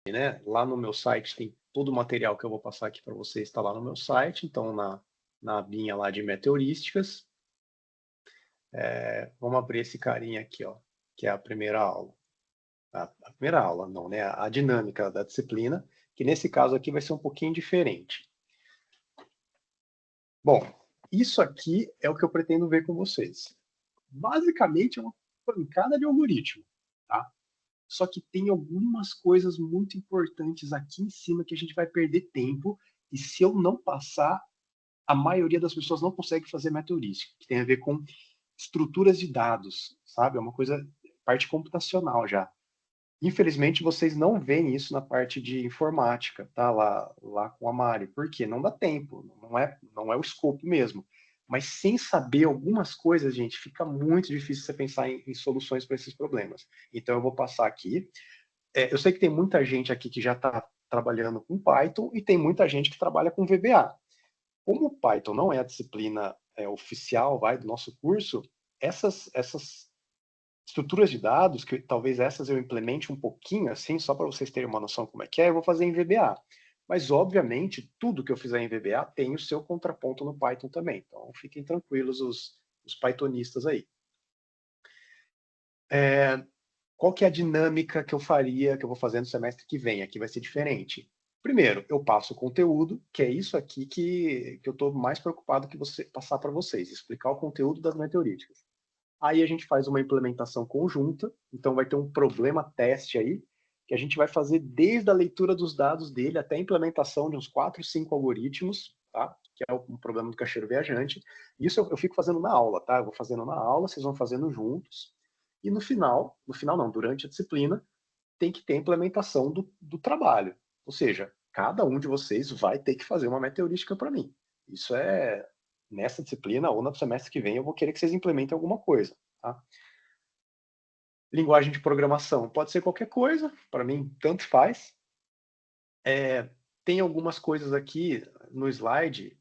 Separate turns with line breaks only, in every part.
né? Lá no meu site tem todo o material que eu vou passar aqui para vocês, está lá no meu site, então na abinha lá de meteorísticas. Vamos abrir esse carinha aqui, ó, que é a primeira aula. A primeira aula, não, né? A dinâmica da disciplina, que nesse caso aqui vai ser um pouquinho diferente. Bom, isso aqui é o que eu pretendo ver com vocês. Basicamente é uma pancada de algoritmo, tá? Só que tem algumas coisas muito importantes aqui em cima que a gente vai perder tempo, e se eu não passar, a maioria das pessoas não consegue fazer meteorística, que tem a ver com estruturas de dados, sabe? É uma coisa, parte computacional já. Infelizmente, vocês não veem isso na parte de informática, tá? Lá com a Mari. Por quê? Não dá tempo, não é o escopo mesmo. Mas sem saber algumas coisas, gente, fica muito difícil você pensar em soluções para esses problemas. Então, eu vou passar aqui. Eu sei que tem muita gente aqui que já está trabalhando com Python e tem muita gente que trabalha com VBA. Como o Python não é a disciplina oficial, do nosso curso, essas estruturas de dados, que talvez essas eu implemente um pouquinho, assim, só para vocês terem uma noção como é que é, eu vou fazer em VBA. Mas, obviamente, tudo que eu fizer em VBA tem o seu contraponto no Python também. Então, fiquem tranquilos os pythonistas aí. Qual que é a dinâmica que eu faria, que eu vou fazer no semestre que vem? Aqui vai ser diferente. Primeiro, eu passo o conteúdo, que é isso aqui que eu estou mais preocupado que você passar para vocês, explicar o conteúdo das meteoríticas. Aí a gente faz uma implementação conjunta, então vai ter um problema teste aí, que a gente vai fazer desde a leitura dos dados dele até a implementação de uns 4, 5 algoritmos, tá? Que é um problema do caixeiro viajante. Isso eu fico fazendo na aula, tá? Eu vou fazendo na aula, vocês vão fazendo juntos. E no final não, durante a disciplina, tem que ter a implementação do trabalho. Ou seja, cada um de vocês vai ter que fazer uma meteorística para mim. Isso é nessa disciplina ou no semestre que vem eu vou querer que vocês implementem alguma coisa. Tá? Linguagem de programação pode ser qualquer coisa, para mim tanto faz. Tem algumas coisas aqui no slide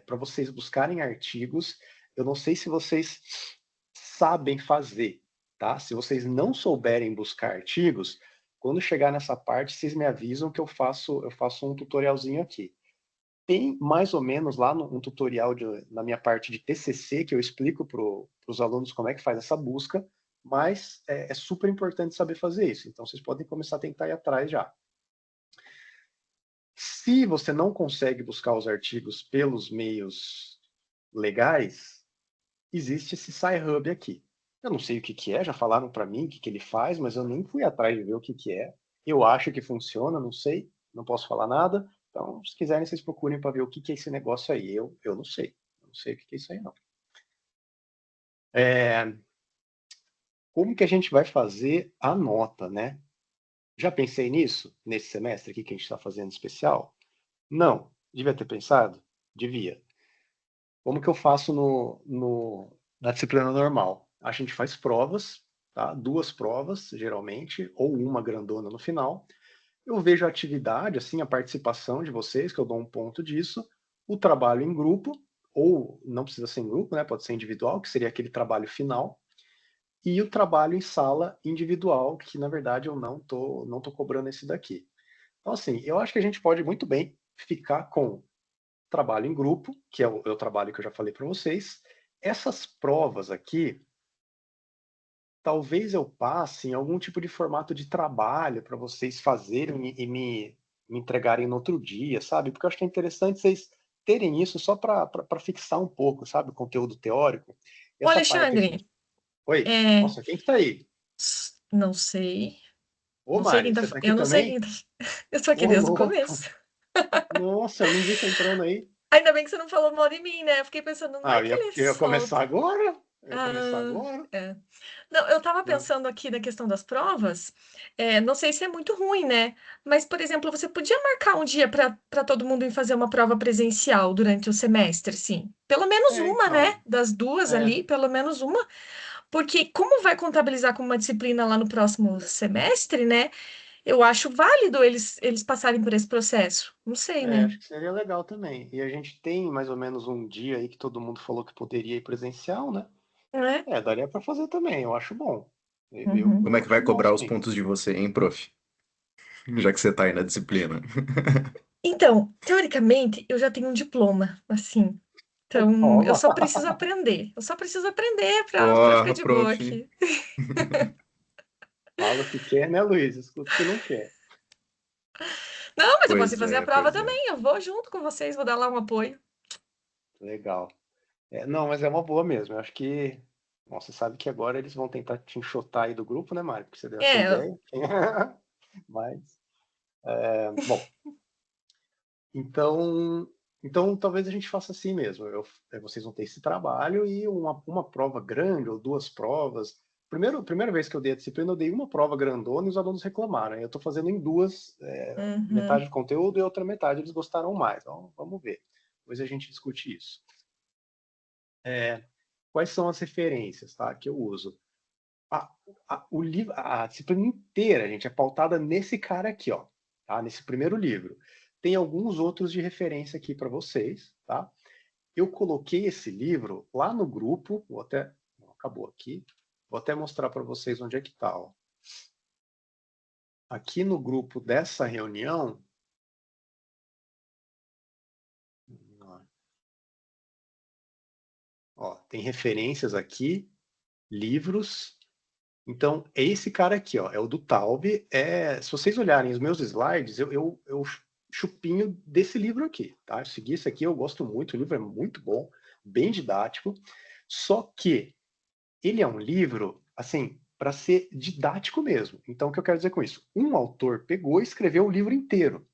para vocês buscarem artigos. Eu não sei se vocês sabem fazer, tá? Se vocês não souberem buscar artigos, quando chegar nessa parte, vocês me avisam que eu faço um tutorialzinho aqui. Tem mais ou menos lá um tutorial na minha parte de TCC que eu explico para os alunos como é que faz essa busca, mas é super importante saber fazer isso. Então, vocês podem começar a tentar ir atrás já. Se você não consegue buscar os artigos pelos meios legais, existe esse Sci-Hub aqui. Eu não sei o que é, já falaram para mim o que ele faz, mas eu nem fui atrás de ver o que é. Eu acho que funciona, não sei, não posso falar nada. Então, se quiserem, vocês procurem para ver o que é esse negócio aí. Eu não sei. Eu não sei o que é isso aí, não. Como que a gente vai fazer a nota, né? Já pensei nisso, nesse semestre aqui que a gente está fazendo especial? Não. Devia ter pensado? Devia. Como que eu faço na disciplina normal? A gente faz provas, tá? 2 provas, geralmente, ou uma grandona no final. Eu vejo a atividade, assim, a participação de vocês, que eu dou um ponto disso, o trabalho em grupo, ou não precisa ser em grupo, né? Pode ser individual, que seria aquele trabalho final, e o trabalho em sala individual, que na verdade eu não tô cobrando esse daqui. Então, assim, eu acho que a gente pode muito bem ficar com trabalho em grupo, que é o trabalho que eu já falei para vocês. Essas provas aqui, talvez eu passe em algum tipo de formato de trabalho para vocês fazerem e me entregarem no outro dia, sabe? Porque eu acho que é interessante vocês terem isso só para fixar um pouco, sabe? O conteúdo teórico.
Ô,
Essa parte
Alexandre,
aqui. Oi,
é,
nossa, quem que tá aí?
não sei.
Ô,
Não sei
Mari,
quem tá.
você tá aqui
Eu não sei quem
também?
tá. Eu tô aqui
Ô,
desde o
louco!
começo.
Nossa, eu nem vi você entrando aí.
Ainda bem que você não falou mal de mim, né? Eu fiquei pensando, não
Ah,
vai
eu
que
ia,
ele
eu ia começar
solta.
agora? Eu ia começar
Ah,
agora?
é. Não, eu tava
Não.
pensando aqui na questão das provas. Não sei se é muito ruim, né? Mas, por exemplo, você podia marcar um dia para todo mundo ir fazer uma prova presencial durante o semestre, sim. Pelo menos uma, né?
Então.
Das duas
É,
ali, pelo menos uma. Porque como vai contabilizar como uma disciplina lá no próximo semestre, né? Eu acho válido eles passarem por esse processo. Não sei, né?
acho que seria legal também. E a gente tem mais ou menos um dia aí que todo mundo falou que poderia ir presencial, né?
É.
Daria para fazer também, eu acho bom. Eu,
Uhum.
Como é
eu
que vai
acho bom,
cobrar os
sim.
pontos de você, hein, prof? Já que você tá aí na disciplina.
Então, teoricamente, eu já tenho um diploma, assim. Então, eu
Toma,
só preciso aprender. Eu só preciso aprender para ficar
Porra,
de boa
pronto, hein?
aqui.
fala o que quer, né, Luiz? Escuta o que não quer.
Não, mas eu vou
Pois
fazer a
é,
prova
pois é.
também. Eu vou junto com vocês, vou dar lá um apoio.
Legal. Não, mas é uma boa mesmo. Eu acho que. Bom, você sabe que agora eles vão tentar te enxotar aí do grupo, né, Mário? Porque você deu essa
É,
ideia. Mas, bom, então, então talvez a gente faça assim mesmo. Vocês vão ter esse trabalho e uma prova grande ou duas provas. Primeira vez que eu dei a disciplina, eu dei uma prova grandona e os alunos reclamaram. Eu estou fazendo em duas, metade
uhum.
do conteúdo e outra metade eles gostaram mais. Então, vamos ver. Depois a gente discute isso. Quais são as referências, tá, que eu uso? A, o livro, a disciplina inteira, gente, é pautada nesse cara aqui, ó, tá? Nesse primeiro livro. Tem alguns outros de referência aqui para vocês, tá? Eu coloquei esse livro lá no grupo, vou até, acabou aqui, vou até mostrar para vocês onde é que tá, ó. Aqui no grupo dessa reunião, ó, tem referências aqui, livros. Então, é esse cara aqui, ó, é o do Taube. Se vocês olharem os meus slides, eu chupinho desse livro aqui, tá? Eu segui esse aqui, eu gosto muito, o livro é muito bom, bem didático, só que ele é um livro, assim, para ser didático mesmo. Então, o que eu quero dizer com isso? Um autor pegou e escreveu o livro inteiro.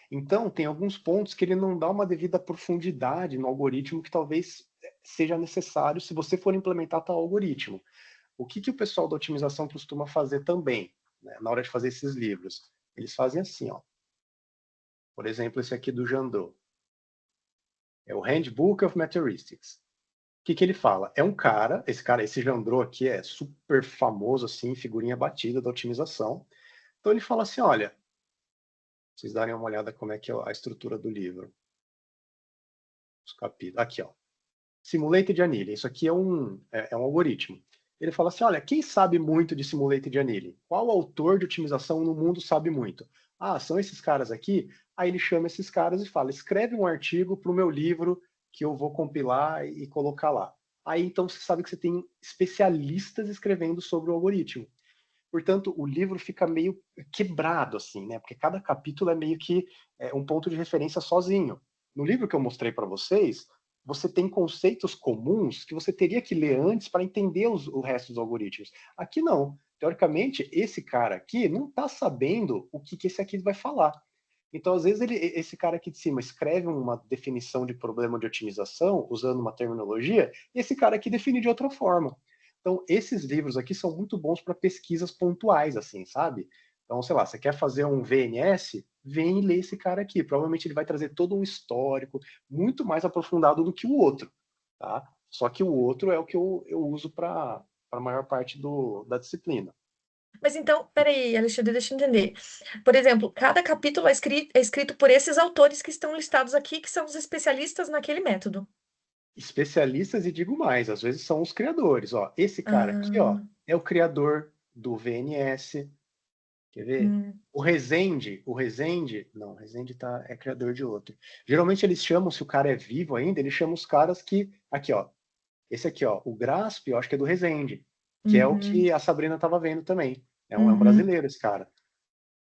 Então, tem alguns pontos que ele não dá uma devida profundidade no algoritmo que talvez seja necessário se você for implementar tal algoritmo. O que o pessoal da otimização costuma fazer também, né, na hora de fazer esses livros? Eles fazem assim, ó. Por exemplo, esse aqui do Jandot. É o Handbook of Meteoristics. O que ele fala? É um cara, esse Jandot aqui é super famoso, assim, figurinha batida da otimização. Então ele fala assim, olha, vocês darem uma olhada como é que é a estrutura do livro. Os capítulos. Aqui, ó. Simulated Annealing. Isso aqui é um algoritmo. Ele fala assim, olha, quem sabe muito de Simulated Annealing? Qual autor de otimização no mundo sabe muito? Ah, são esses caras aqui? Aí ele chama esses caras e fala, escreve um artigo para o meu livro que eu vou compilar e colocar lá. Aí então você sabe que você tem especialistas escrevendo sobre o algoritmo. Portanto, o livro fica meio quebrado, assim, né? Porque cada capítulo é meio que um ponto de referência sozinho. No livro que eu mostrei para vocês, você tem conceitos comuns que você teria que ler antes para entender o resto dos algoritmos. Aqui não. Teoricamente, esse cara aqui não está sabendo o que esse aqui vai falar. Então, às vezes, esse cara aqui de cima escreve uma definição de problema de otimização usando uma terminologia, e esse cara aqui define de outra forma. Então, esses livros aqui são muito bons para pesquisas pontuais, assim, sabe? Então, sei lá, você quer fazer um VNS, vem e lê esse cara aqui. Provavelmente ele vai trazer todo um histórico muito mais aprofundado do que o outro, tá? Só que o outro é o que eu uso para a maior parte da disciplina.
Mas então, peraí, Alexandre, deixa eu entender. Por exemplo, cada capítulo é escrito por esses autores que estão listados aqui, que são os especialistas naquele método.
Especialistas e digo mais, às vezes são os criadores. Ó, esse cara aqui, ó,
Ah,
é o criador do VNS. Quer ver?
hum,
Não, o Rezende é criador de outro. Geralmente eles chamam, se o cara é vivo ainda, eles chamam os caras que, aqui, ó, esse aqui, ó, o Grasp, eu acho que é do Rezende, que é o
uhum,
que a Sabrina estava vendo também. É um
uhum,
brasileiro esse cara.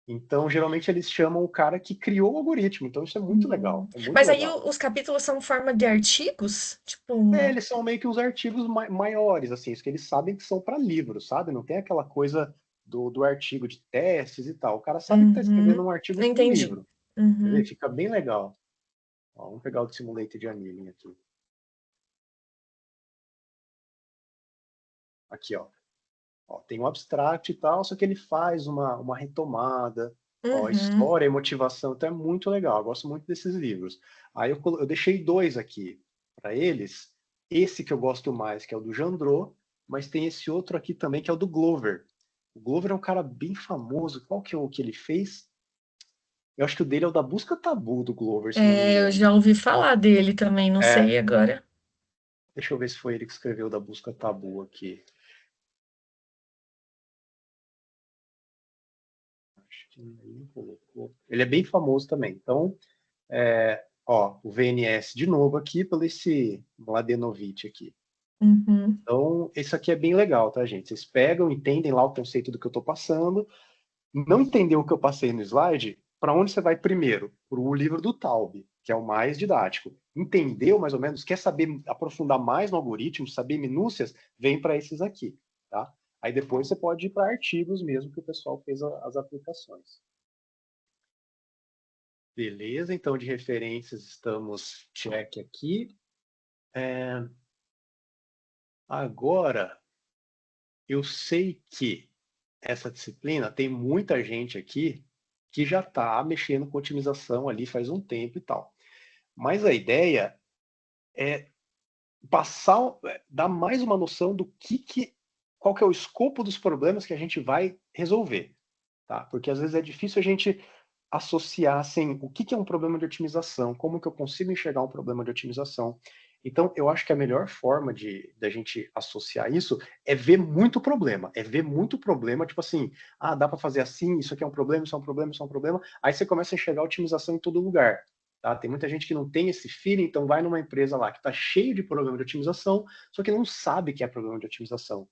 Então, geralmente eles chamam o cara que criou o algoritmo. Então, isso é muito legal, é muito
Mas aí
legal.
os capítulos são em forma de artigos? Tipo,
Eles são meio que os artigos maiores, assim, isso que eles sabem que são para livros, sabe? Não tem aquela coisa do artigo de testes e tal. O cara sabe que está escrevendo
uhum,
um artigo para um
entendi.
livro. Quer ver?
Uhum.
Fica bem legal. Ó, vamos pegar o de Simulator de Annealing aqui. Aqui, ó. Ó, tem um abstract e tal, só que ele faz uma retomada. Ó,
Uhum.
história e motivação, então é muito legal. Eu gosto muito desses livros. Aí eu deixei dois aqui para eles. Esse que eu gosto mais, que é o do Jandrô, mas tem esse outro aqui também, que é o do Glover. O Glover é um cara bem famoso. Qual que é o que ele fez? Eu acho que o dele é o da Busca Tabu do Glover, se não me
É, eu
engano.
já ouvi falar dele também, não
É,
sei agora.
deixa eu ver se foi ele que escreveu o da Busca Tabu aqui. Acho que ele não colocou. Ele é bem famoso também. Então, ó, o VNS de novo aqui, pelo esse Mladenovic aqui.
Uhum.
Então, isso aqui é bem legal, tá, gente? Vocês pegam, entendem lá o conceito do que eu estou passando. Não entendeu o que eu passei no slide? Para onde você vai primeiro? Para o livro do Taub, que é o mais didático. Entendeu mais ou menos? Quer saber aprofundar mais no algoritmo, saber minúcias? Vem para esses aqui, tá? Aí depois você pode ir para artigos mesmo que o pessoal fez as aplicações. Beleza, então de referências estamos check aqui. Agora, eu sei que essa disciplina tem muita gente aqui que já está mexendo com otimização ali faz um tempo e tal. Mas a ideia é dar mais uma noção do qual que é o escopo dos problemas que a gente vai resolver, tá? Porque às vezes é difícil a gente associar assim, o que é um problema de otimização, como que eu consigo enxergar um problema de otimização. Então, eu acho que a melhor forma da gente associar isso é ver muito problema. É ver muito problema, tipo assim, dá para fazer assim, isso aqui é um problema, isso é um problema, isso é um problema. Aí você começa a enxergar a otimização em todo lugar. Tá? Tem muita gente que não tem esse feeling, então vai numa empresa lá que está cheio de problema de otimização, só que não sabe que é problema de otimização.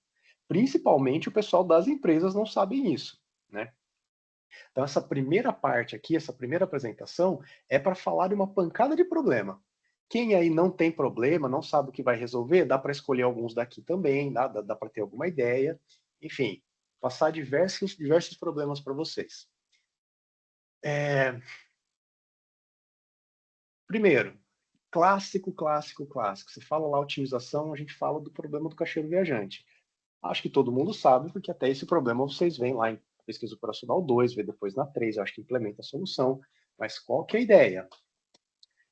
Principalmente o pessoal das empresas não sabe isso, né? Então, essa primeira parte aqui, essa primeira apresentação, é para falar de uma pancada de problema. Quem aí não tem problema, não sabe o que vai resolver, dá para escolher alguns daqui também, dá para ter alguma ideia. Enfim, passar diversos problemas para vocês. Primeiro, clássico. Você fala lá otimização, a gente fala do problema do caixeiro viajante. Acho que todo mundo sabe, porque até esse problema vocês veem lá em pesquisa operacional 2, vê depois na 3, eu acho que implementa a solução. Mas qual que é a ideia?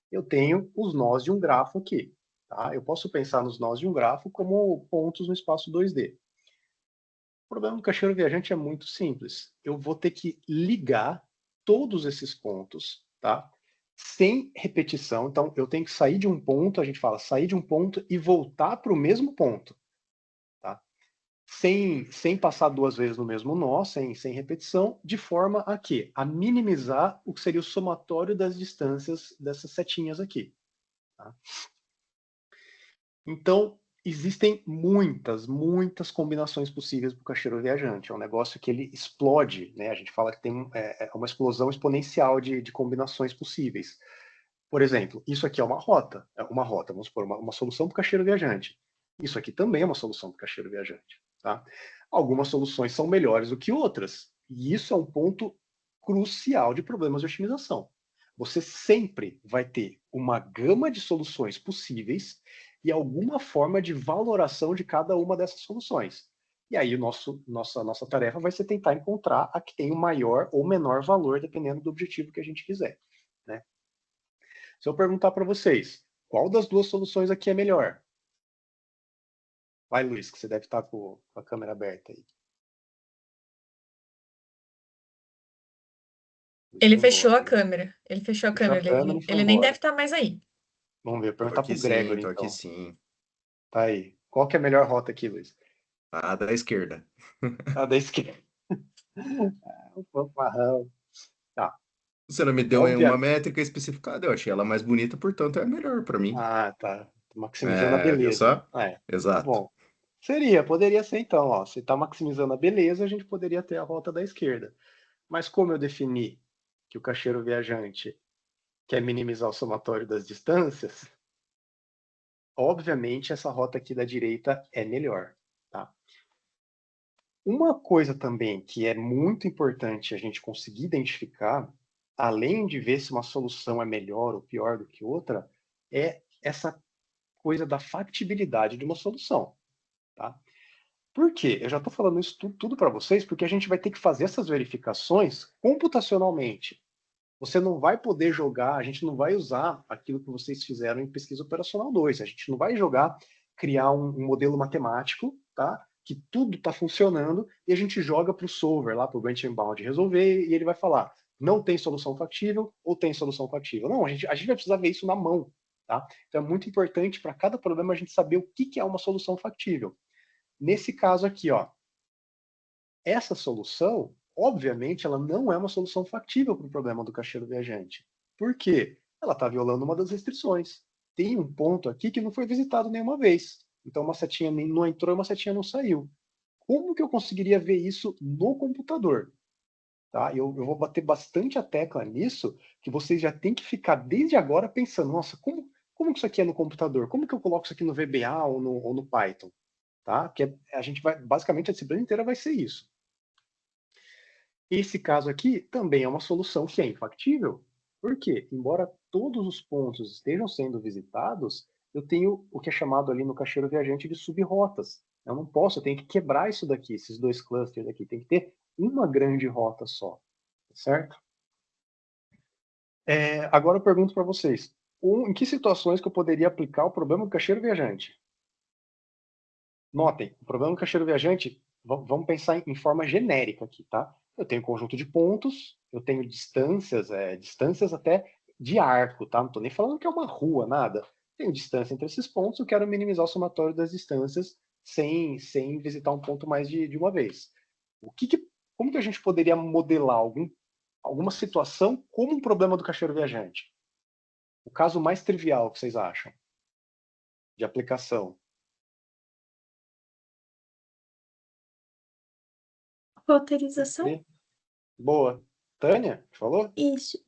Eu tenho os nós de um grafo aqui. Tá? Eu posso pensar nos nós de um grafo como pontos no espaço 2D. O problema do caixeiro viajante é muito simples. Eu vou ter que ligar todos esses pontos, tá? Sem repetição. Então, eu tenho que sair de um ponto, a gente fala sair de um ponto e voltar para o mesmo ponto. Tá? Sem passar duas vezes no mesmo nó, sem repetição, de forma a quê? A minimizar o que seria o somatório das distâncias dessas setinhas aqui. Tá? Então, existem muitas combinações possíveis para o caixeiro viajante. É um negócio que ele explode, né? A gente fala que tem uma explosão exponencial de combinações possíveis. Por exemplo, isso aqui é uma rota, vamos supor, uma solução para o caixeiro viajante. Isso aqui também é uma solução para o caixeiro viajante. Tá? Algumas soluções são melhores do que outras. E isso é um ponto crucial de problemas de otimização. Você sempre vai ter uma gama de soluções possíveis e alguma forma de valoração de cada uma dessas soluções. E aí nossa tarefa vai ser tentar encontrar a que tem o maior ou menor valor, dependendo do objetivo que a gente quiser. Né? Se eu perguntar para vocês, qual das duas soluções aqui é melhor? Vai, Luiz, que você deve estar com a câmera aberta aí.
Ele fechou a câmera. Ele fechou a
Fechou a
câmera.
câmera e foi
Ele nem deve
embora.
estar mais aí.
Vamos ver,
Tô
perguntar
aqui
pro
sim,
Gregory,
tô aqui
então.
sim.
Tá aí. Qual que é a melhor rota aqui, Luiz?
A da esquerda.
A da esquerda. O fanfarrão. Tá.
Você não me deu uma
Obviamente.
métrica especificada, eu achei ela mais bonita, portanto é a melhor para mim.
Tá. Tô maximizando a
Viu
beleza.
só?
Tá
Exato.
bom. Poderia ser então, ó. Se tá maximizando a beleza, a gente poderia ter a rota da esquerda. Mas como eu defini que o caixeiro viajante quer minimizar o somatório das distâncias, obviamente essa rota aqui da direita é melhor, tá? Uma coisa também que é muito importante a gente conseguir identificar, além de ver se uma solução é melhor ou pior do que outra, é essa coisa da factibilidade de uma solução, tá? Por quê? Eu já estou falando isso tudo para vocês porque a gente vai ter que fazer essas verificações computacionalmente. Você não vai poder jogar, a gente não vai usar aquilo que vocês fizeram em pesquisa operacional 2. A gente não vai criar um modelo matemático, tá? Que tudo está funcionando e a gente joga para o solver, lá para o branch and bound resolver e ele vai falar, não tem solução factível ou tem solução factível. Não, a gente vai precisar ver isso na mão, tá? Então é muito importante para cada problema a gente saber o que é uma solução factível. Nesse caso aqui, ó, essa solução obviamente, ela não é uma solução factível para o problema do caixeiro viajante. Por quê? Ela está violando uma das restrições. Tem um ponto aqui que não foi visitado nenhuma vez. Então, uma setinha não entrou e uma setinha não saiu. Como que eu conseguiria ver isso no computador? Tá? Eu vou bater bastante a tecla nisso, que vocês já têm que ficar desde agora pensando, nossa, como que isso aqui é no computador? Como que eu coloco isso aqui no VBA ou no Python? Tá? Que a gente vai, basicamente, a disciplina inteira vai ser isso. Esse caso aqui também é uma solução que é infactível. Por quê? Embora todos os pontos estejam sendo visitados, eu tenho o que é chamado ali no caixeiro viajante de subrrotas. Eu não posso, eu tenho que quebrar isso daqui, esses dois clusters aqui. Tem que ter uma grande rota só, certo? Agora eu pergunto para vocês, em que situações que eu poderia aplicar o problema do caixeiro viajante? Notem, o problema do caixeiro viajante, vamos pensar em forma genérica aqui, tá? Eu tenho um conjunto de pontos, eu tenho distâncias, distâncias até de arco, tá? Não estou nem falando que é uma rua, nada. Tenho distância entre esses pontos, eu quero minimizar o somatório das distâncias sem visitar um ponto mais de uma vez. Como que a gente poderia modelar alguma situação como um problema do caixeiro viajante? O caso mais trivial que vocês acham de aplicação?
Roteirização?
Boa. Tânia, falou?
Isso.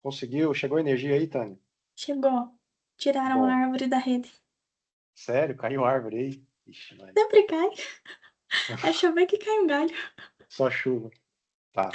Conseguiu? Chegou a energia aí, Tânia?
Chegou. Tiraram a
Bom,
árvore da rede.
sério? Caiu árvore aí? Ixi, Maria.
Sempre cai. É chover que cai um galho.
Só chuva. Tá.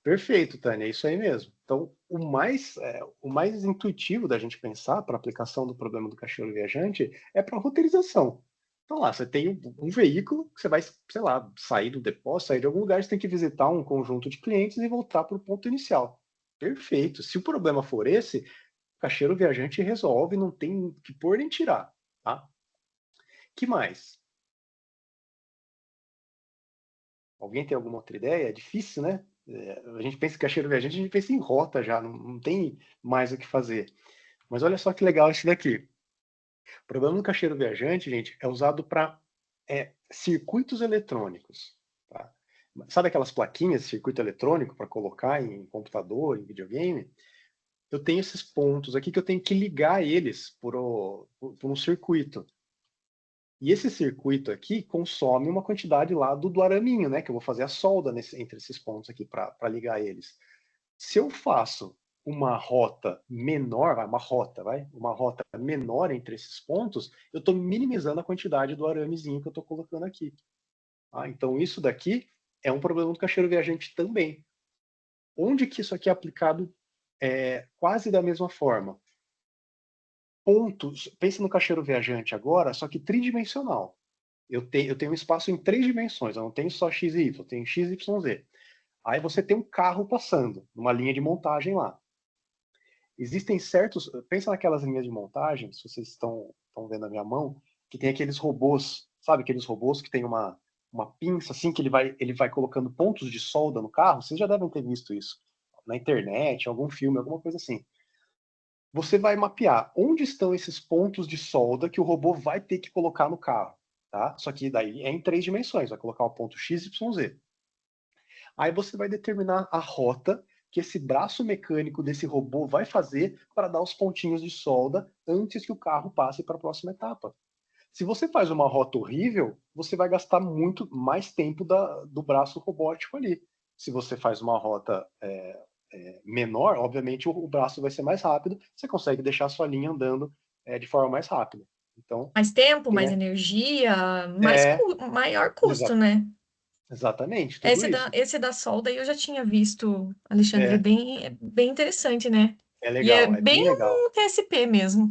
Perfeito, Tânia, é isso aí mesmo. Então, o mais intuitivo da gente pensar para a aplicação do problema do caixeiro viajante é para roteirização. Então lá, você tem um veículo que você vai, sei lá, sair do depósito, sair de algum lugar, você tem que visitar um conjunto de clientes e voltar para o ponto inicial. Perfeito. Se o problema for esse, o caixeiro viajante resolve, não tem que pôr nem tirar. Tá? Que mais? Alguém tem alguma outra ideia? É difícil, né? A gente pensa em caixeiro viajante, a gente pensa em rota já, não tem mais o que fazer. Mas olha só que legal esse daqui. O problema do caixeiro viajante, gente, é usado para circuitos eletrônicos. Tá? Sabe aquelas plaquinhas de circuito eletrônico para colocar em computador, em videogame? Eu tenho esses pontos aqui que eu tenho que ligar eles por um circuito. E esse circuito aqui consome uma quantidade lá do araminho, né? Que eu vou fazer a solda entre esses pontos aqui para ligar eles. Se eu faço uma rota menor, uma rota menor entre esses pontos, eu estou minimizando a quantidade do aramezinho que eu estou colocando aqui. Tá? Então isso daqui é um problema do caixeiro viajante também. Onde que isso aqui é aplicado quase da mesma forma? Pontos, pense no caixeiro viajante agora, só que tridimensional. Eu tenho um espaço em 3 dimensões, eu não tenho só x e y, eu tenho x, y, z. Aí você tem um carro passando, numa linha de montagem lá. Existem certos. Pensa naquelas linhas de montagem, se vocês estão vendo a minha mão, que tem aqueles robôs, sabe? Aqueles robôs que tem uma pinça assim, que ele vai colocando pontos de solda no carro. Vocês já devem ter visto isso na internet, em algum filme, alguma coisa assim. Você vai mapear onde estão esses pontos de solda que o robô vai ter que colocar no carro. Tá? Só que daí é em 3 dimensões, vai colocar o ponto X, Y, Z. Aí você vai determinar a rota que esse braço mecânico desse robô vai fazer para dar os pontinhos de solda antes que o carro passe para a próxima etapa. Se você faz uma rota horrível, você vai gastar muito mais tempo do braço robótico ali. Se você faz uma rota menor, obviamente o braço vai ser mais rápido, você consegue deixar a sua linha andando de forma mais rápida. Então,
Mais tempo, mais energia,
é,
maior custo, né?
exatamente, tudo isso.
Esse da solda eu já tinha visto, Alexandre,
É,
é bem interessante, né?
é
E é
legal, é
bem
bem legal.
um TSP mesmo.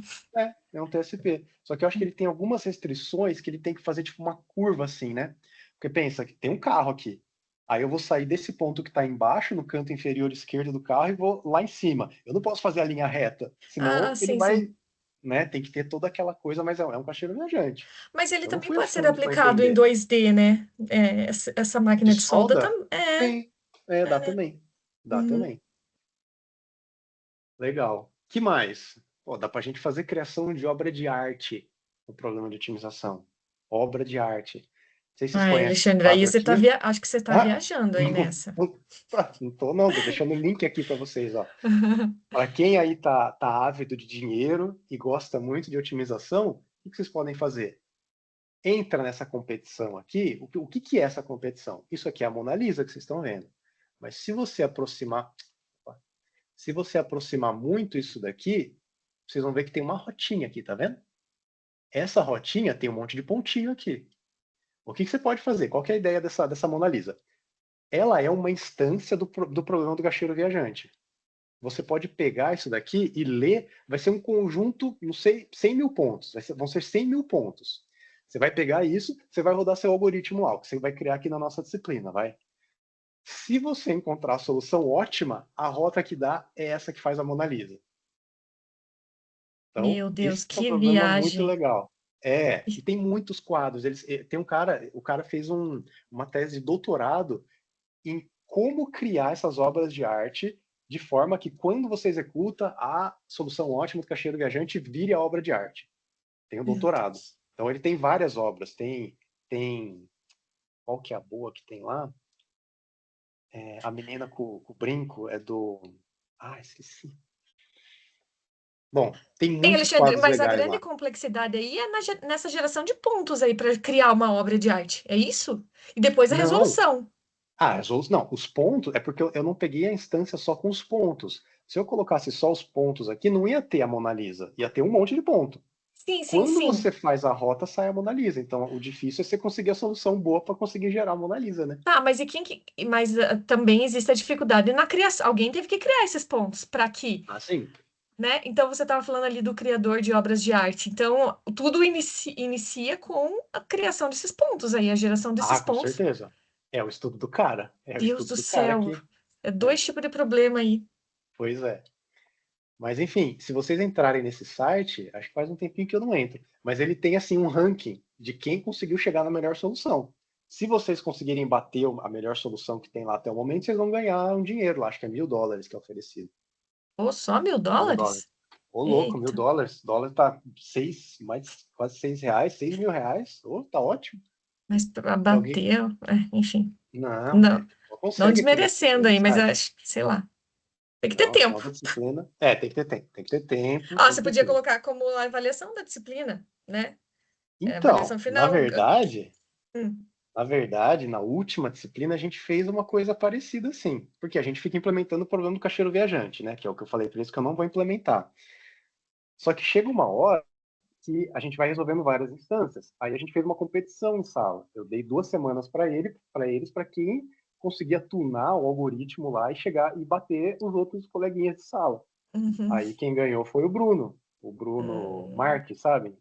É um TSP. Só que eu acho que ele tem algumas restrições que ele tem que fazer tipo uma curva assim, né? Porque pensa que tem um carro aqui. Aí eu vou sair desse ponto que está embaixo, no canto inferior esquerdo do carro, e vou lá em cima. Eu não posso fazer a linha reta,
Ah,
senão ele
sim,
vai,
sim.
né? Tem que ter toda aquela coisa, mas é um caixeiro viajante.
Mas ele
Eu não
também
fui a
pode ser
fundo para
aplicado em
entender.
2D, né? Essa
De
máquina de solda
solda?
também.
Tem. Dá também. Dá
Uhum.
também. Legal. Que mais? Pô, dá para a gente fazer criação de obra de arte no problema de otimização. Obra de arte. sei se vocês
Ai,
conhecem esse
Alexandre, aí
quadro
você tá
aqui.
acho que você tá
Ah,
viajando aí nessa.
não tô não, tô deixando o link aqui para vocês, ó. Para quem aí tá ávido de dinheiro e gosta muito de otimização, o que vocês podem fazer? Entra nessa competição aqui. O que é essa competição? Isso aqui é a Mona Lisa que vocês estão vendo. Mas se você aproximar muito isso daqui, vocês vão ver que tem uma rotinha aqui, tá vendo? Essa rotinha tem um monte de pontinho aqui. O que você pode fazer? Qual que é a ideia dessa Mona Lisa? Ela é uma instância do problema do gacheiro viajante. Você pode pegar isso daqui e ler, vai ser um conjunto, não sei, 100 mil pontos, vão ser 100 mil pontos. Você vai pegar isso, você vai rodar seu algoritmo lá, que você vai criar aqui na nossa disciplina, vai. Se você encontrar a solução ótima, a rota que dá é essa que faz a Mona Lisa. Então,
Meu Deus,
esse é um
que
problema muito
viagem.
legal. E tem muitos quadros. Tem o cara fez uma tese de doutorado em como criar essas obras de arte de forma que quando você executa, a solução ótima do caixeiro viajante vire a obra de arte. Tem um
Meu
doutorado.
Deus.
Então ele tem várias obras. Tem qual que é a boa que tem lá? A menina com o brinco é do... Ah, esqueci. Bom, tem
Ei,
muitos
Alexandre,
quadros
mas a
legais
grande
lá.
complexidade aí é nessa geração de pontos aí para criar uma obra de arte. É isso? E depois a
Não,
resolução.
não, os pontos, é porque eu não peguei a instância só com os pontos. Se eu colocasse só os pontos aqui, não ia ter a Mona Lisa, ia ter um monte de ponto.
Sim, sim,
Quando
sim.
você faz a rota, sai a Mona Lisa. Então, o difícil é você conseguir a solução boa para conseguir gerar a Mona Lisa, né?
Tá, mas também existe a dificuldade na criação. Alguém teve que criar esses pontos para que,
Assim.
né? Então você estava falando ali do criador de obras de arte. Então, tudo inicia com a criação desses pontos aí, a geração desses
Ah, com
pontos.
certeza. É o estudo do cara. É o
Deus
estudo
do
do cara
céu.
que.
É
É,
dois tipos de problema aí.
pois é. Mas enfim, se vocês entrarem nesse site, acho que faz um tempinho que eu não entro, mas ele tem assim um ranking de quem conseguiu chegar na melhor solução. Se vocês conseguirem bater a melhor solução que tem lá até o momento, vocês vão ganhar um dinheiro lá, acho que é US$ 1.000 que é oferecido.
Ou só mil
US$ 1.000.
dólares?
Ô, louco, mil
Eita,
dólares. O dólar tá quase R$ 6, R$ 6.000. Ô, tá ótimo.
mas para
Se alguém.
bater, enfim.
Não,
Não,
só
não
consegue aqui
desmerecendo
nesse
aí, mas eu
site.
acho, sei lá. Tem que ter
Não,
tempo.
só da disciplina. Tem que ter tempo. Tem que ter tempo,
Ah,
tem
você
que ter
podia
tempo.
colocar como avaliação da disciplina, né? Avaliação
Então, na
final.
verdade,
Hum,
Na verdade, na última disciplina, a gente fez uma coisa parecida assim, porque a gente fica implementando o problema do caixeiro viajante, né? Que é o que eu falei para eles que eu não vou implementar. Só que chega uma hora que a gente vai resolvendo várias instâncias. Aí a gente fez uma competição em sala. Eu dei 2 semanas para eles, para quem conseguia tunar o algoritmo lá e chegar e bater os outros coleguinhas de sala.
uhum,
Aí quem ganhou foi o Bruno
hum,
Marques, sabe?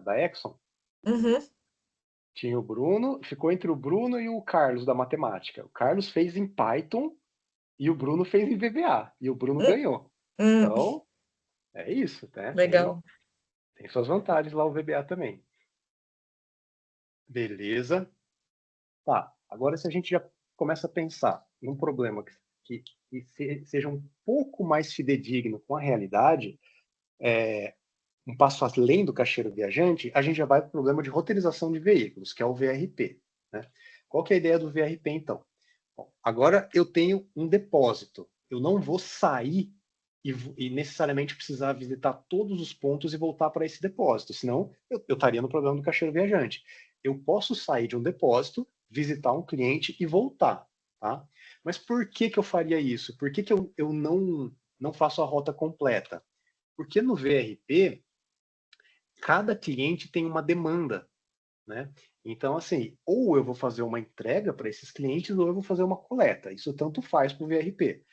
Da Exxon.
uhum,
Tinha o Bruno, ficou entre o Bruno e o Carlos da matemática. O Carlos fez em Python e o Bruno fez em VBA. E o Bruno
hum,
ganhou.
hum.
Então, é isso, né? Tem,
Legal.
tem suas vantagens lá o VBA também. Beleza. Tá. Agora, se a gente já começa a pensar num problema que seja um pouco mais fidedigno com a realidade, um passo além do caixeiro viajante, a gente já vai para o problema de roteirização de veículos, que é o VRP. Né? Qual que é a ideia do VRP, então? Bom, agora eu tenho um depósito. Eu não vou sair e necessariamente precisar visitar todos os pontos e voltar para esse depósito, senão eu estaria no problema do caixeiro viajante. Eu posso sair de um depósito, visitar um cliente e voltar. Tá? Mas por que eu faria isso? Por que eu não faço a rota completa? Porque no VRP, cada cliente tem uma demanda, né? Então, assim, ou eu vou fazer uma entrega para esses clientes, ou eu vou fazer uma coleta. Isso tanto faz para o VRP.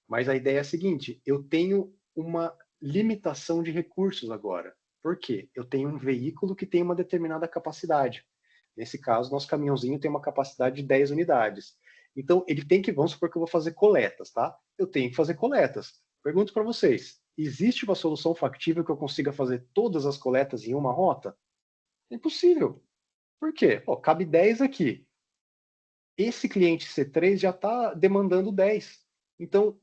Mas a ideia é a seguinte: eu tenho uma limitação de recursos agora. Por quê? Eu tenho um veículo que tem uma determinada capacidade. Nesse caso, nosso caminhãozinho tem uma capacidade de 10 unidades. Então, ele tem que, vamos supor que eu vou fazer coletas, tá? Eu tenho que fazer coletas. Pergunto para vocês: existe uma solução factível que eu consiga fazer todas as coletas em uma rota? É impossível. Por quê? Pô, cabe 10 aqui. Esse cliente C3 já está demandando 10. Então,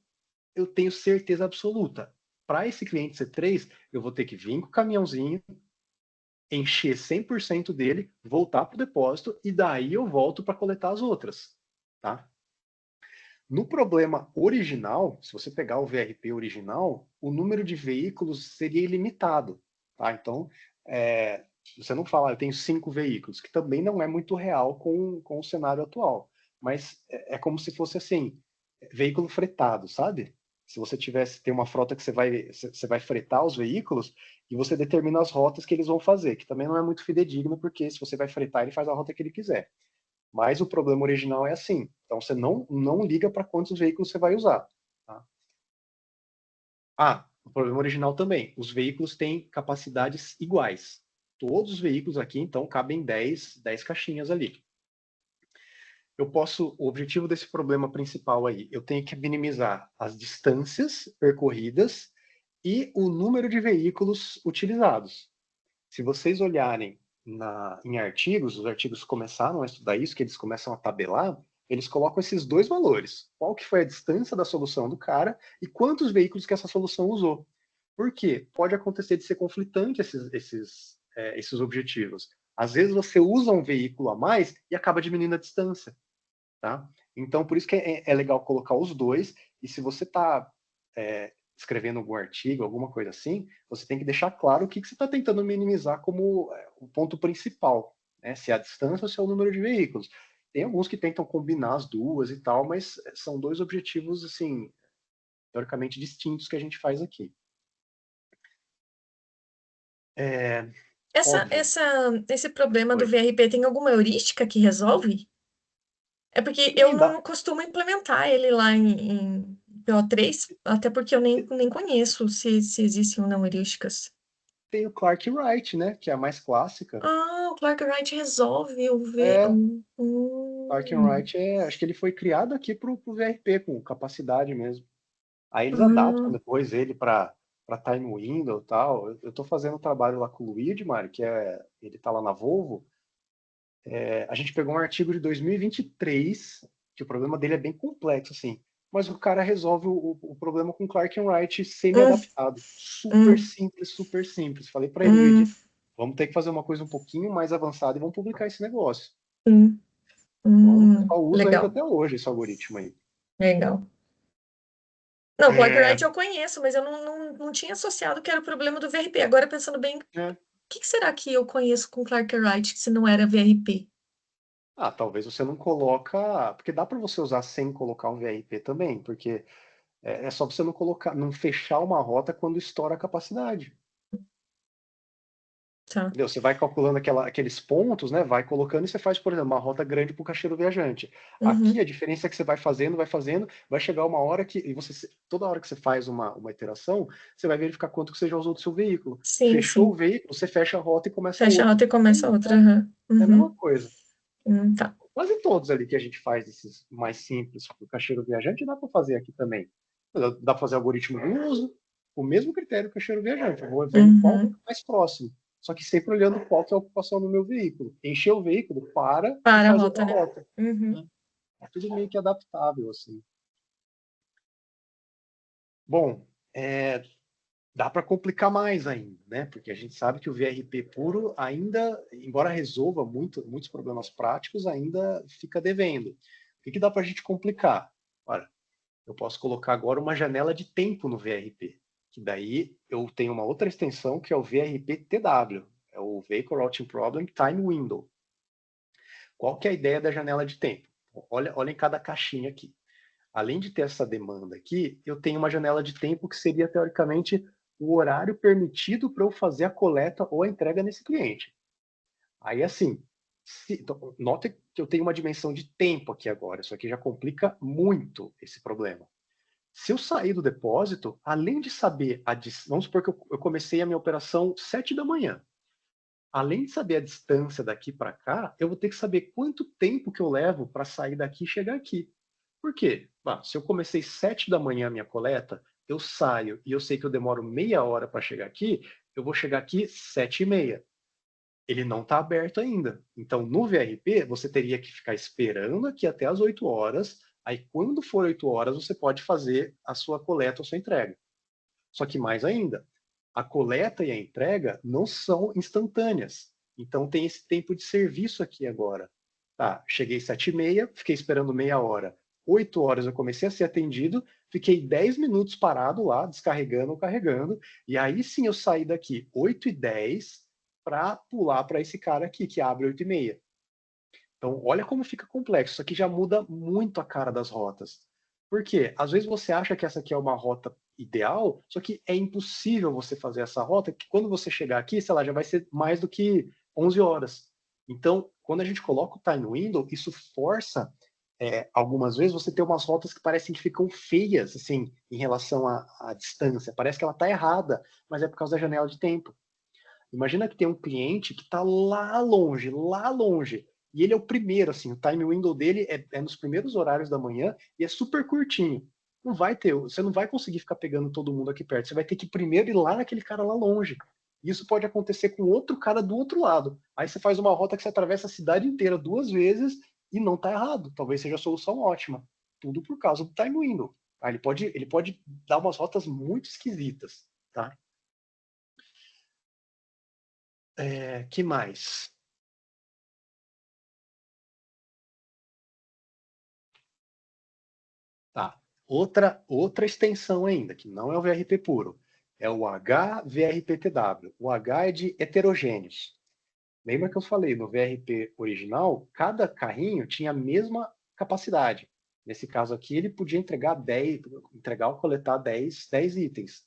eu tenho certeza absoluta. Para esse cliente C3, eu vou ter que vir com o caminhãozinho, encher 100% dele, voltar para o depósito, e daí eu volto para coletar as outras, tá? No problema original, se você pegar o VRP original, o número de veículos seria ilimitado, tá? Então, você não fala, eu tenho 5 veículos, que também não é muito real com o cenário atual, mas é como se fosse assim, veículo fretado, sabe? Se você tem uma frota que você vai fretar os veículos e você determina as rotas que eles vão fazer, que também não é muito fidedigno, porque se você vai fretar, ele faz a rota que ele quiser. Mas o problema original é assim. Então você não liga para quantos veículos você vai usar. Tá? O problema original também. Os veículos têm capacidades iguais. Todos os veículos aqui, então, cabem 10 caixinhas ali. O objetivo desse problema principal aí, eu tenho que minimizar as distâncias percorridas e o número de veículos utilizados. Se vocês olharem em artigos, os artigos começaram a estudar isso, que eles começam a tabelar, eles colocam esses dois valores. Qual que foi a distância da solução do cara e quantos veículos que essa solução usou. Por quê? Pode acontecer de ser conflitante esses objetivos. Às vezes você usa um veículo a mais e acaba diminuindo a distância. Tá? Então, por isso que é legal colocar os dois, e se você está escrevendo algum artigo, alguma coisa assim, você tem que deixar claro o que você está tentando minimizar como o ponto principal, né? Se é a distância ou se é o número de veículos. Tem alguns que tentam combinar as duas e tal, mas são dois objetivos, assim, teoricamente distintos que a gente faz aqui.
Esse problema do
Oi.
VRP tem alguma heurística que resolve? É porque eu não costumo implementar ele lá em PO3, até porque eu nem conheço se existem ou não heurísticas.
Tem o Clark Wright, né? Que é a mais clássica.
O Clark Wright resolve o
Clark Wright acho que ele foi criado aqui para o VRP, com capacidade mesmo. Aí eles adaptam depois ele para Time Window e tal. Eu estou fazendo um trabalho lá com o Luigi, Mário, ele está lá na Volvo. A gente pegou um artigo de 2023, que o problema dele é bem complexo, assim. Mas o cara resolve o problema com Clark Wright semi-adaptado. Super simples, super simples. Falei para ele, Luigi, vamos ter que fazer uma coisa um pouquinho mais avançada e vamos publicar esse negócio. Então, o pessoal usa ainda
legal.
até hoje esse algoritmo aí.
Legal. Não, Clark Wright eu conheço, mas eu não tinha associado que era o problema do VRP. Agora, pensando bem, o que será que eu conheço com Clark Wright se não era VRP?
Talvez você não coloca, porque dá para você usar sem colocar um VRP também, porque é só você não fechar uma rota quando estoura a capacidade.
Tá.
Entendeu? Você vai calculando aqueles pontos, né? Vai colocando e você faz, por exemplo, uma rota grande para o caixeiro viajante. Aqui a diferença é que você vai fazendo, vai chegar uma hora que toda hora que você faz uma iteração, você vai verificar quanto que você já usou do seu veículo.
Sim,
Fechou o
sim.
veículo, você fecha a rota e começa
Fecha a
outra.
rota e começa outra.
É a mesma coisa.
Tá.
Quase todos ali que a gente faz esses mais simples para o caixeiro viajante dá para fazer aqui também. Dá para fazer algoritmo de uso, o mesmo critério que o caixeiro viajante. Eu vou ver qual que é mais próximo. Só que sempre olhando qual que é a ocupação do meu veículo. Encher o veículo, e
Para a
faz
rota,
outra
né?
rota. É tudo meio que adaptável, assim. Bom, dá para complicar mais ainda, né? Porque a gente sabe que o VRP puro ainda, embora resolva muitos problemas práticos, ainda fica devendo. O que dá para a gente complicar? Olha, eu posso colocar agora uma janela de tempo no VRP, que daí eu tenho uma outra extensão que é o VRP-TW, é o Vehicle Routing Problem Time Window. Qual que é a ideia da janela de tempo? Olha em cada caixinha aqui. Além de ter essa demanda aqui, eu tenho uma janela de tempo que seria, teoricamente, o horário permitido para eu fazer a coleta ou a entrega nesse cliente. Aí, assim, então, nota que eu tenho uma dimensão de tempo aqui agora. Isso aqui já complica muito esse problema. Se eu sair do depósito, além de saber vamos supor que eu comecei a minha operação 7 da manhã. Além de saber a distância daqui para cá, eu vou ter que saber quanto tempo que eu levo para sair daqui e chegar aqui. Por quê? Se eu comecei 7 da manhã a minha coleta, eu saio e eu sei que eu demoro meia hora para chegar aqui, eu vou chegar aqui 7h30. Ele não está aberto ainda. Então, no VRP, você teria que ficar esperando aqui até as 8 horas. Aí, quando for 8 horas, você pode fazer a sua coleta ou sua entrega. Só que mais ainda, A coleta e a entrega não são instantâneas. Então tem esse tempo de serviço aqui agora. Tá, cheguei 7h30, fiquei esperando meia hora. 8 horas eu comecei a ser atendido, fiquei 10 minutos parado lá, descarregando, carregando, e aí sim eu saí daqui 8h10 para pular para esse cara aqui, que abre 8h30. Então, olha como fica complexo. Isso aqui já muda muito a cara das rotas. Por quê? Às vezes você acha que essa aqui é uma rota ideal, só que é impossível você fazer essa rota, que quando você chegar aqui, sei lá, já vai ser mais do que 11 horas. Então, quando a gente coloca o time window, isso força, algumas vezes, você ter umas rotas que parecem que ficam feias, assim, em relação à distância. Parece que ela está errada, mas é por causa da janela de tempo. Imagina que tem um cliente que está lá longe, e ele é o primeiro, assim, o time window dele é nos primeiros horários da manhã e é super curtinho. Não vai ter, você não vai conseguir ficar pegando todo mundo aqui perto, você vai ter que primeiro ir lá naquele cara lá longe. Isso pode acontecer com outro cara do outro lado. Aí você faz uma rota que você atravessa a cidade inteira 2 vezes e não está errado. Talvez seja a solução ótima. Tudo por causa do time window. Tá? Ele pode dar umas rotas muito esquisitas. Tá? Que mais? Tá. Outra extensão ainda, que não é o VRP puro, é o HVRPTW. O H é de heterogêneos. Lembra que eu falei, no VRP original, cada carrinho tinha a mesma capacidade. Nesse caso aqui, ele podia entregar 10, entregar ou coletar 10 itens.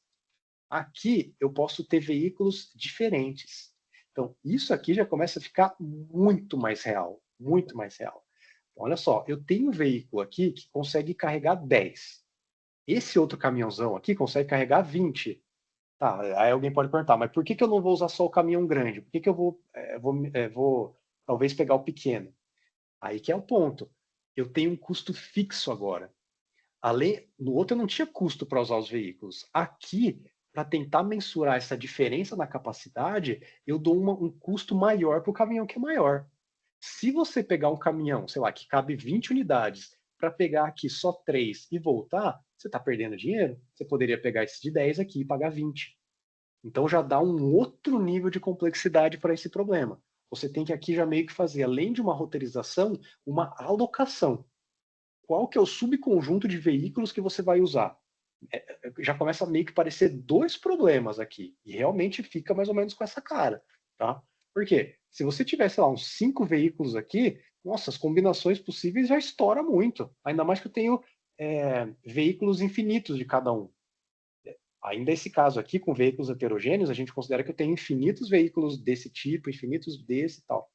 Aqui, eu posso ter veículos diferentes. Então, isso aqui já começa a ficar muito mais real. Muito mais real. Olha só, eu tenho um veículo aqui que consegue carregar 10. Esse outro caminhãozão aqui consegue carregar 20. Tá, aí alguém pode perguntar, mas por que eu não vou usar só o caminhão grande? Por que eu vou talvez pegar o pequeno? Aí que é o ponto. Eu tenho um custo fixo agora. No outro eu não tinha custo para usar os veículos. Aqui, para tentar mensurar essa diferença na capacidade, eu dou um custo maior para o caminhão que é maior. Se você pegar um caminhão, sei lá, que cabe 20 unidades, para pegar aqui só 3 e voltar, você está perdendo dinheiro. Você poderia pegar esse de 10 aqui e pagar 20. Então já dá um outro nível de complexidade para esse problema. Você tem que aqui já meio que fazer, além de uma roteirização, uma alocação. Qual que é o subconjunto de veículos que você vai usar? Já começa a meio que parecer 2 problemas aqui. E realmente fica mais ou menos com essa cara. Tá? Por quê? Se você tivesse lá uns 5 veículos aqui, nossa, as combinações possíveis já estoura muito. Ainda mais que eu tenho veículos infinitos de cada um. Ainda esse caso aqui, com veículos heterogêneos, a gente considera que eu tenho infinitos veículos desse tipo, infinitos desse e tal.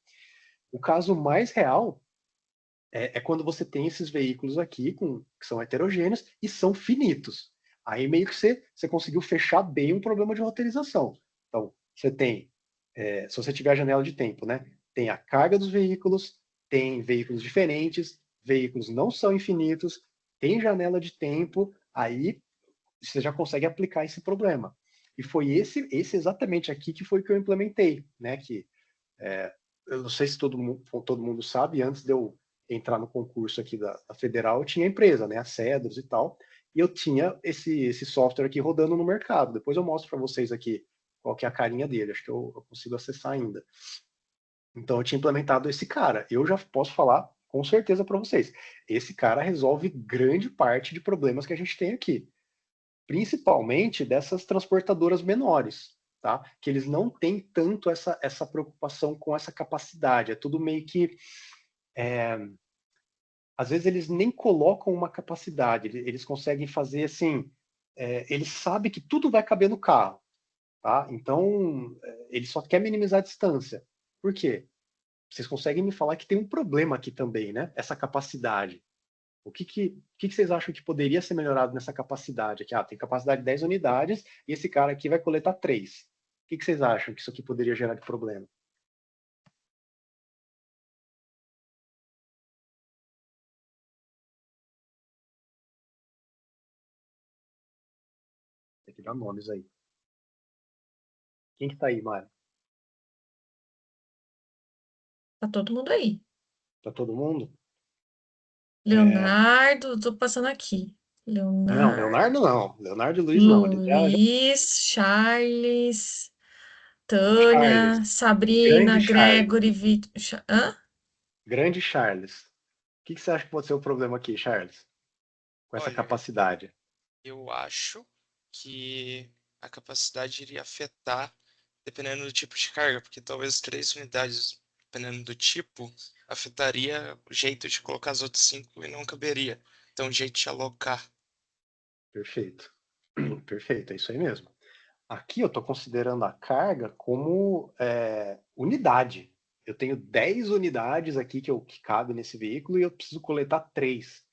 O caso mais real é quando você tem esses veículos aqui que são heterogêneos e são finitos. Aí meio que você conseguiu fechar bem um problema de roteirização. Então, você tem, se você tiver a janela de tempo, né? Tem a carga dos veículos, tem veículos diferentes, veículos não são infinitos, tem janela de tempo, aí você já consegue aplicar esse problema. E foi esse exatamente aqui que foi que eu implementei, né? Que eu não sei se todo mundo sabe, antes de eu entrar no concurso aqui da Federal, eu tinha a empresa, né? A Cedros e tal, e eu tinha esse software aqui rodando no mercado. Depois eu mostro para vocês aqui qual que é a carinha dele, acho que eu consigo acessar ainda. Então eu tinha implementado esse cara. Eu já posso falar com certeza para vocês. Esse cara resolve grande parte de problemas que a gente tem aqui, principalmente dessas transportadoras menores, tá? Que eles não têm tanto essa preocupação com essa capacidade. É tudo meio que às vezes eles nem colocam uma capacidade. Eles conseguem fazer assim. Eles sabem que tudo vai caber no carro, tá? Então ele só quer minimizar a distância. Por quê? Vocês conseguem me falar que tem um problema aqui também, né? Essa capacidade. O que vocês acham que poderia ser melhorado nessa capacidade aqui? Tem capacidade de 10 unidades e esse cara aqui vai coletar 3. O que vocês acham que isso aqui poderia gerar de problema? Tem que dar nomes aí. Quem que tá aí, Mário?
Tá todo mundo aí.
Tá todo mundo?
Leonardo, tô passando aqui.
Não,
Leonardo,
Leonardo não. Leonardo e Luiz não. Ele já
Luiz, Charles,
Charles.
Tânia, Sabrina,
Grande Charles.
Gregory, Vitor. Hã?
Grande Charles. O que você acha que pode ser o problema aqui, Charles? Com essa
Olha,
capacidade?
eu acho que a capacidade iria afetar dependendo do tipo de carga, porque talvez 3 unidades, dependendo do tipo, afetaria o jeito de colocar as outras 5 e não caberia. Então, o jeito de alocar.
Perfeito. Perfeito, é isso aí mesmo. Aqui eu estou considerando a carga como unidade. Eu tenho 10 unidades aqui que cabe nesse veículo e eu preciso coletar 3.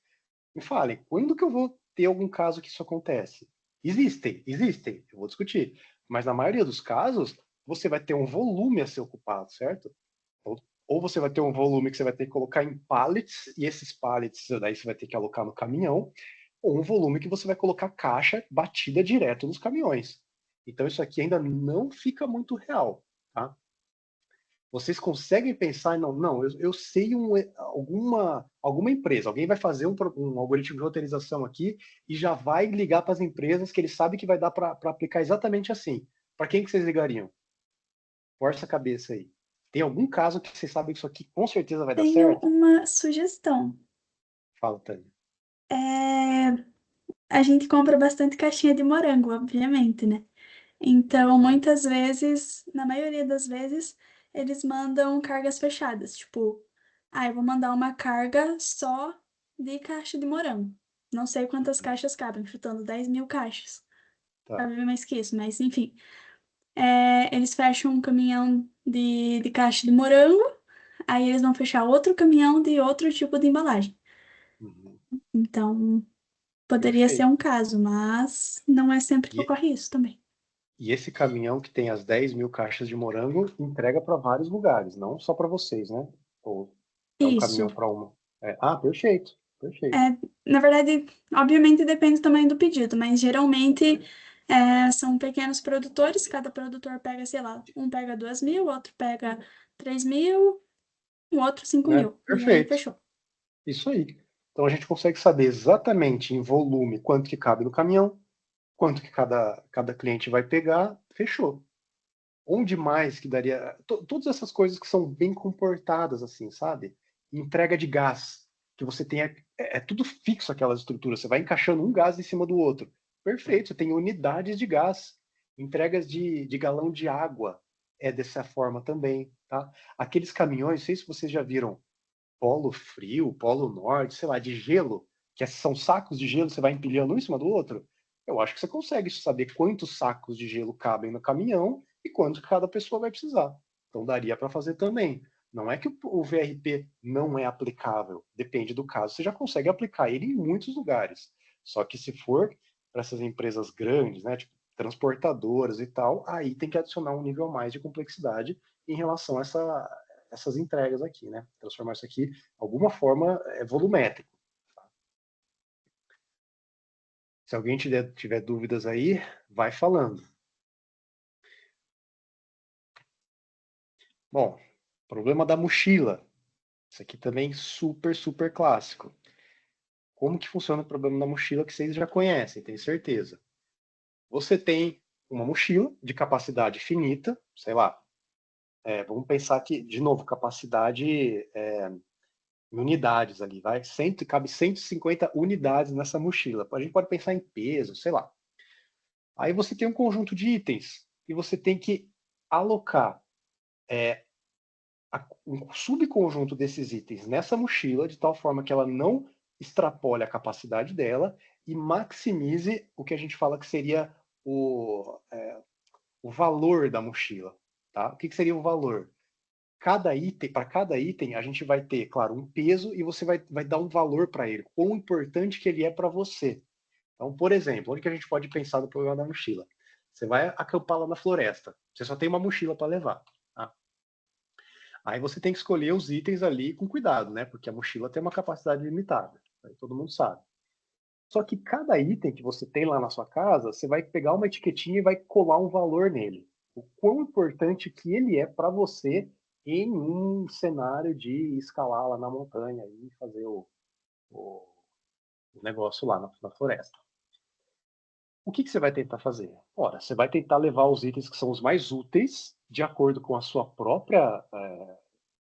Me falem, quando que eu vou ter algum caso que isso acontece? Existem. Eu vou discutir. Mas na maioria dos casos, você vai ter um volume a ser ocupado, certo? Ou você vai ter um volume que você vai ter que colocar em pallets, e esses pallets daí você vai ter que alocar no caminhão, ou um volume que você vai colocar caixa batida direto nos caminhões. Então isso aqui ainda não fica muito real, tá? Vocês conseguem pensar, não, eu sei alguma empresa, alguém vai fazer um algoritmo de roteirização aqui e já vai ligar para as empresas que ele sabe que vai dar para aplicar exatamente assim. Para quem que vocês ligariam? Força a cabeça aí. Tem algum caso que vocês sabem que isso aqui com certeza vai dar
Tenho
certo?
uma sugestão.
Fala, Tânia.
A gente compra bastante caixinha de morango, obviamente, né? Então, muitas vezes, na maioria das vezes, eles mandam cargas fechadas. Tipo, eu vou mandar uma carga só de caixa de morango. Não sei quantas caixas cabem, chutando 10.000 caixas.
Tá.
Cabe mais que isso, mas enfim. Eles fecham um caminhão de caixa de morango, aí eles vão fechar outro caminhão de outro tipo de embalagem.
Uhum.
Então, poderia ser
Perfeito.
um caso, mas não é sempre que
E,
ocorre isso também.
e esse caminhão que tem as 10.000 caixas de morango entrega para vários lugares, não só para vocês, né? Ou é um
Isso.
caminhão para uma. Perfeito. Perfeito.
É, na verdade, obviamente depende também do pedido, mas geralmente são pequenos produtores, cada produtor pega, sei lá, um pega 2.000, outro pega 3.000, o outro 5
Né?
mil. E aí
Perfeito.
fechou.
Isso aí. Então a gente consegue saber exatamente em volume quanto que cabe no caminhão, quanto que cada cliente vai pegar, fechou. Onde mais que daria. Todas essas coisas que são bem comportadas, assim, sabe? Entrega de gás, que você tem. É tudo fixo aquelas estruturas, você vai encaixando um gás em cima do outro. Perfeito, você tem unidades de gás. Entregas de galão de água é dessa forma também, tá? Aqueles caminhões, não sei se vocês já viram Polo Frio, Polo Norte, sei lá, de gelo, que são sacos de gelo, você vai empilhando um em cima do outro. Eu acho que você consegue saber quantos sacos de gelo cabem no caminhão e quanto cada pessoa vai precisar. Então daria para fazer também. Não é que o VRP não é aplicável, depende do caso. Você já consegue aplicar ele em muitos lugares. Só que se for para essas empresas grandes, né, tipo transportadoras e tal, aí tem que adicionar um nível a mais de complexidade em relação a essas entregas aqui, né? Transformar isso aqui, de alguma forma, volumétrico. Se alguém tiver dúvidas aí, vai falando. Bom, problema da mochila. Isso aqui também super, super clássico. Como que funciona o problema da mochila que vocês já conhecem, tenho certeza. Você tem uma mochila de capacidade finita, sei lá, vamos pensar que, de novo, capacidade em unidades ali, vai? Cabe 150 unidades nessa mochila. A gente pode pensar em peso, sei lá. Aí você tem um conjunto de itens e você tem que alocar um subconjunto desses itens nessa mochila de tal forma que ela não extrapole a capacidade dela e maximize o que a gente fala que seria o valor da mochila. Tá? O que seria o valor? Para cada item, a gente vai ter, claro, um peso e você vai dar um valor para ele, quão importante que ele é para você. Então, por exemplo, onde que a gente pode pensar no problema da mochila? Você vai acampar lá na floresta, você só tem uma mochila para levar. Tá? Aí você tem que escolher os itens ali com cuidado, né? Porque a mochila tem uma capacidade limitada, aí todo mundo sabe. Só que cada item que você tem lá na sua casa, você vai pegar uma etiquetinha e vai colar um valor nele. O quão importante que ele é para você em um cenário de escalar lá na montanha e fazer o o negócio lá na floresta. O que você vai tentar fazer? Ora, você vai tentar levar os itens que são os mais úteis, de acordo com a sua própria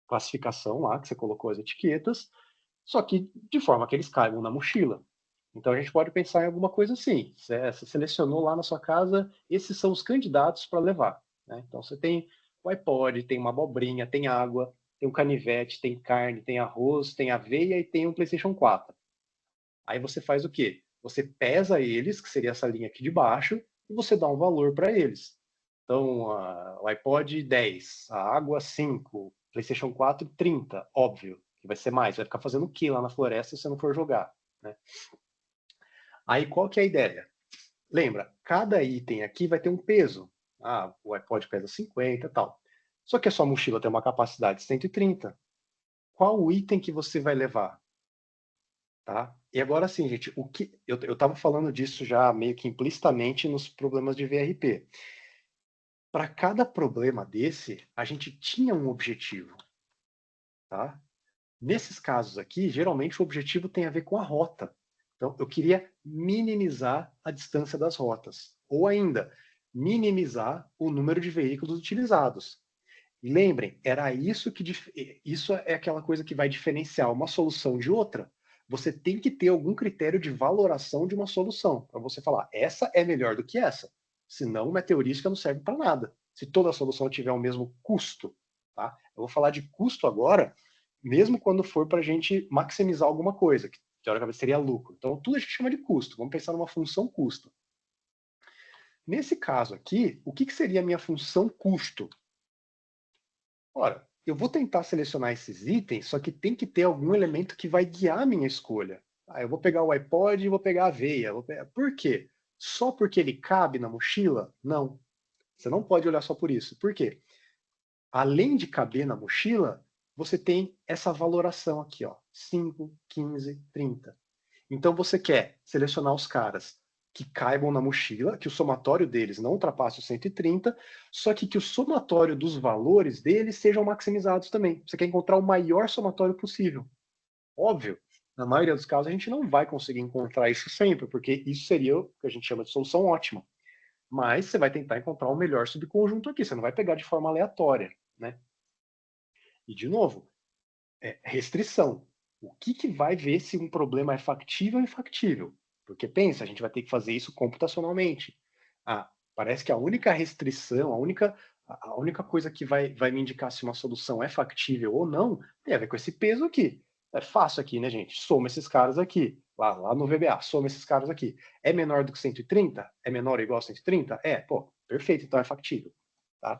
classificação lá, que você colocou as etiquetas, só que de forma que eles caibam na mochila. Então a gente pode pensar em alguma coisa assim. Você selecionou lá na sua casa, esses são os candidatos para levar, né? Então você tem o iPod, tem uma abobrinha, tem água, tem um canivete, tem carne, tem arroz, tem aveia e tem um PlayStation 4. Aí você faz o quê? Você pesa eles, que seria essa linha aqui de baixo, e você dá um valor para eles. Então, o iPod 10, a água 5, PlayStation 4 30, óbvio, que vai ser mais. Vai ficar fazendo o quê lá na floresta se você não for jogar, né? Aí qual que é a ideia? Lembra, cada item aqui vai ter um peso. O iPod pesa 50 e tal. Só que a sua mochila tem uma capacidade de 130. Qual o item que você vai levar? Tá? E agora sim, gente, o que eu estava falando disso já meio que implicitamente nos problemas de VRP. Para cada problema desse, a gente tinha um objetivo. Tá? Nesses casos aqui, geralmente o objetivo tem a ver com a rota. Então, eu queria minimizar a distância das rotas. Ou ainda, minimizar o número de veículos utilizados. E lembrem, isso é aquela coisa que vai diferenciar uma solução de outra. Você tem que ter algum critério de valoração de uma solução, para você falar, essa é melhor do que essa. Senão, uma heurística não serve para nada. Se toda solução tiver o mesmo custo. Tá? Eu vou falar de custo agora, mesmo quando for para a gente maximizar alguma coisa, que teoricamente seria lucro. Então, tudo a gente chama de custo. Vamos pensar numa função custo. Nesse caso aqui, o que seria a minha função custo? Ora, eu vou tentar selecionar esses itens, só que tem que ter algum elemento que vai guiar a minha escolha. Eu vou pegar o iPod e vou pegar a aveia. Por quê? Só porque ele cabe na mochila? Não. Você não pode olhar só por isso. Por quê? Além de caber na mochila, você tem essa valoração aqui, ó, 5, 15, 30. Então você quer selecionar os caras que caibam na mochila, que o somatório deles não ultrapasse os 130, só que o somatório dos valores deles sejam maximizados também. Você quer encontrar o maior somatório possível. Óbvio, na maioria dos casos a gente não vai conseguir encontrar isso sempre, porque isso seria o que a gente chama de solução ótima. Mas você vai tentar encontrar o melhor subconjunto aqui, você não vai pegar de forma aleatória, né? E, de novo, restrição. O que vai ver se um problema é factível ou infactível? Porque pensa, a gente vai ter que fazer isso computacionalmente. Parece que a única restrição, a única coisa que vai me indicar se uma solução é factível ou não, tem a ver com esse peso aqui. É fácil aqui, né, gente? Soma esses caras aqui. Lá no VBA, soma esses caras aqui. É menor do que 130? É menor ou igual a 130? Perfeito, então é factível. Tá?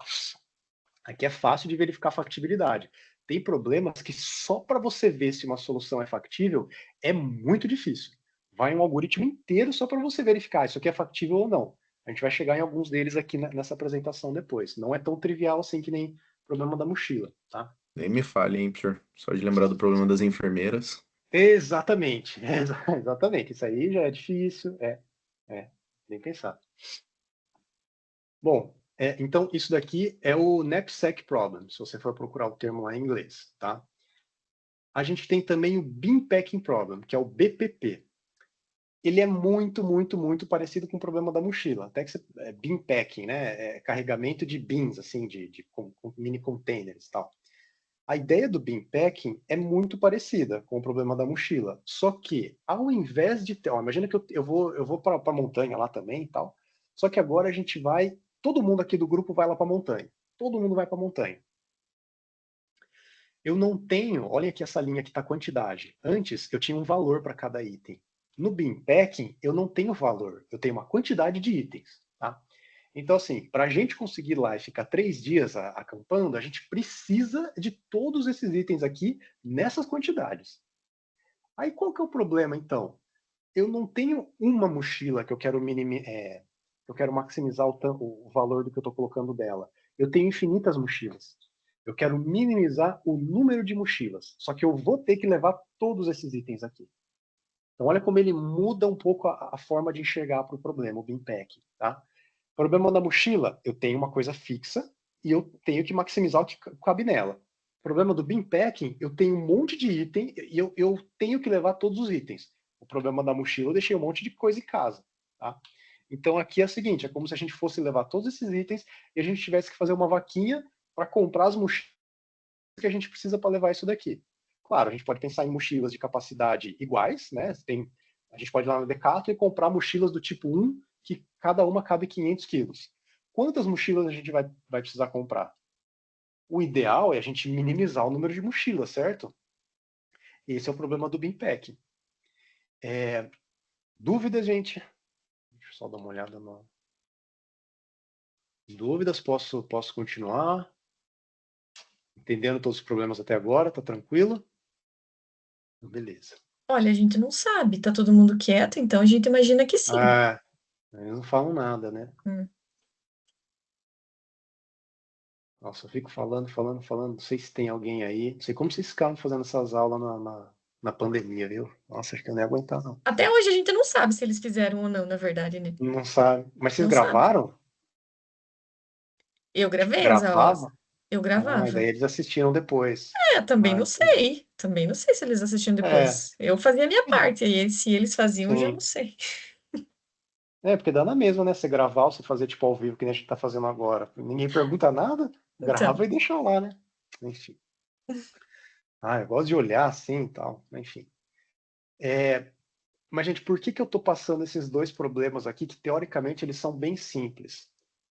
Aqui é fácil de verificar a factibilidade. Tem problemas que só para você ver se uma solução é factível é muito difícil. Vai um algoritmo inteiro só para você verificar isso aqui é factível ou não. A gente vai chegar em alguns deles aqui nessa apresentação depois. Não é tão trivial assim que nem o problema da mochila, tá?
Nem me fale, hein, Pure? Só de lembrar do problema das enfermeiras.
Exatamente. Exatamente. Isso aí já é difícil. Nem pensar. Bom, então isso daqui é o knapsack problem, se você for procurar o termo lá em inglês, tá? A gente tem também o bean packing problem, que é o BPP. Ele é muito, muito, muito parecido com o problema da mochila. Até que bean packing, né? Carregamento de beans, assim, com mini containers e tal. A ideia do bean packing é muito parecida com o problema da mochila. Só que, ao invés de ter... imagina que eu vou para a montanha lá também e tal. Só que agora a gente vai... Todo mundo aqui do grupo vai lá para a montanha. Todo mundo vai para a montanha. Eu não tenho... Olha aqui essa linha que está a quantidade. Antes, eu tinha um valor para cada item. No bean packing, eu não tenho valor. Eu tenho uma quantidade de itens. Tá? Então, assim, para a gente conseguir ir lá e ficar 3 dias acampando, a gente precisa de todos esses itens aqui nessas quantidades. Aí qual que é o problema, então? Eu não tenho uma mochila que eu quero maximizar o valor do que eu estou colocando dela. Eu tenho infinitas mochilas. Eu quero minimizar o número de mochilas. Só que eu vou ter que levar todos esses itens aqui. Então, olha como ele muda um pouco a forma de enxergar para o problema, o bean packing, tá? O problema da mochila, eu tenho uma coisa fixa e eu tenho que maximizar o que cabe nela. O problema do bean packing, eu tenho um monte de item e eu tenho que levar todos os itens. O problema da mochila, eu deixei um monte de coisa em casa, tá? Então aqui é o seguinte, é como se a gente fosse levar todos esses itens e a gente tivesse que fazer uma vaquinha para comprar as mochilas que a gente precisa para levar isso daqui. Claro, a gente pode pensar em mochilas de capacidade iguais, né? A gente pode ir lá no Decathlon e comprar mochilas do tipo 1, que cada uma cabe 500 quilos. Quantas mochilas a gente vai precisar comprar? O ideal é a gente minimizar o número de mochilas, certo? Esse é o problema do Bin Pack. Dúvidas, gente? Deixa eu só dar uma olhada no... Dúvidas? Posso continuar? Entendendo todos os problemas até agora? Tá tranquilo? Beleza.
Olha, a gente não sabe, tá todo mundo quieto, então a gente imagina que sim.
Eles não falam nada, né?
Hum.
Nossa, eu fico falando. Não sei se tem alguém aí. Não sei como vocês ficaram fazendo essas aulas na pandemia, viu? Nossa, acho que eu não ia aguentar, não.
Até hoje a gente não sabe se eles fizeram ou não, na verdade, né?
Não sabe. Mas vocês
Não sabe.
gravaram?
Eu gravei as aulas.
Gravava?
Eu
E
gravava.
daí eles assistiram depois.
Também não
Entendi.
sei. Também não sei se eles assistiam depois. Eu fazia a minha parte, e se eles faziam, eu já
Sim.
não sei.
Porque dá na mesma, né? Você gravar ou você fazer tipo ao vivo, que nem a gente tá fazendo agora. Ninguém pergunta nada, grava
Então,
e deixa lá, né? Enfim. Eu gosto de olhar assim e tal. Enfim. Mas, gente, por que eu tô passando esses dois problemas aqui, que teoricamente eles são bem simples?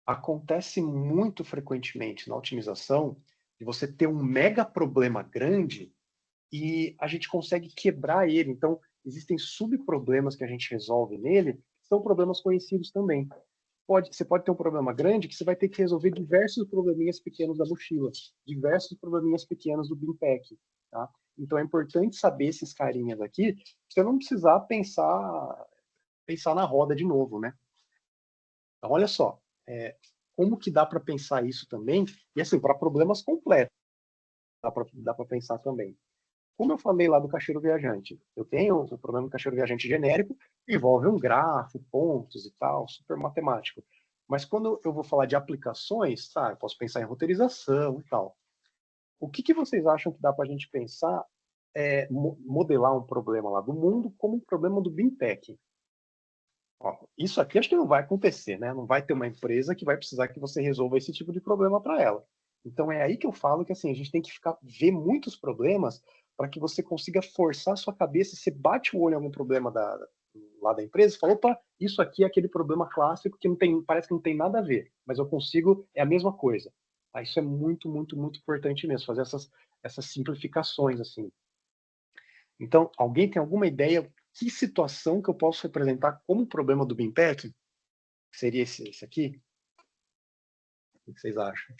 Acontece muito frequentemente na otimização de você ter um mega problema grande e a gente consegue quebrar ele. Então, existem subproblemas que a gente resolve nele, que são problemas conhecidos também. Você pode ter um problema grande que você vai ter que resolver diversos probleminhas pequenos da mochila, diversos probleminhas pequenos do Bin Pack, tá? Então é importante saber esses carinhas aqui, pra você não precisar pensar na roda de novo, né? Então olha só, como que dá para pensar isso também? E assim, para problemas completos, dá para pensar também. Como eu falei lá do caixeiro viajante, eu tenho o problema do caixeiro viajante genérico, envolve um grafo, pontos e tal, super matemático. Mas quando eu vou falar de aplicações, eu posso pensar em roteirização e tal. O que vocês acham que dá para a gente pensar, modelar um problema lá do mundo como um problema do Bin Pack? Isso aqui acho que não vai acontecer, né? Não vai ter uma empresa que vai precisar que você resolva esse tipo de problema para ela. Então é aí que eu falo que assim, a gente tem que ver muitos problemas para que você consiga forçar a sua cabeça. Você bate o olho em algum problema lá da empresa e fala, opa, isso aqui é aquele problema clássico que parece que não tem nada a ver, mas eu consigo, é a mesma coisa. Isso é muito, muito, muito importante mesmo, fazer essas simplificações assim. Então, alguém tem alguma ideia que situação que eu posso representar como problema do Bin Pack? Seria esse aqui? O que vocês acham?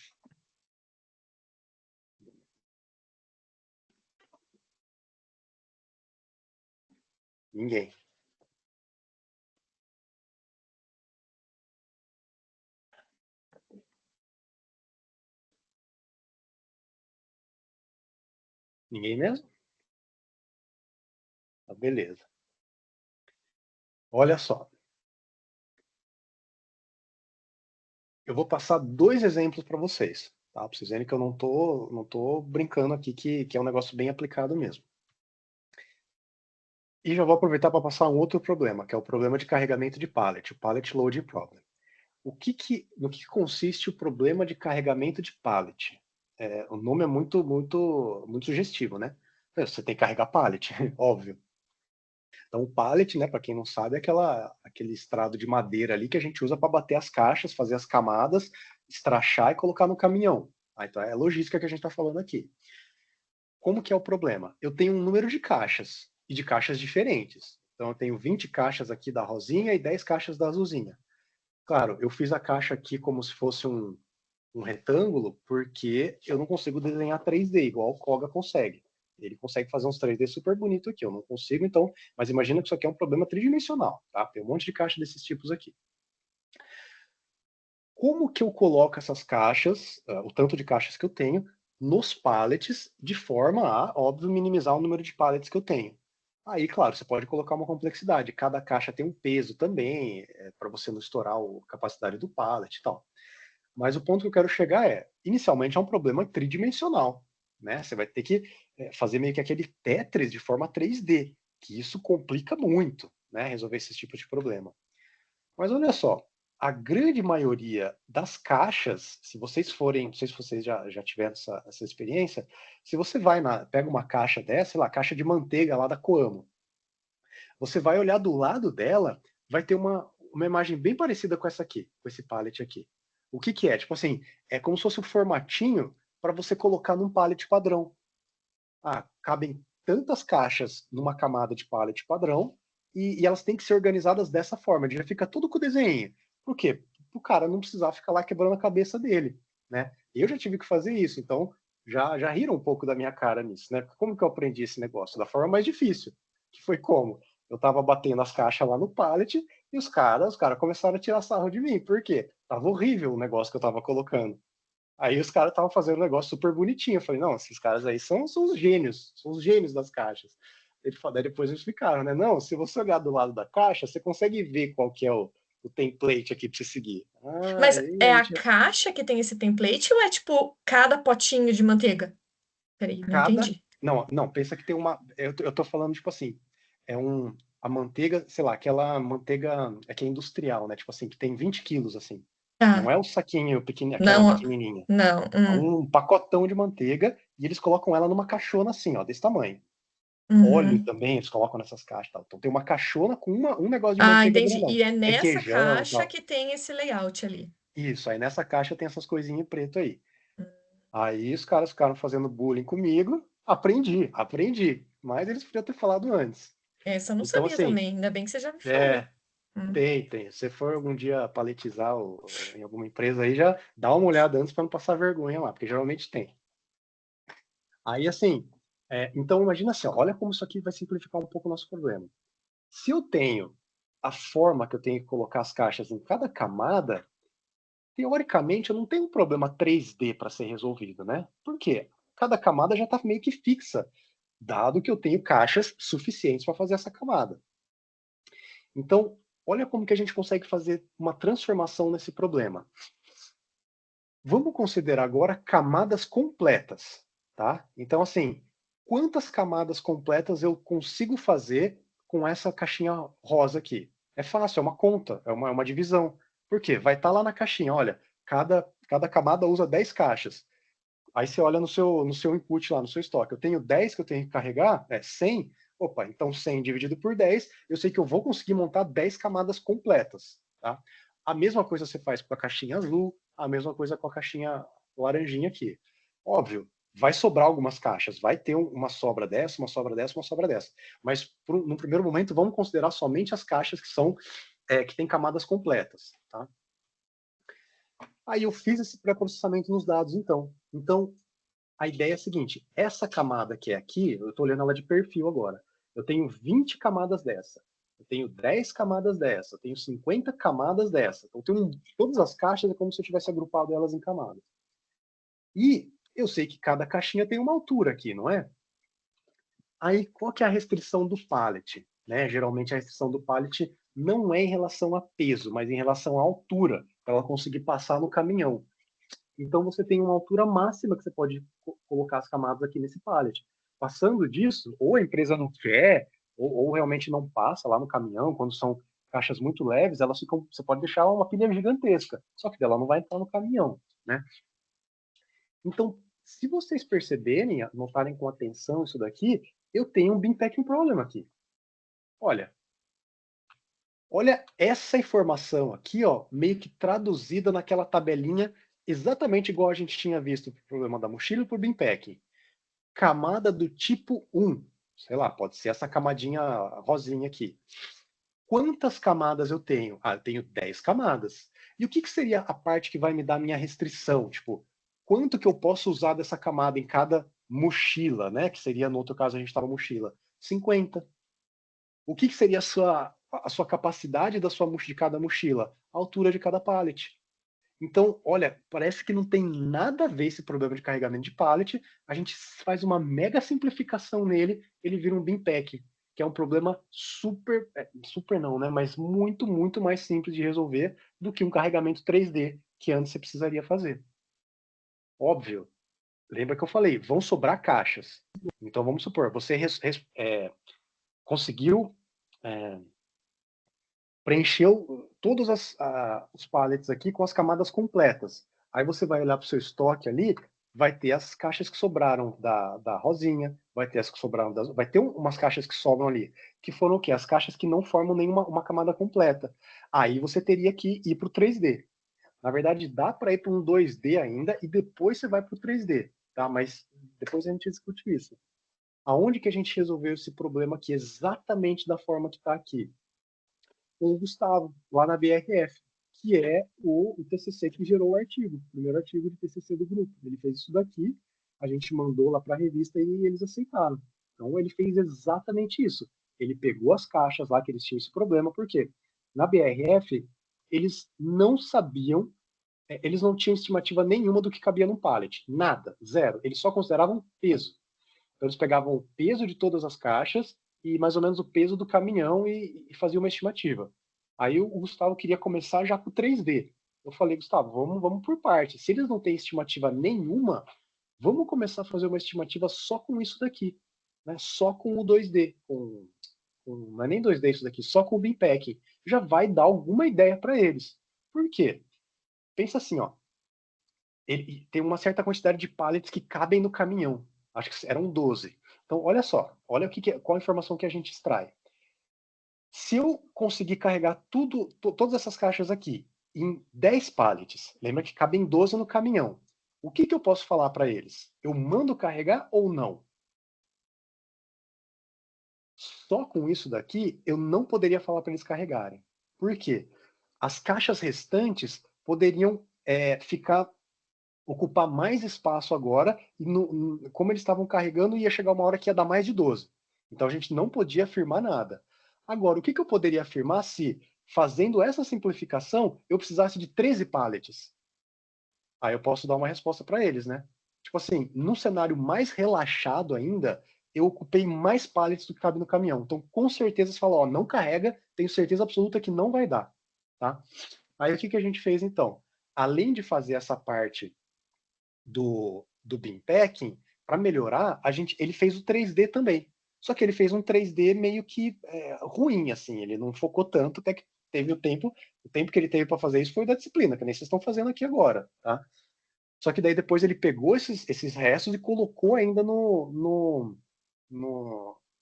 Ninguém. Ninguém mesmo? Beleza. Olha só. Eu vou passar 2 exemplos para vocês, tá? Para vocês verem que eu não tô brincando aqui, que é um negócio bem aplicado mesmo. E já vou aproveitar para passar um outro problema, que é o problema de carregamento de pallet, o pallet loading problem. No que consiste o problema de carregamento de pallet? O nome é muito, muito, muito sugestivo, né? Você tem que carregar pallet, óbvio. Então, o pallet, né, para quem não sabe, é aquele estrado de madeira ali que a gente usa para bater as caixas, fazer as camadas, estrachar e colocar no caminhão. Então, é a logística que a gente está falando aqui. Como que é o problema? Eu tenho um número de caixas, e de caixas diferentes. Então, eu tenho 20 caixas aqui da rosinha e 10 caixas da azulzinha. Claro, eu fiz a caixa aqui como se fosse um retângulo, porque eu não consigo desenhar 3D, igual o Koga consegue. Ele consegue fazer uns 3D super bonito aqui, eu não consigo, então, mas imagina que isso aqui é um problema tridimensional, tá? Tem um monte de caixa desses tipos aqui. Como que eu coloco essas caixas, o tanto de caixas que eu tenho, nos pallets, de forma a, óbvio, minimizar o número de pallets que eu tenho? Aí, claro, você pode colocar uma complexidade. Cada caixa tem um peso também, para você não estourar a capacidade do pallet e tal. Mas o ponto que eu quero chegar inicialmente é um problema tridimensional, né? Você vai ter que fazer meio que aquele Tetris de forma 3D, que isso complica muito, né, resolver esse tipo de problema. Mas olha só, a grande maioria das caixas, se vocês forem, não sei se vocês já tiveram essa experiência, se você pega uma caixa dessa, sei lá, caixa de manteiga lá da Coamo, você vai olhar do lado dela, vai ter uma imagem bem parecida com essa aqui, com esse pallet aqui. O que que é? Tipo assim, é como se fosse um formatinho para você colocar num pallet padrão. Cabem tantas caixas numa camada de pallet padrão e elas têm que ser organizadas dessa forma. Já fica tudo com o desenho. Por quê? O cara não precisar ficar lá quebrando a cabeça dele, né? Eu já tive que fazer isso, então já riram um pouco da minha cara nisso, né? Como que eu aprendi esse negócio? Da forma mais difícil, que foi como? Eu tava batendo as caixas lá no pallet e os caras começaram a tirar sarro de mim. Por quê? Tava horrível o negócio que eu tava colocando. Aí os caras estavam fazendo um negócio super bonitinho. Eu falei, não, esses caras aí são os gênios, são os gênios das caixas. Daí depois eles explicaram, né? Não, se você olhar do lado da caixa, você consegue ver qual que é o template aqui para você seguir.
Mas
Aí
é
a
a
gente,
caixa que tem esse template ou é tipo cada potinho de manteiga? Peraí, não
cada.
entendi.
Não, pensa que tem uma. Eu tô falando, tipo assim, a manteiga, sei lá, aquela manteiga que é industrial, né? Tipo assim, que tem 20 quilos, assim. Não
Tá.
é o saquinho pequenininho, aquela
Não,
pequenininha.
não.
É um pacotão de manteiga e eles colocam ela numa caixona assim, ó, desse tamanho. Óleo
Uhum.
também eles colocam nessas caixas, tal. Então tem uma caixona com um negócio de manteiga
Entendi.
grandão.
E é nessa
Requeijão,
caixa
tal.
que tem esse layout ali.
Isso, aí nessa caixa tem essas coisinhas em preto aí.
Hum.
Aí os caras ficaram fazendo bullying comigo. Aprendi. Mas eles podiam ter falado antes.
Essa eu não
Então,
sabia
assim,
também, ainda bem que você já me falou.
é,
Hum.
tem. Se você for algum dia paletizar em alguma empresa aí, já dá uma olhada antes para não passar vergonha lá, porque geralmente tem. Aí, assim, então imagina assim, ó, olha como isso aqui vai simplificar um pouco o nosso problema. Se eu tenho a forma que eu tenho que colocar as caixas em cada camada, teoricamente eu não tenho um problema 3D para ser resolvido, né? Por quê? Cada camada já está meio que fixa, dado que eu tenho caixas suficientes para fazer essa camada. Então, olha como que a gente consegue fazer uma transformação nesse problema. Vamos considerar agora camadas completas, tá? Então, assim, quantas camadas completas eu consigo fazer com essa caixinha rosa aqui? É fácil, é uma conta, é uma divisão. Por quê? Vai estar lá na caixinha, olha, cada camada usa 10 caixas. Aí você olha no seu input lá, no seu estoque. Eu tenho 10 que eu tenho que carregar, 100. Opa, então 100 dividido por 10, eu sei que eu vou conseguir montar 10 camadas completas, tá? A mesma coisa você faz com a caixinha azul, a mesma coisa com a caixinha laranjinha aqui. Óbvio, vai sobrar algumas caixas, vai ter uma sobra dessa, uma sobra dessa, uma sobra dessa. Mas no primeiro momento, vamos considerar somente as caixas que têm camadas completas, tá? Aí eu fiz esse pré-processamento nos dados, então. Então, a ideia é a seguinte, essa camada que é aqui, eu estou olhando ela de perfil agora, eu tenho 20 camadas dessa, eu tenho 10 camadas dessa, eu tenho 50 camadas dessa. Então, todas as caixas é como se eu tivesse agrupado elas em camadas. E eu sei que cada caixinha tem uma altura aqui, não é? Aí, qual que é a restrição do pallet? Né? Geralmente, a restrição do pallet não é em relação a peso, mas em relação à altura, para ela conseguir passar no caminhão. Então você tem uma altura máxima que você pode colocar as camadas aqui nesse pallet. Passando disso, ou a empresa não quer, ou realmente não passa lá no caminhão, quando são caixas muito leves, você pode deixar uma pilha gigantesca, só que ela não vai entrar no caminhão, né? Então, se vocês perceberem, notarem com atenção isso daqui, eu tenho um bin packing problem aqui. Olha essa informação aqui, ó, meio que traduzida naquela tabelinha, exatamente igual a gente tinha visto para o problema da mochila e para o bin packing. Camada do tipo 1, sei lá, pode ser essa camadinha rosinha aqui. Quantas camadas eu tenho? Eu tenho 10 camadas. E o que seria a parte que vai me dar minha restrição? Tipo, quanto que eu posso usar dessa camada em cada mochila, né? Que seria, no outro caso, a gente estava mochila. 50. O que seria a sua capacidade de cada mochila? A altura de cada pallet. Então, olha, parece que não tem nada a ver esse problema de carregamento de pallet. A gente faz uma mega simplificação nele, ele vira um bin pack, que é um problema super não, né? Mas muito, muito mais simples de resolver do que um carregamento 3D, que antes você precisaria fazer. Óbvio. Lembra que eu falei, vão sobrar caixas. Então, vamos supor, você conseguiu preencheu todos os pallets aqui com as camadas completas. Aí você vai olhar para o seu estoque ali, vai ter as caixas que sobraram da Rosinha, vai ter as que sobraram vai ter umas caixas que sobram ali, que foram o quê? As caixas que não formam nenhuma uma camada completa. Aí você teria que ir para o 3D. Na verdade, dá para ir para um 2D ainda e depois você vai para o 3D, tá? Mas depois a gente discute isso. Aonde que a gente resolveu esse problema aqui exatamente da forma que está aqui? Com o Gustavo, lá na BRF, que é o TCC que gerou o artigo, o primeiro artigo de TCC do grupo. Ele fez isso daqui, a gente mandou lá para a revista e eles aceitaram. Então ele fez exatamente isso. Ele pegou as caixas lá que eles tinham esse problema, porque na BRF eles não sabiam, eles não tinham estimativa nenhuma do que cabia num pallet. Nada, zero. Eles só consideravam peso. Então eles pegavam o peso de todas as caixas e mais ou menos o peso do caminhão e faziam uma estimativa. Aí o Gustavo queria começar já com 3D. Eu falei, Gustavo, vamos por parte. Se eles não têm estimativa nenhuma, vamos começar a fazer uma estimativa só com isso daqui, né? Só com o 2D, não é nem 2D isso daqui, só com o Beam Packing. Já vai dar alguma ideia para eles. Por quê? Pensa assim, ó. Ele tem uma certa quantidade de pallets que cabem no caminhão. Acho que eram 12. Então, olha só, olha qual a informação que a gente extrai. Se eu conseguir carregar todas essas caixas aqui em 10 pallets, lembra que cabem 12 no caminhão. O que eu posso falar para eles? Eu mando carregar ou não? Só com isso daqui, eu não poderia falar para eles carregarem. Por quê? As caixas restantes poderiam ocupar mais espaço agora, e como eles estavam carregando, ia chegar uma hora que ia dar mais de 12. Então a gente não podia afirmar nada. Agora, o que eu poderia afirmar se, fazendo essa simplificação, eu precisasse de 13 pallets? Aí eu posso dar uma resposta para eles, né? Tipo assim, num cenário mais relaxado ainda, eu ocupei mais pallets do que cabe no caminhão. Então, com certeza, você fala, ó, não carrega, tenho certeza absoluta que não vai dar, tá? Aí o que a gente fez, então? Além de fazer essa parte do Beam Packing, para melhorar, ele fez o 3D também. Só que ele fez um 3D meio que ruim, assim, ele não focou tanto, até que teve o tempo que ele teve para fazer isso foi o da disciplina, que nem vocês estão fazendo aqui agora, tá? Só que daí depois ele pegou esses restos e colocou ainda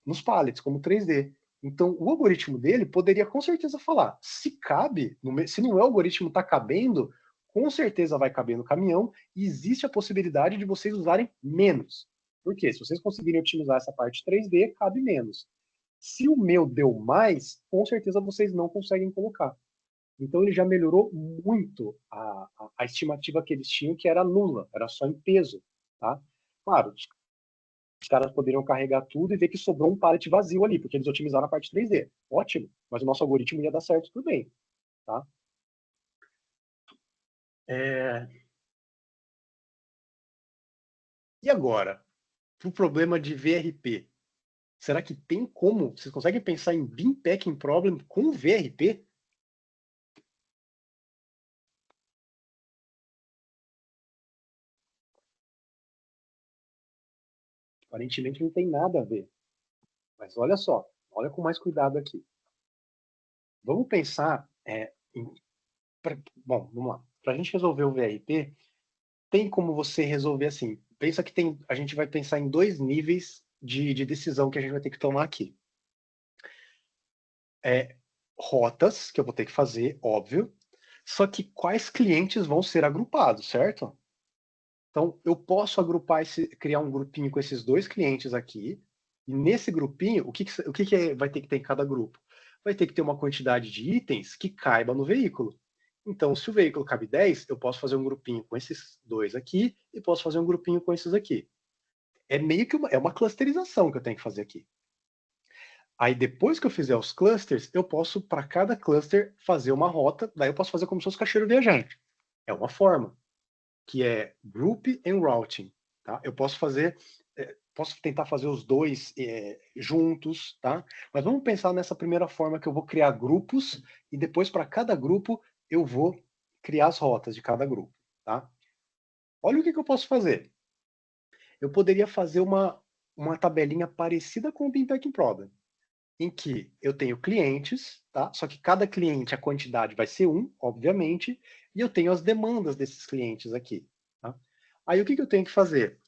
nos pallets, como 3D. Então, o algoritmo dele poderia com certeza falar, se cabe, se no meu algoritmo está cabendo, com certeza vai caber no caminhão, e existe a possibilidade de vocês usarem menos. Por quê? Se vocês conseguirem otimizar essa parte 3D, cabe menos. Se o meu deu mais, com certeza vocês não conseguem colocar. Então ele já melhorou muito a estimativa que eles tinham, que era nula, era só em peso. Tá? Claro, os caras poderiam carregar tudo e ver que sobrou um pallet vazio ali, porque eles otimizaram a parte 3D. Ótimo, mas o nosso algoritmo ia dar certo tudo bem. Tá? E agora, para o problema de VRP? Será que tem como? Vocês conseguem pensar em Beam Packing Problem com VRP? Aparentemente não tem nada a ver. Mas olha só, olha com mais cuidado aqui. Vamos pensar bom, vamos lá. Para a gente resolver o VRP, tem como você resolver assim. Pensa que a gente vai pensar em 2 níveis de decisão que a gente vai ter que tomar aqui. Rotas, que eu vou ter que fazer, óbvio. Só que quais clientes vão ser agrupados, certo? Então, eu posso agrupar criar um grupinho com esses 2 clientes aqui. E nesse grupinho, o que vai ter que ter em cada grupo? Vai ter que ter uma quantidade de itens que caiba no veículo. Então, se o veículo cabe 10, eu posso fazer um grupinho com esses 2 aqui e posso fazer um grupinho com esses aqui. É meio que uma clusterização que eu tenho que fazer aqui. Aí, depois que eu fizer os clusters, eu posso, para cada cluster, fazer uma rota. Daí eu posso fazer como se fosse caixeiro viajante. É uma forma, que é Group and Routing. Tá? Eu posso tentar fazer os 2 juntos, tá? Mas vamos pensar nessa primeira forma que eu vou criar grupos e depois para cada grupo eu vou criar as rotas de cada grupo, tá? Olha o que eu posso fazer. Eu poderia fazer uma tabelinha parecida com o Beam Packing Problem. em que eu tenho clientes, tá? Só que cada cliente, a quantidade vai ser 1, obviamente, e eu tenho as demandas desses clientes aqui, tá? Aí o que eu tenho que fazer?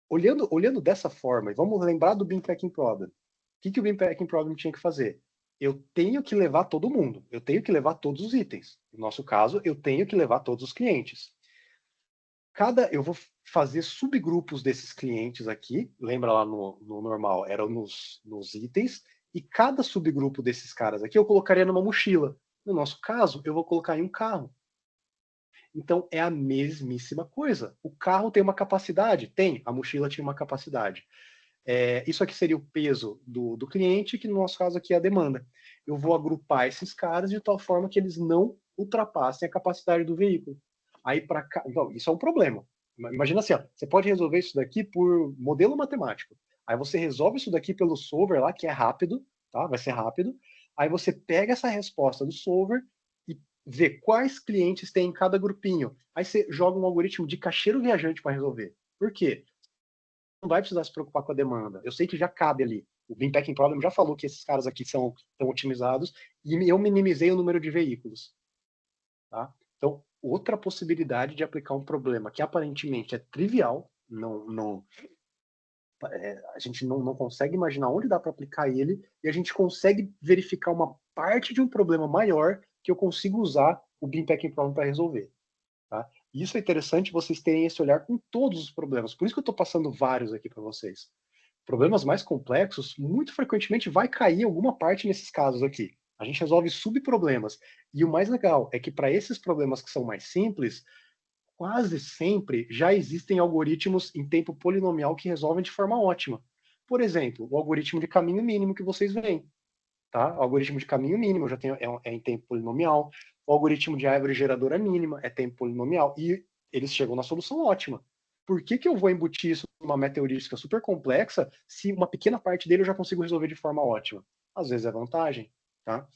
Olhando dessa forma, e vamos lembrar do Bin Packing Problem. O que o Bin Packing Problem tinha que fazer? Eu tenho que levar todo mundo, eu tenho que levar todos os itens. No nosso caso, eu tenho que levar todos os clientes. Eu vou fazer subgrupos desses clientes aqui, lembra lá no normal, eram nos itens, e cada subgrupo desses caras aqui eu colocaria numa mochila. No nosso caso, eu vou colocar em um carro. Então é a mesmíssima coisa. O carro tem uma capacidade? Tem. A mochila tinha uma capacidade. Isso aqui seria o peso do cliente, que no nosso caso aqui é a demanda. Eu vou agrupar esses caras de tal forma que eles não ultrapassem a capacidade do veículo. Aí para cá, então, isso é um problema. Imagina assim, ó, você pode resolver isso daqui por modelo matemático. Aí você resolve isso daqui pelo solver lá, que é rápido, tá? Vai ser rápido. Aí você pega essa resposta do solver e vê quais clientes tem em cada grupinho. Aí você joga um algoritmo de caixeiro viajante para resolver. Por quê? Não vai precisar se preocupar com a demanda. Eu sei que já cabe ali. O Bin Packing Problem já falou que esses caras aqui estão otimizados e eu minimizei o número de veículos. Tá? Então, outra possibilidade de aplicar um problema que aparentemente é trivial, a gente não consegue imaginar onde dá para aplicar ele, e a gente consegue verificar uma parte de um problema maior que eu consigo usar o Bin Packing Problem para resolver. Tá? E isso é interessante vocês terem esse olhar com todos os problemas. Por isso que eu estou passando vários aqui para vocês. Problemas mais complexos, muito frequentemente vai cair alguma parte nesses casos aqui. A gente resolve subproblemas. E o mais legal é que para esses problemas que são mais simples, quase sempre já existem algoritmos em tempo polinomial que resolvem de forma ótima. Por exemplo, o algoritmo de caminho mínimo que vocês veem. Tá? O algoritmo de caminho mínimo já tem, é em tempo polinomial. O algoritmo de árvore geradora mínima é tempo polinomial. E eles chegam na solução ótima. Por que eu vou embutir isso numa meta-heurística super complexa se uma pequena parte dele eu já consigo resolver de forma ótima? Às vezes é vantagem. Tá?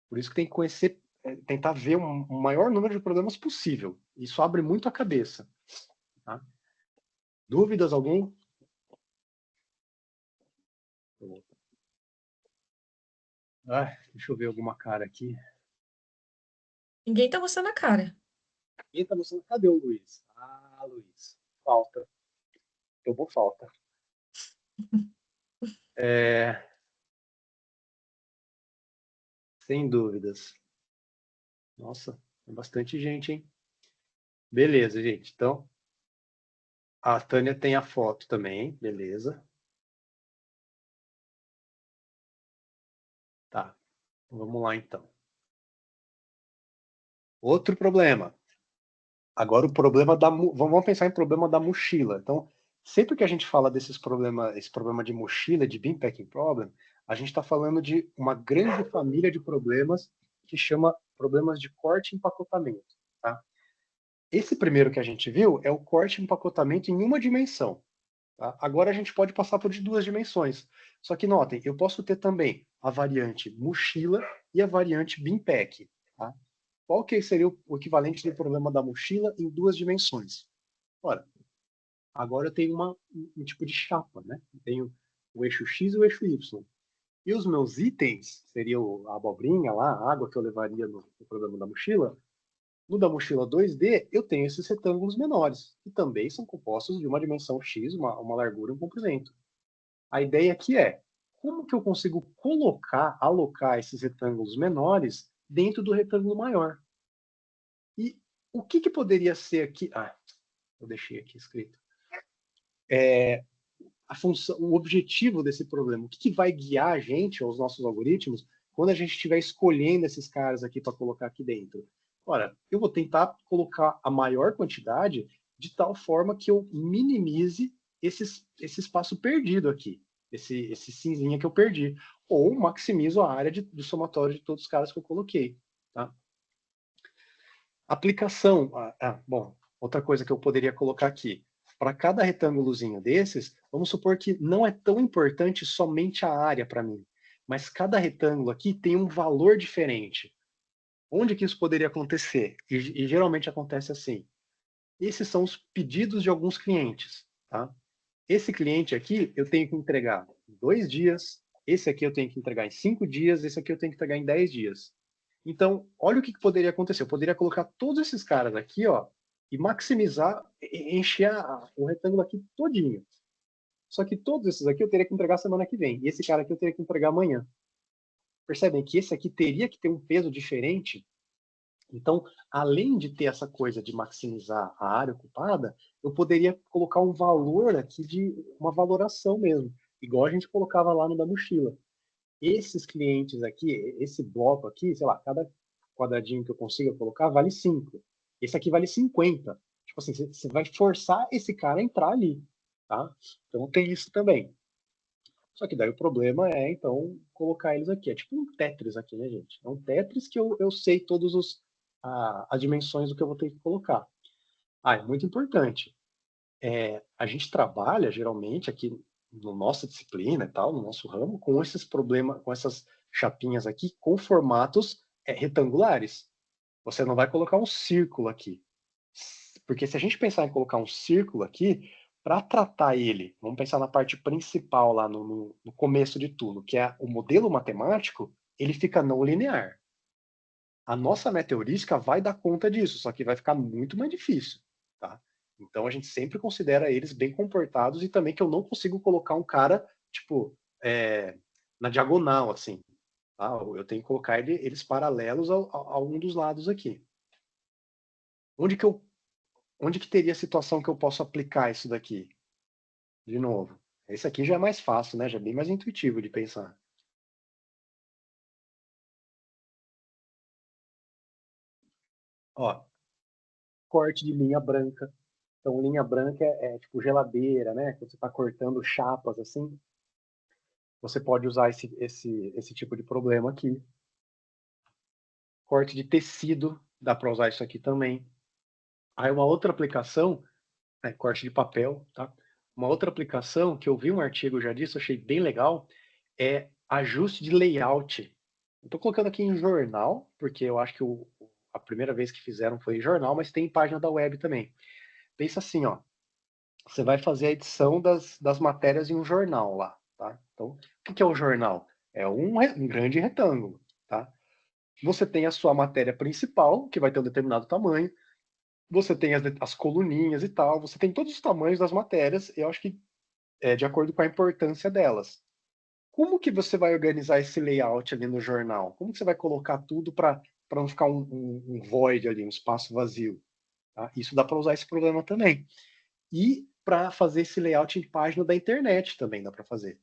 Por isso que tem que conhecer, tentar ver um maior número de problemas possível. Isso abre muito a cabeça. Tá? Dúvidas, alguém? Deixa eu ver alguma cara aqui.
Ninguém tá mostrando a cara.
Quem tá mostrando? Cadê o Luiz? Ah, Luiz. Falta. Tomou falta. Sem dúvidas. Nossa, tem bastante gente, hein? Beleza, gente. Então, a Tânia tem a foto também, beleza. Tá, vamos lá então. Outro problema. Agora o problema vamos pensar em problema da mochila. Então, sempre que a gente fala esse problema de mochila, de Bin Packing Problem, a gente está falando de uma grande família de problemas que chama problemas de corte e empacotamento. Tá? Esse primeiro que a gente viu é o corte e empacotamento em uma dimensão. Tá? Agora a gente pode passar por de duas dimensões. Só que notem, eu posso ter também a variante mochila e a variante Bin Pack. Tá? Qual que seria o equivalente do problema da mochila em duas dimensões? Ora, agora eu tenho um tipo de chapa, né? Eu tenho o eixo X e o eixo Y. E os meus itens, seria a abobrinha lá, a água que eu levaria no problema da mochila. No da mochila 2D, eu tenho esses retângulos menores, que também são compostos de uma dimensão X, uma largura e um comprimento. A ideia aqui é, como que eu consigo alocar esses retângulos menores dentro do retângulo maior? E o que poderia ser aqui? Eu deixei aqui escrito. A função, o objetivo desse problema, o que vai guiar a gente, aos nossos algoritmos, quando a gente estiver escolhendo esses caras aqui para colocar aqui dentro? Ora, eu vou tentar colocar a maior quantidade de tal forma que eu minimize esse espaço perdido aqui, esse cinzinha que eu perdi, ou maximizo a área do somatório de todos os caras que eu coloquei. Tá? Aplicação. Bom, outra coisa que eu poderia colocar aqui. Para cada retângulozinho desses, vamos supor que não é tão importante somente a área para mim, mas cada retângulo aqui tem um valor diferente. Onde que isso poderia acontecer? E geralmente acontece assim. Esses são os pedidos de alguns clientes. Tá? Esse cliente aqui, eu tenho que entregar em 2 dias, esse aqui eu tenho que entregar em 5 dias, esse aqui eu tenho que entregar em 10 dias. Então, olha o que poderia acontecer. Eu poderia colocar todos esses caras aqui, ó, e maximizar, encher o retângulo aqui todinho. Só que todos esses aqui eu teria que entregar semana que vem. E esse cara aqui eu teria que entregar amanhã. Percebem que esse aqui teria que ter um peso diferente? Então, além de ter essa coisa de maximizar a área ocupada, eu poderia colocar um valor aqui de uma valoração mesmo, igual a gente colocava lá no da mochila. Esses clientes aqui, esse bloco aqui, sei lá, cada quadradinho que eu consiga colocar vale 5. Esse aqui vale 50. Tipo assim, você vai forçar esse cara a entrar ali, tá? Então tem isso também. Só que daí o problema é, então, colocar eles aqui. É tipo um Tetris aqui, né, gente? É um Tetris que eu sei todas as dimensões do que eu vou ter que colocar. Ah, é muito importante. A gente trabalha, geralmente, aqui na nossa disciplina e tal, no nosso ramo, com esses problemas, com essas chapinhas aqui, com formatos retangulares. Você não vai colocar um círculo aqui. Porque se a gente pensar em colocar um círculo aqui, para tratar ele, vamos pensar na parte principal lá no começo de tudo, que é o modelo matemático, ele fica não linear. A nossa meta-heurística vai dar conta disso, só que vai ficar muito mais difícil, tá? Então a gente sempre considera eles bem comportados e também que eu não consigo colocar um cara, tipo, na diagonal, assim. Tá? Eu tenho que colocar eles paralelos a um dos lados aqui. Onde que teria a situação que eu posso aplicar isso daqui? De novo, esse aqui já é mais fácil, né? Já é bem mais intuitivo de pensar. Ó, corte de linha branca. Então, linha branca é tipo geladeira, né? Quando você está cortando chapas assim, você pode usar esse tipo de problema aqui. Corte de tecido, dá para usar isso aqui também. Aí uma outra aplicação, corte de papel, tá? Uma outra aplicação que eu vi um artigo já disso, achei bem legal, é ajuste de layout. Estou colocando aqui em jornal, porque eu acho que a primeira vez que fizeram foi em jornal, mas tem em página da web também. Pensa assim, ó. Você vai fazer a edição das matérias em um jornal lá, tá? Então, o que é um jornal? É um grande retângulo, tá? Você tem a sua matéria principal, que vai ter um determinado tamanho, você tem as coluninhas e tal, você tem todos os tamanhos das matérias, eu acho que é de acordo com a importância delas. Como que você vai organizar esse layout ali no jornal? Como que você vai colocar tudo para não ficar um void ali, um espaço vazio? Tá? Isso dá para usar esse problema também. E para fazer esse layout em página da internet também dá para fazer.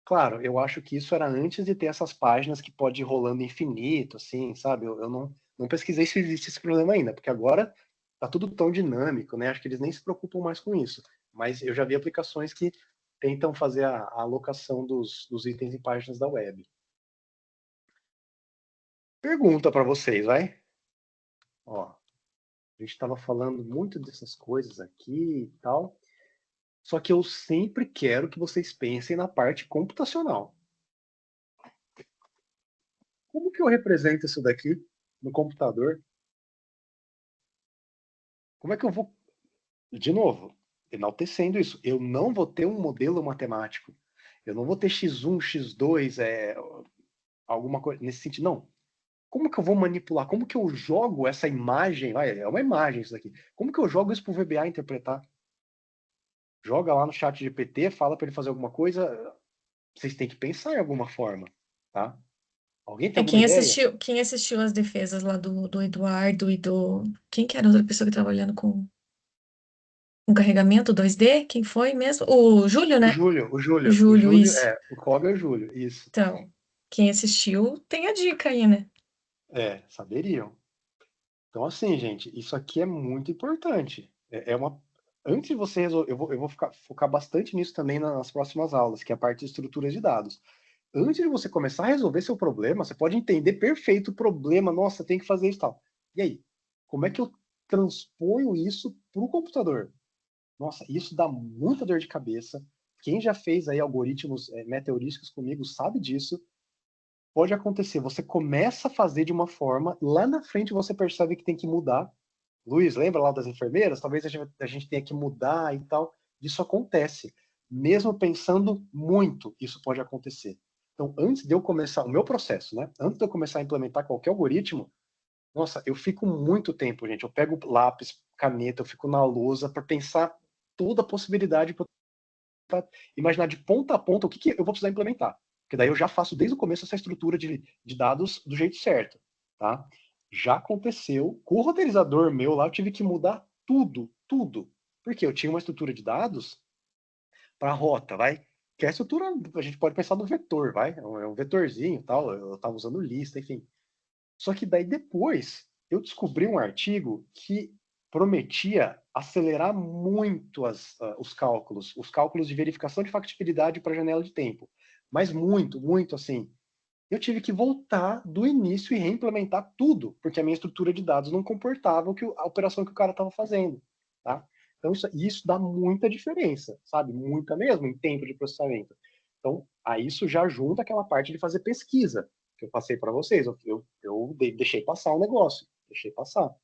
Claro, eu acho que isso era antes de ter essas páginas que pode ir rolando infinito, assim, sabe? Eu não pesquisei se existe esse problema ainda, porque agora tá tudo tão dinâmico, né? Acho que eles nem se preocupam mais com isso. Mas eu já vi aplicações que tentam fazer a alocação dos itens em páginas da web. Pergunta para vocês, vai? Ó, a gente estava falando muito dessas coisas aqui e tal. Só que eu sempre quero que vocês pensem na parte computacional. Como que eu represento isso daqui no computador? Como é que eu vou... De novo, enaltecendo isso. Eu não vou ter um modelo matemático. Eu não vou ter x1, x2, alguma coisa nesse sentido. Não. Como que eu vou manipular? Como que eu jogo essa imagem? É uma imagem isso daqui. Como que eu jogo isso para o VBA interpretar? Joga lá no chat GPT, fala para ele fazer alguma coisa. Vocês têm que pensar em alguma forma, tá? Alguém tem alguma ideia?
Quem assistiu as defesas lá do Eduardo e do. Quem que era a outra pessoa que trabalhando com carregamento 2D? Quem foi mesmo? O Júlio, né? O
O
Júlio,
Júlio,
isso.
o Cog é o Júlio, isso.
Então, quem assistiu tem a dica aí, né?
Saberiam. Então, assim, gente, isso aqui é muito importante. Antes de você resolver, eu vou focar bastante nisso também nas próximas aulas, que é a parte de estruturas de dados. Antes de você começar a resolver seu problema, você pode entender perfeito o problema, nossa, tem que fazer isso e tal. E aí, como é que eu transponho isso para o computador? Nossa, isso dá muita dor de cabeça. Quem já fez aí algoritmos meta-heurísticos comigo sabe disso. Pode acontecer, você começa a fazer de uma forma, lá na frente você percebe que tem que mudar. Luiz, lembra lá das enfermeiras? Talvez a gente tenha que mudar e tal. Isso acontece. mesmo pensando muito, isso pode acontecer. Então, antes de eu começar o meu processo, né? Antes de eu começar a implementar qualquer algoritmo, nossa, eu fico muito tempo, gente. Eu pego lápis, caneta, eu fico na lousa para pensar toda a possibilidade, para imaginar de ponta a ponta o que eu vou precisar implementar. Porque daí eu já faço desde o começo essa estrutura de dados do jeito certo, tá? Já aconteceu, com o roteirizador meu lá, eu tive que mudar tudo, tudo. Porque eu tinha uma estrutura de dados para rota, vai. Que é a estrutura, a gente pode pensar no vetor, vai. É um vetorzinho tal, eu estava usando lista, enfim. Só que daí depois eu descobri um artigo que prometia acelerar muito os cálculos de verificação de factibilidade para janela de tempo. Mas muito, muito assim. Eu tive que voltar do início e reimplementar tudo, porque a minha estrutura de dados não comportava a operação que o cara estava fazendo. Tá? Então isso dá muita diferença, sabe? Muita mesmo em tempo de processamento. Então, a isso já junta aquela parte de fazer pesquisa, que eu passei para vocês. Eu deixei passar o negócio, deixei passar.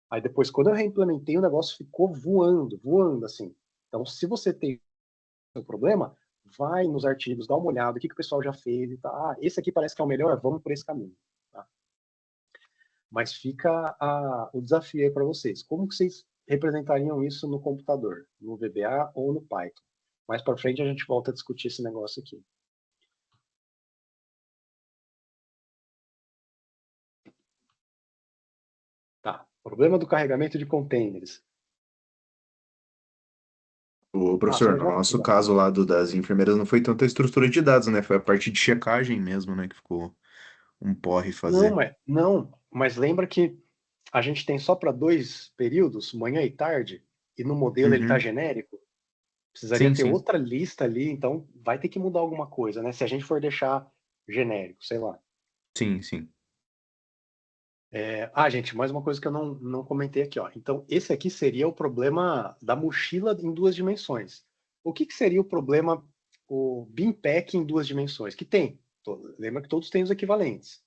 Aí depois, quando eu reimplementei, o negócio ficou voando, voando assim. Então, se você tem um problema, vai nos artigos, dá uma olhada, o que o pessoal já fez e tá. Ah, esse aqui parece que é o melhor, vamos por esse caminho. Tá? Mas fica o desafio aí para vocês. Como que vocês representariam isso no computador, no VBA ou no Python? Mais para frente a gente volta a discutir esse negócio aqui. Tá. Problema do carregamento de containers.
O professor, no nosso caso lá das enfermeiras não foi tanta estrutura de dados, né? Foi a parte de checagem mesmo, né? Que ficou um porre fazer.
Mas lembra que a gente tem só para 2 períodos, manhã e tarde, e no modelo ele está genérico? Precisaria ter
Sim.
outra lista ali, então vai ter que mudar alguma coisa, né? Se a gente for deixar genérico, sei lá.
Sim.
Gente, mais uma coisa que eu não comentei aqui, ó. Então, esse aqui seria o problema da mochila em 2 dimensões. O que seria o problema, o bin pack em 2 dimensões? Que tem. Lembra que todos têm os equivalentes.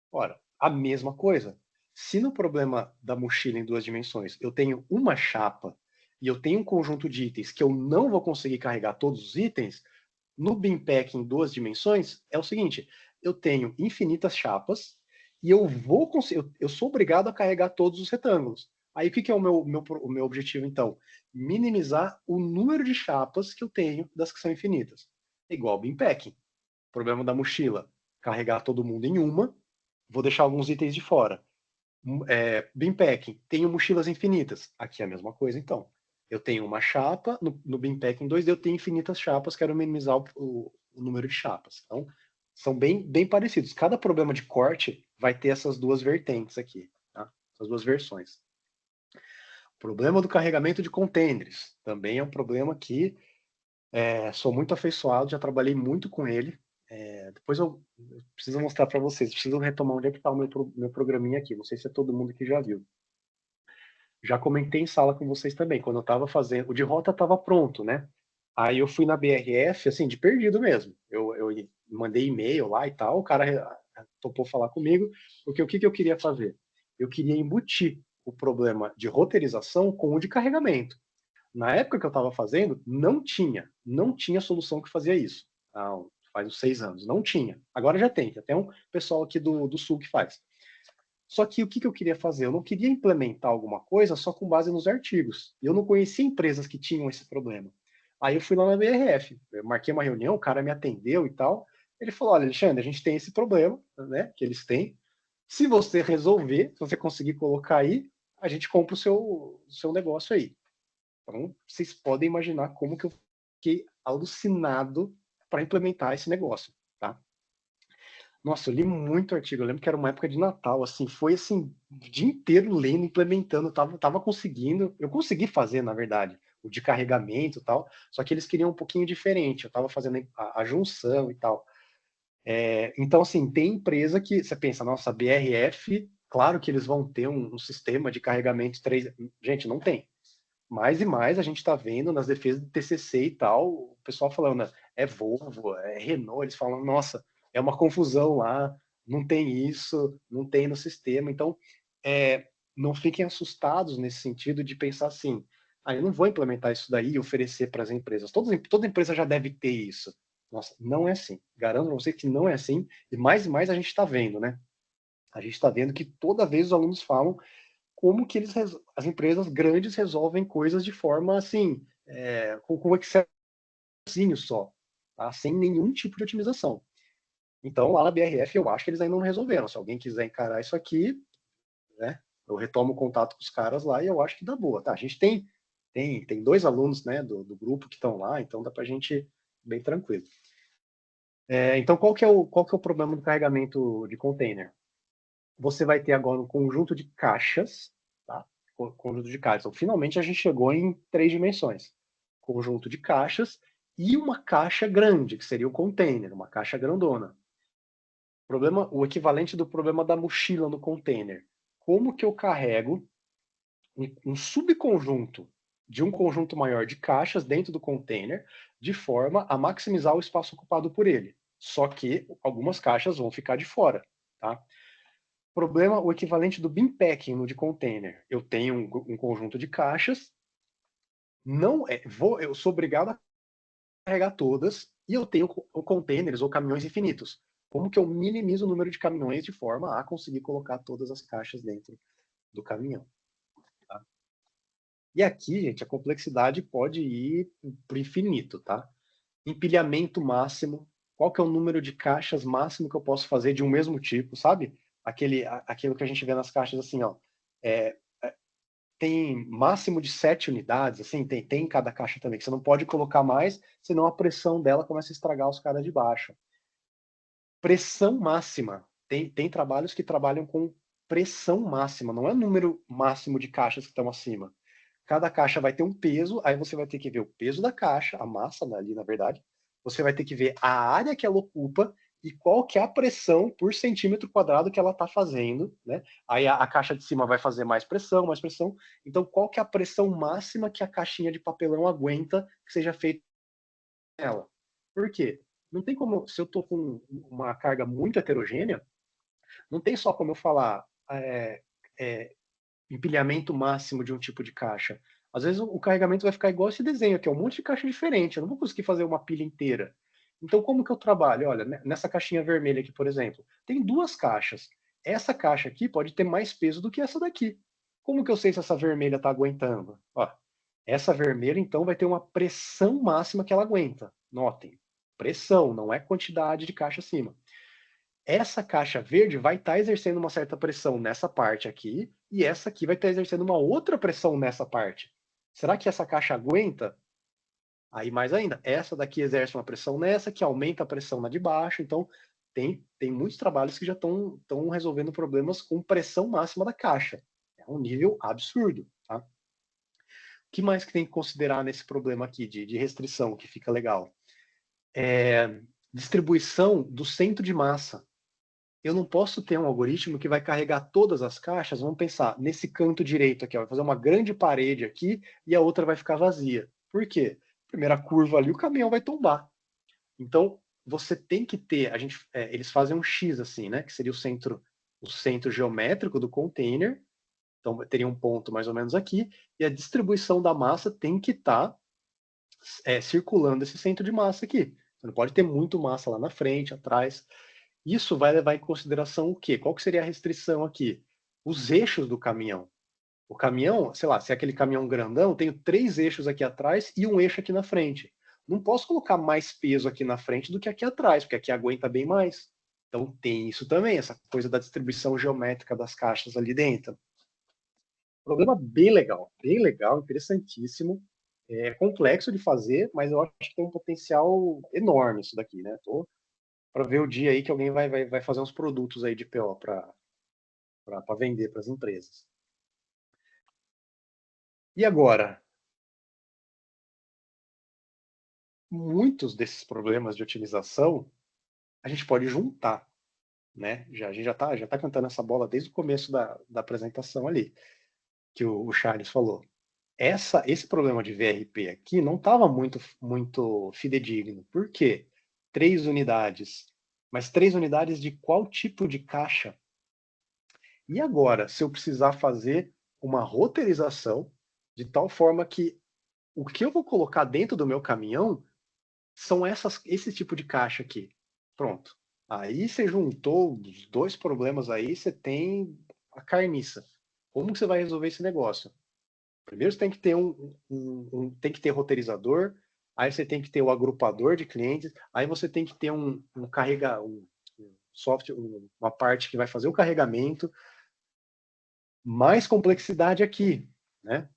Ora, a mesma coisa. Se no problema da mochila em 2 dimensões eu tenho uma chapa e eu tenho um conjunto de itens que eu não vou conseguir carregar todos os itens, no bin pack em 2 dimensões é o seguinte: eu tenho infinitas chapas e eu sou obrigado a carregar todos os retângulos. Aí o que é o meu objetivo então? Minimizar o número de chapas que eu tenho das que são infinitas. Igual bin packing. Problema da mochila: carregar todo mundo em uma, vou deixar alguns itens de fora. Bin packing, tenho mochilas infinitas. Aqui é a mesma coisa, então. Eu tenho uma chapa, no bin packing 2 eu tenho infinitas chapas, quero minimizar o número de chapas. Então, são bem parecidos. Cada problema de corte vai ter essas 2 vertentes aqui, tá? Essas 2 versões. Problema do carregamento de containers. Também é um problema que sou muito afeiçoado, já trabalhei muito com ele. Depois eu preciso mostrar para vocês, preciso retomar onde é que está o meu programinha aqui. Não sei se é todo mundo que já viu. Já comentei em sala com vocês também, quando eu estava fazendo, o de rota estava pronto, né? Aí eu fui na BRF, assim, de perdido mesmo. Eu mandei e-mail lá e tal, o cara topou falar comigo, porque o que eu queria fazer? Eu queria embutir o problema de roteirização com o de carregamento. Na época que eu estava fazendo, não tinha solução que fazia isso. Faz uns 6 anos, não tinha. Agora já tem um pessoal aqui do Sul que faz. Só que o que eu queria fazer? Eu não queria implementar alguma coisa só com base nos artigos. Eu não conhecia empresas que tinham esse problema. Aí eu fui lá na BRF, eu marquei uma reunião, o cara me atendeu e tal. Ele falou: olha, Alexandre, a gente tem esse problema, né, que eles têm. Se você resolver, se você conseguir colocar aí, a gente compra o seu negócio aí. Então, vocês podem imaginar como que eu fiquei alucinado para implementar esse negócio, tá? Nossa, eu li muito artigo. Eu lembro que era uma época de Natal, assim, foi assim, o dia inteiro lendo, implementando, tava conseguindo. Eu consegui fazer, na verdade, o de carregamento e tal, só que eles queriam um pouquinho diferente. Eu estava fazendo a junção e tal. Então, assim, tem empresa que você pensa, nossa, BRF, claro que eles vão ter um sistema de carregamento 3. Gente, não tem. Mais e mais a gente está vendo nas defesas do TCC e tal, o pessoal falando, é Volvo, é Renault, eles falam, nossa, é uma confusão lá, não tem isso, não tem no sistema. Então, não fiquem assustados nesse sentido de pensar assim, eu não vou implementar isso daí e oferecer para as empresas. Toda empresa já deve ter isso. Nossa, não é assim. Garanto para você que não é assim. E mais a gente está vendo, né? A gente está vendo que toda vez os alunos falam como que as empresas grandes resolvem coisas de forma assim, com o Excelzinho só, tá? Sem nenhum tipo de otimização. Então, lá na BRF, eu acho que eles ainda não resolveram. Se alguém quiser encarar isso aqui, né, eu retomo o contato com os caras lá e eu acho que dá boa. Tá, a gente tem 2 alunos, né, do grupo que estão lá, então dá para a gente ir bem tranquilo. Então, qual que é o problema do carregamento de container? Você vai ter agora um conjunto de caixas, tá? Conjunto de caixas. Então, finalmente a gente chegou em 3 dimensões. Conjunto de caixas e uma caixa grande, que seria o container, uma caixa grandona. O equivalente do problema da mochila no container. Como que eu carrego um subconjunto de um conjunto maior de caixas dentro do container, de forma a maximizar o espaço ocupado por ele. Só que algumas caixas vão ficar de fora, tá? O equivalente do bin packing no de container. Eu tenho um conjunto de caixas, eu sou obrigado a carregar todas, e eu tenho containers ou caminhões infinitos. Como que eu minimizo o número de caminhões de forma a conseguir colocar todas as caixas dentro do caminhão? Tá? E aqui, gente, a complexidade pode ir para o infinito, tá? Empilhamento máximo. Qual que é o número de caixas máximo que eu posso fazer de um mesmo tipo, sabe? Aquilo que a gente vê nas caixas assim, ó. Tem máximo de 7 unidades, assim, tem em cada caixa também, que você não pode colocar mais, senão a pressão dela começa a estragar os caras de baixo. Pressão máxima. Tem trabalhos que trabalham com pressão máxima, não é o número máximo de caixas que estão acima. Cada caixa vai ter um peso, aí você vai ter que ver o peso da caixa, a massa ali, na verdade. Você vai ter que ver a área que ela ocupa e qual que é a pressão por centímetro quadrado que ela está fazendo, né? Aí a caixa de cima vai fazer mais pressão. Então, qual que é a pressão máxima que a caixinha de papelão aguenta que seja feita nela? Por quê? Não tem como, se eu estou com uma carga muito heterogênea, não tem só como eu falar empilhamento máximo de um tipo de caixa. Às vezes o carregamento vai ficar igual esse desenho aqui, um monte de caixa diferente, eu não vou conseguir fazer uma pilha inteira. Então, como que eu trabalho? Olha, nessa caixinha vermelha aqui, por exemplo, tem 2 caixas. Essa caixa aqui pode ter mais peso do que essa daqui. Como que eu sei se essa vermelha está aguentando? Ó, essa vermelha, então, vai ter uma pressão máxima que ela aguenta. Notem, pressão, não é quantidade de caixa acima. Essa caixa verde vai estar exercendo uma certa pressão nessa parte aqui, e essa aqui vai estar exercendo uma outra pressão nessa parte. Será que essa caixa aguenta? Aí mais ainda, essa daqui exerce uma pressão nessa, que aumenta a pressão na de baixo, então tem muitos trabalhos que já estão resolvendo problemas com pressão máxima da caixa. É um nível absurdo, tá? O que mais que tem que considerar nesse problema aqui de restrição, que fica legal? Distribuição do centro de massa. Eu não posso ter um algoritmo que vai carregar todas as caixas, vamos pensar, nesse canto direito aqui, ó, vai fazer uma grande parede aqui e a outra vai ficar vazia. Por quê? Primeira curva ali, o caminhão vai tombar. Então, você tem que ter, eles fazem um X assim, né, que seria o centro geométrico do container, então teria um ponto mais ou menos aqui, e a distribuição da massa tem que estar circulando esse centro de massa aqui. Você não pode ter muito massa lá na frente, atrás. Isso vai levar em consideração o quê? Qual que seria a restrição aqui? Os eixos do caminhão. O caminhão, sei lá, se é aquele caminhão grandão, tenho 3 eixos aqui atrás e um eixo aqui na frente. Não posso colocar mais peso aqui na frente do que aqui atrás, porque aqui aguenta bem mais. Então tem isso também, essa coisa da distribuição geométrica das caixas ali dentro. Problema bem legal, interessantíssimo. É complexo de fazer, mas eu acho que tem um potencial enorme isso daqui, né? Tô para ver o dia aí que alguém vai fazer uns produtos aí de PO para vender para as empresas. E agora, muitos desses problemas de otimização a gente pode juntar, né? A gente já tá cantando essa bola desde o começo da apresentação ali, que o Charles falou. Esse problema de VRP aqui não estava muito fidedigno. Por quê? 3 unidades. Mas 3 unidades de qual tipo de caixa? E agora, se eu precisar fazer uma roteirização de tal forma que o que eu vou colocar dentro do meu caminhão são esse tipo de caixa aqui. Pronto. Aí você juntou os dois problemas aí, você tem a carniça. Como que você vai resolver esse negócio? Primeiro você tem que ter tem que ter roteirizador, aí você tem que ter o agrupador de clientes, aí você tem que ter um software, uma parte que vai fazer o carregamento. Mais complexidade aqui, né?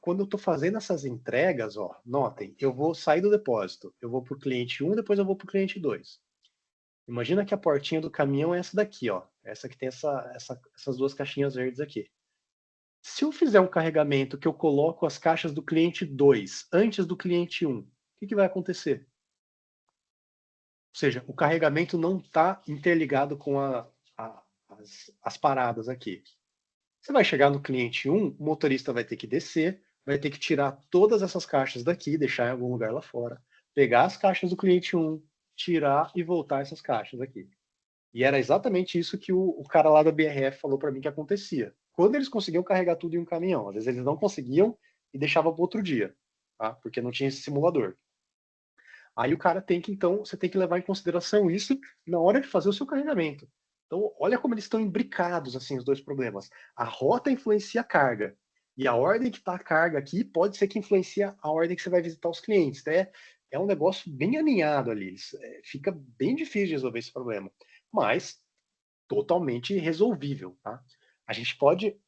Quando eu estou fazendo essas entregas, ó, notem, eu vou sair do depósito, eu vou para o cliente 1, depois eu vou para o cliente 2. Imagina que a portinha do caminhão é essa daqui, ó, essa que tem essas duas caixinhas verdes aqui. Se eu fizer um carregamento que eu coloco as caixas do cliente 2 antes do cliente 1, o que vai acontecer? Ou seja, o carregamento não está interligado com as paradas aqui. Você vai chegar no cliente 1, o motorista vai ter que descer, vai ter que tirar todas essas caixas daqui, deixar em algum lugar lá fora, pegar as caixas do cliente 1, tirar e voltar essas caixas aqui. E era exatamente isso que o cara lá da BRF falou para mim que acontecia. Quando eles conseguiam carregar tudo em um caminhão, às vezes eles não conseguiam e deixavam para outro dia, tá? Porque não tinha esse simulador. Aí o cara tem que, então, você tem que levar em consideração isso na hora de fazer o seu carregamento. Então, olha como eles estão imbricados, assim, os dois problemas. A rota influencia a carga. E a ordem que está a carga aqui pode ser que influencie a ordem que você vai visitar os clientes. Né? É um negócio bem alinhado ali. Fica bem difícil de resolver esse problema. Mas, totalmente resolvível. Tá? A gente pode,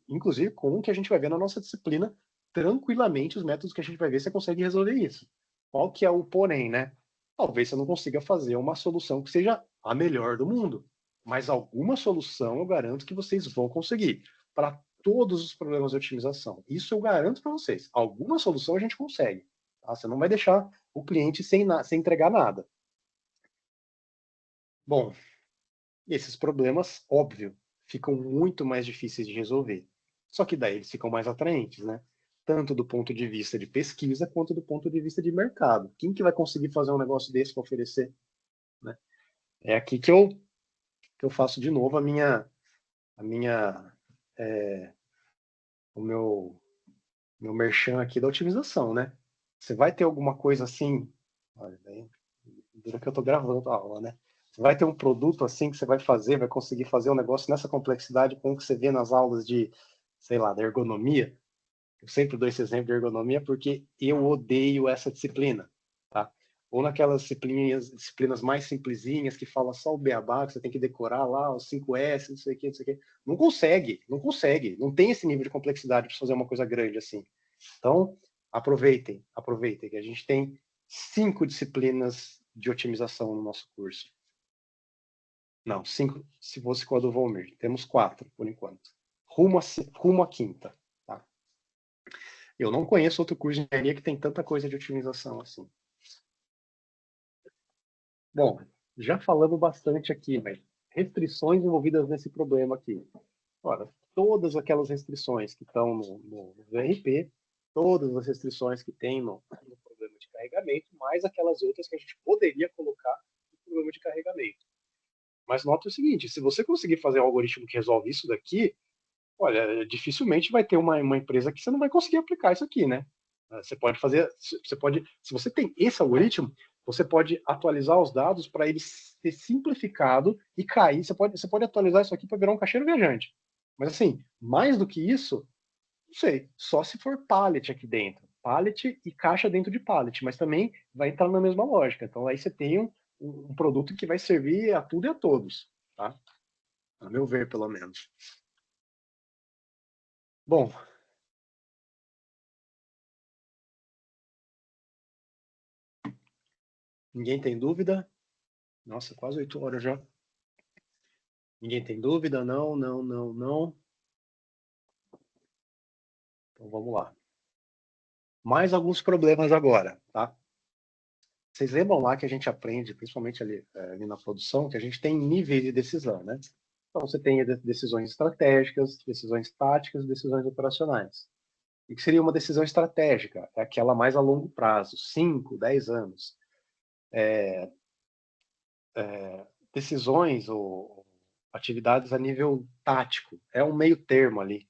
inclusive com o que a gente vai ver na nossa disciplina, tranquilamente os métodos que a gente vai ver, você consegue resolver isso. Qual que é o porém, né? Talvez você não consiga fazer uma solução que seja a melhor do mundo, mas alguma solução eu garanto que vocês vão conseguir para todos os problemas de otimização. Isso eu garanto para vocês. Alguma solução a gente consegue. Tá? Você não vai deixar o cliente sem entregar nada. Bom, esses problemas, óbvio, ficam muito mais difíceis de resolver. Só que daí eles ficam mais atraentes, né? Tanto do ponto de vista de pesquisa quanto do ponto de vista de mercado. Quem que vai conseguir fazer um negócio desse para oferecer? Né? É aqui que eu faço de novo o meu merchan aqui da otimização, né? Você vai ter alguma coisa assim, olha, dura que eu estou gravando a aula, né? Você vai ter um produto assim que você vai conseguir fazer um negócio nessa complexidade com o que você vê nas aulas de, sei lá, da ergonomia. Eu sempre dou esse exemplo de ergonomia porque eu odeio essa disciplina, tá? Ou naquelas disciplinas mais simplesinhas que fala só o beabá, que você tem que decorar lá os 5S, não sei o que, não sei o que. Não consegue. Não tem esse nível de complexidade para fazer uma coisa grande assim. Então, aproveitem, que a gente tem 5 disciplinas de otimização no nosso curso. Não, 5 se fosse com a do Volmir. Temos 4, por enquanto. Rumo à quinta. Tá? Eu não conheço outro curso de engenharia que tem tanta coisa de otimização assim. Bom, já falamos bastante aqui, mas restrições envolvidas nesse problema aqui. Ora, todas aquelas restrições que estão no VRP, todas as restrições que tem no problema de carregamento, mais aquelas outras que a gente poderia colocar no problema de carregamento. Mas nota o seguinte, se você conseguir fazer um algoritmo que resolve isso daqui, olha, dificilmente vai ter uma empresa que você não vai conseguir aplicar isso aqui, né? Se você tem esse algoritmo, você pode atualizar os dados para ele ser simplificado e cair. Você pode atualizar isso aqui para virar um caixeiro viajante. Mas assim, mais do que isso, não sei, só se for pallet aqui dentro. Pallet e caixa dentro de pallet, mas também vai entrar na mesma lógica. Então aí você tem um produto que vai servir a tudo e a todos, tá? A meu ver, pelo menos. Bom, ninguém tem dúvida? Nossa, quase 8 horas já. Ninguém tem dúvida? Não. Então vamos lá. Mais alguns problemas agora, tá? Vocês lembram lá que a gente aprende, principalmente ali na produção, que a gente tem níveis de decisão, né? Então você tem decisões estratégicas, decisões táticas, decisões operacionais. E que seria uma decisão estratégica? É aquela mais a longo prazo, 5, 10 anos. Decisões ou atividades a nível tático. É um meio termo ali.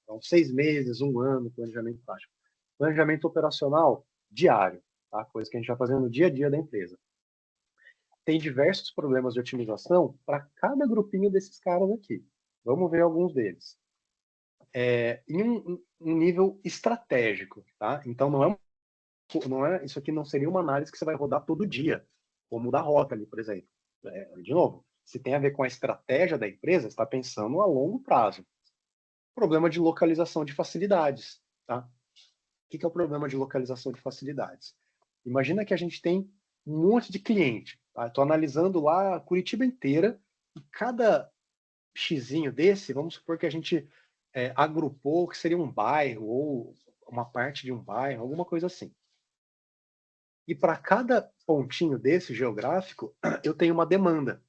Então, 6 meses, 1 ano, planejamento tático. Planejamento operacional diário, tá? Coisa que a gente vai fazendo no dia a dia da empresa. Tem diversos problemas de otimização para cada grupinho desses caras aqui. Vamos ver alguns deles. Em um nível estratégico, tá? Então, não é, isso aqui não seria uma análise que você vai rodar todo dia, como o da rota ali, por exemplo. De novo, se tem a ver com a estratégia da empresa, você está pensando a longo prazo. Problema de localização de facilidades, tá? O que é o problema de localização de facilidades? Imagina que a gente tem um monte de cliente, tá? Estou analisando lá Curitiba inteira, e cada xizinho desse, vamos supor que a gente agrupou que seria um bairro, ou uma parte de um bairro, alguma coisa assim. E para cada pontinho desse geográfico, eu tenho uma demanda.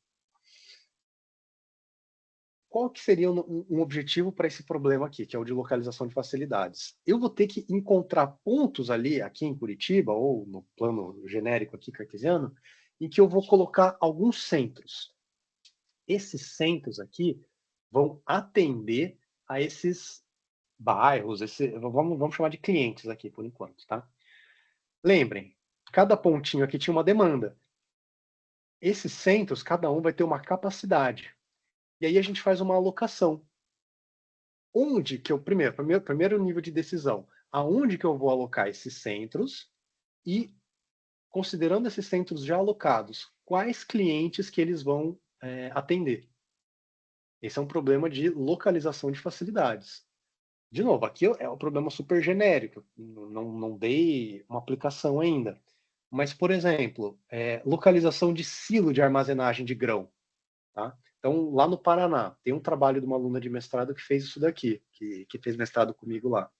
Qual que seria um objetivo para esse problema aqui, que é o de localização de facilidades? Eu vou ter que encontrar pontos ali, aqui em Curitiba, ou no plano genérico aqui, cartesiano, em que eu vou colocar alguns centros. Esses centros aqui vão atender a esses bairros, vamos chamar de clientes aqui, por enquanto, tá? Lembrem, cada pontinho aqui tinha uma demanda. Esses centros, cada um vai ter uma capacidade. E aí a gente faz uma alocação. Onde que eu, primeiro nível de decisão, aonde que eu vou alocar esses centros e, considerando esses centros já alocados, quais clientes que eles vão atender. Esse é um problema de localização de facilidades. De novo, aqui é um problema super genérico, não dei uma aplicação ainda. Mas, por exemplo, localização de silo de armazenagem de grão. Tá? Então, lá no Paraná, tem um trabalho de uma aluna de mestrado que fez isso daqui, que fez mestrado comigo lá.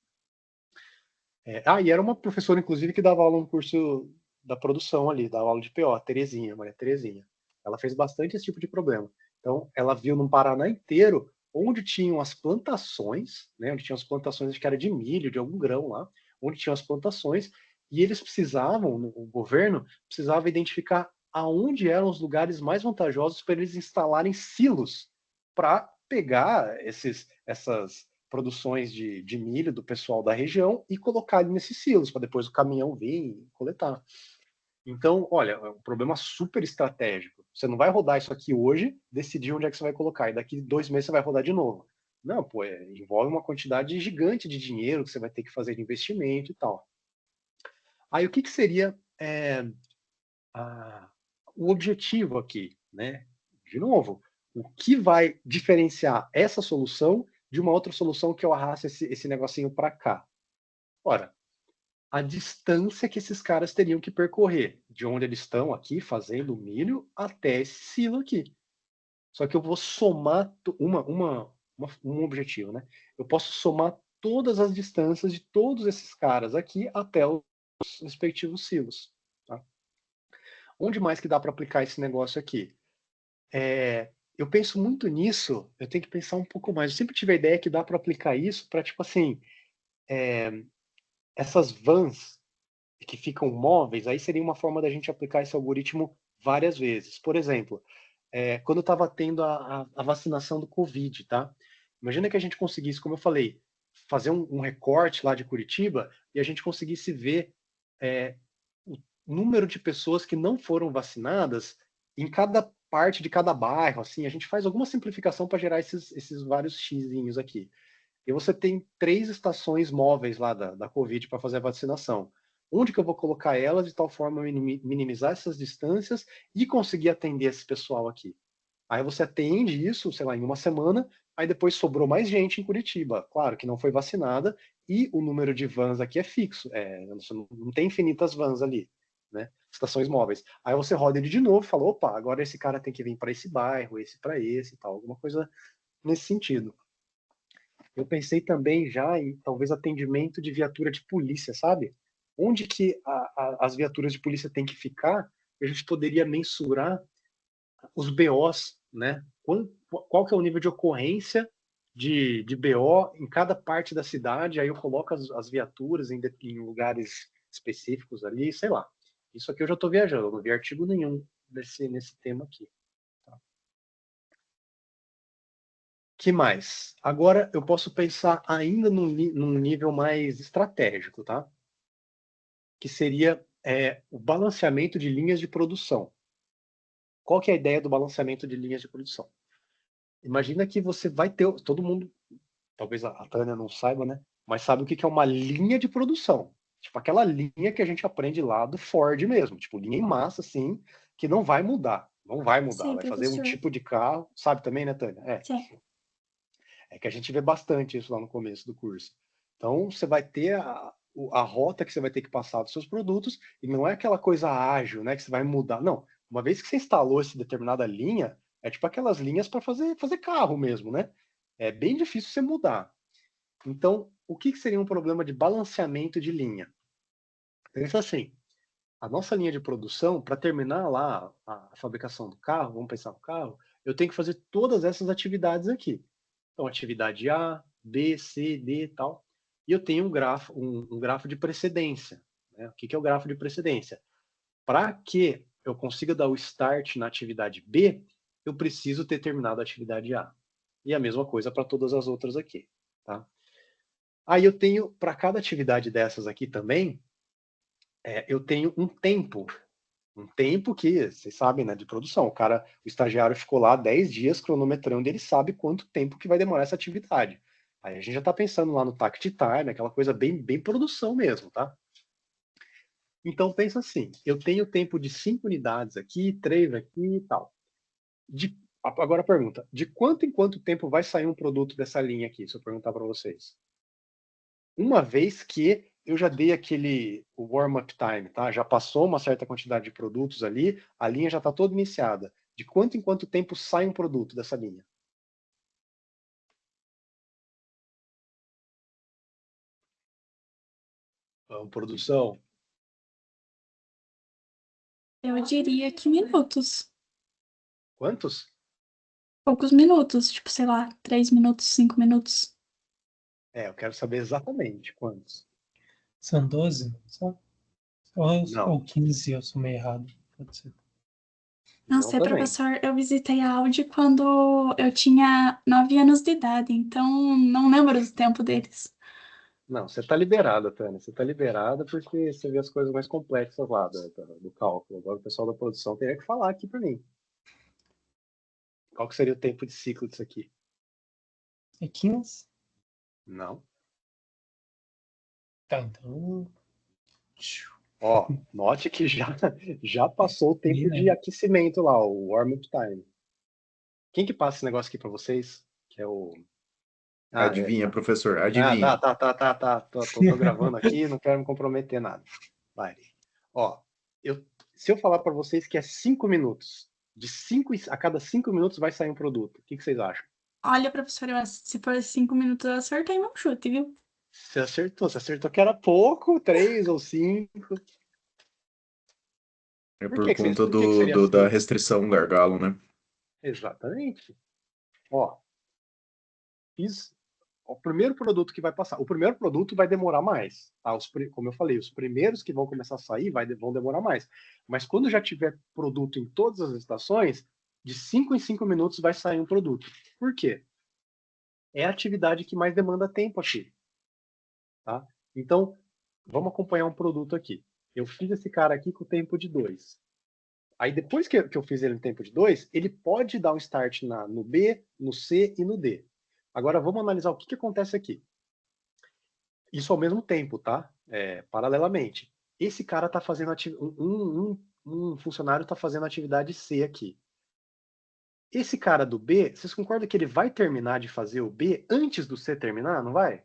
E era uma professora, inclusive, que dava aula no curso da produção ali, dava aula de PO, Maria Terezinha. Ela fez bastante esse tipo de problema. Então, ela viu no Paraná inteiro onde tinham as plantações, né, onde tinham as plantações, acho que era de milho, de algum grão lá, onde tinham as plantações, e eles precisavam, o governo precisava identificar aonde eram os lugares mais vantajosos para eles instalarem silos para pegar essas produções de milho do pessoal da região e colocar ali nesses silos, para depois o caminhão vir e coletar. Então, olha, é um problema super estratégico. Você não vai rodar isso aqui hoje, decidir onde é que você vai colocar, e daqui 2 meses você vai rodar de novo. Não, pô, envolve uma quantidade gigante de dinheiro que você vai ter que fazer de investimento e tal. Aí o que seria o objetivo aqui, né? De novo, o que vai diferenciar essa solução de uma outra solução que eu arraste esse negocinho para cá? Ora, a distância que esses caras teriam que percorrer, de onde eles estão aqui fazendo milho até esse silo aqui. Só que eu vou somar um objetivo, né? Eu posso somar todas as distâncias de todos esses caras aqui até os respectivos silos. Tá? Onde mais que dá para aplicar esse negócio aqui? Eu penso muito nisso, eu tenho que pensar um pouco mais. Eu sempre tive a ideia que dá para aplicar isso para, tipo assim, essas vans que ficam móveis, aí seria uma forma da gente aplicar esse algoritmo várias vezes. Por exemplo, quando eu estava tendo a vacinação do Covid, tá? Imagina que a gente conseguisse, como eu falei, fazer um recorte lá de Curitiba e a gente conseguisse ver o número de pessoas que não foram vacinadas em cada parte de cada bairro, assim, a gente faz alguma simplificação para gerar esses vários xizinhos aqui. E você tem 3 estações móveis lá da Covid para fazer a vacinação. Onde que eu vou colocar elas de tal forma a minimizar essas distâncias e conseguir atender esse pessoal aqui? Aí você atende isso, sei lá, em uma semana, aí depois sobrou mais gente em Curitiba. Claro que não foi vacinada e o número de vans aqui é fixo. Não tem infinitas vans ali, né? Estações móveis. Aí você roda ele de novo e fala, opa, agora esse cara tem que vir para esse bairro, esse para esse e tal. Alguma coisa nesse sentido. Eu pensei também já em talvez atendimento de viatura de polícia, sabe? Onde que as viaturas de polícia têm que ficar? A gente poderia mensurar os BOs, né? Qual que é o nível de ocorrência de BO em cada parte da cidade? Aí eu coloco as viaturas em lugares específicos ali, sei lá. Isso aqui eu já estou viajando, eu não vi artigo nenhum nesse tema aqui. Tá? Que mais? Agora eu posso pensar ainda num nível mais estratégico, tá? Que seria o balanceamento de linhas de produção. Qual que é a ideia do balanceamento de linhas de produção? Imagina que você vai ter, todo mundo, talvez a Tânia não saiba, né? Mas sabe o que é uma linha de produção. Tipo aquela linha que a gente aprende lá do Ford mesmo. Tipo, linha em massa, assim, que não vai mudar. Não vai mudar.
Sim,
Vai fazer um
professor.
tipo de carro. Sabe também, né, Tânia?
Sim.
É que a gente vê bastante isso lá no começo do curso. Então, você vai ter a rota que você vai ter que passar dos seus produtos, e não é aquela coisa ágil, né, que você vai mudar. Não, uma vez que você instalou essa determinada linha, é tipo aquelas linhas para fazer carro mesmo, né? É bem difícil você mudar. Então, o que seria um problema de balanceamento de linha? Pensa assim, a nossa linha de produção, para terminar lá a fabricação do carro, vamos pensar no carro, eu tenho que fazer todas essas atividades aqui. Então, atividade A, B, C, D e tal. E eu tenho um grafo de precedência. Né? O que é o grafo de precedência? Para que eu consiga dar o start na atividade B, eu preciso ter terminado a atividade A. E a mesma coisa para todas as outras aqui. Tá? Aí eu tenho, para cada atividade dessas aqui também, eu tenho um tempo. Um tempo que, vocês sabem, né, de produção. O estagiário ficou lá 10 dias cronometrando e ele sabe quanto tempo que vai demorar essa atividade. Aí a gente já está pensando lá no takt time, aquela coisa bem produção mesmo, tá? Então pensa assim, eu tenho tempo de 5 unidades aqui, 3 aqui e tal. Agora a pergunta, de quanto em quanto tempo vai sair um produto dessa linha aqui, se eu perguntar para vocês? Uma vez que eu já dei o warm-up time, tá? Já passou uma certa quantidade de produtos ali, a linha já está toda iniciada. De quanto em quanto tempo sai um produto dessa linha? Produção.
Eu diria que minutos.
Quantos?
Poucos minutos, tipo, sei lá, 3 minutos, 5 minutos.
Eu quero saber exatamente quantos.
São 12? Só?
Não.
Ou 15, eu sou meio errado. Pode ser.
Não
Não
sei,
também.
professor, eu visitei a Audi quando eu tinha 9 anos de idade, então não lembro do tempo deles.
Não, você está liberada, Tânia. Você está liberada porque você vê as coisas mais complexas lá do cálculo. Agora o pessoal da produção teria que falar aqui para mim. Qual que seria o tempo de ciclo disso aqui?
É 15?
Não.
Tá, então.
Ó, note que já passou o tempo de aquecimento lá, o warm-up time. Quem que passa esse negócio aqui para vocês? Que é o...
Adivinha, professor, adivinha.
Tá. Tô gravando aqui, não quero me comprometer nada. Vai. Ó, se eu falar para vocês que é 5 minutos, a cada 5 minutos vai sair um produto, o que vocês acham?
Olha, professor, se for 5 minutos, eu acertei meu chute, viu?
Você acertou que era pouco, 3 ou 5.
É
Por
por
que
conta
que seria
da
assim?
restrição gargalo, né?
Exatamente. Ó, o primeiro produto que vai passar. O primeiro produto vai demorar mais. Tá? Como eu falei, os primeiros que vão começar a sair vão demorar mais. Mas quando já tiver produto em todas as estações, de 5 em 5 minutos vai sair um produto. Por quê? É a atividade que mais demanda tempo aqui. Tá? Então, vamos acompanhar um produto aqui. Eu fiz esse cara aqui com o tempo de 2. Aí depois que eu fiz ele no tempo de 2, ele pode dar um start no B, no C e no D. Agora vamos analisar o que acontece aqui. Isso ao mesmo tempo, tá? Paralelamente. Esse cara está fazendo um funcionário está fazendo atividade C aqui. Esse cara do B, vocês concordam que ele vai terminar de fazer o B antes do C terminar, não vai?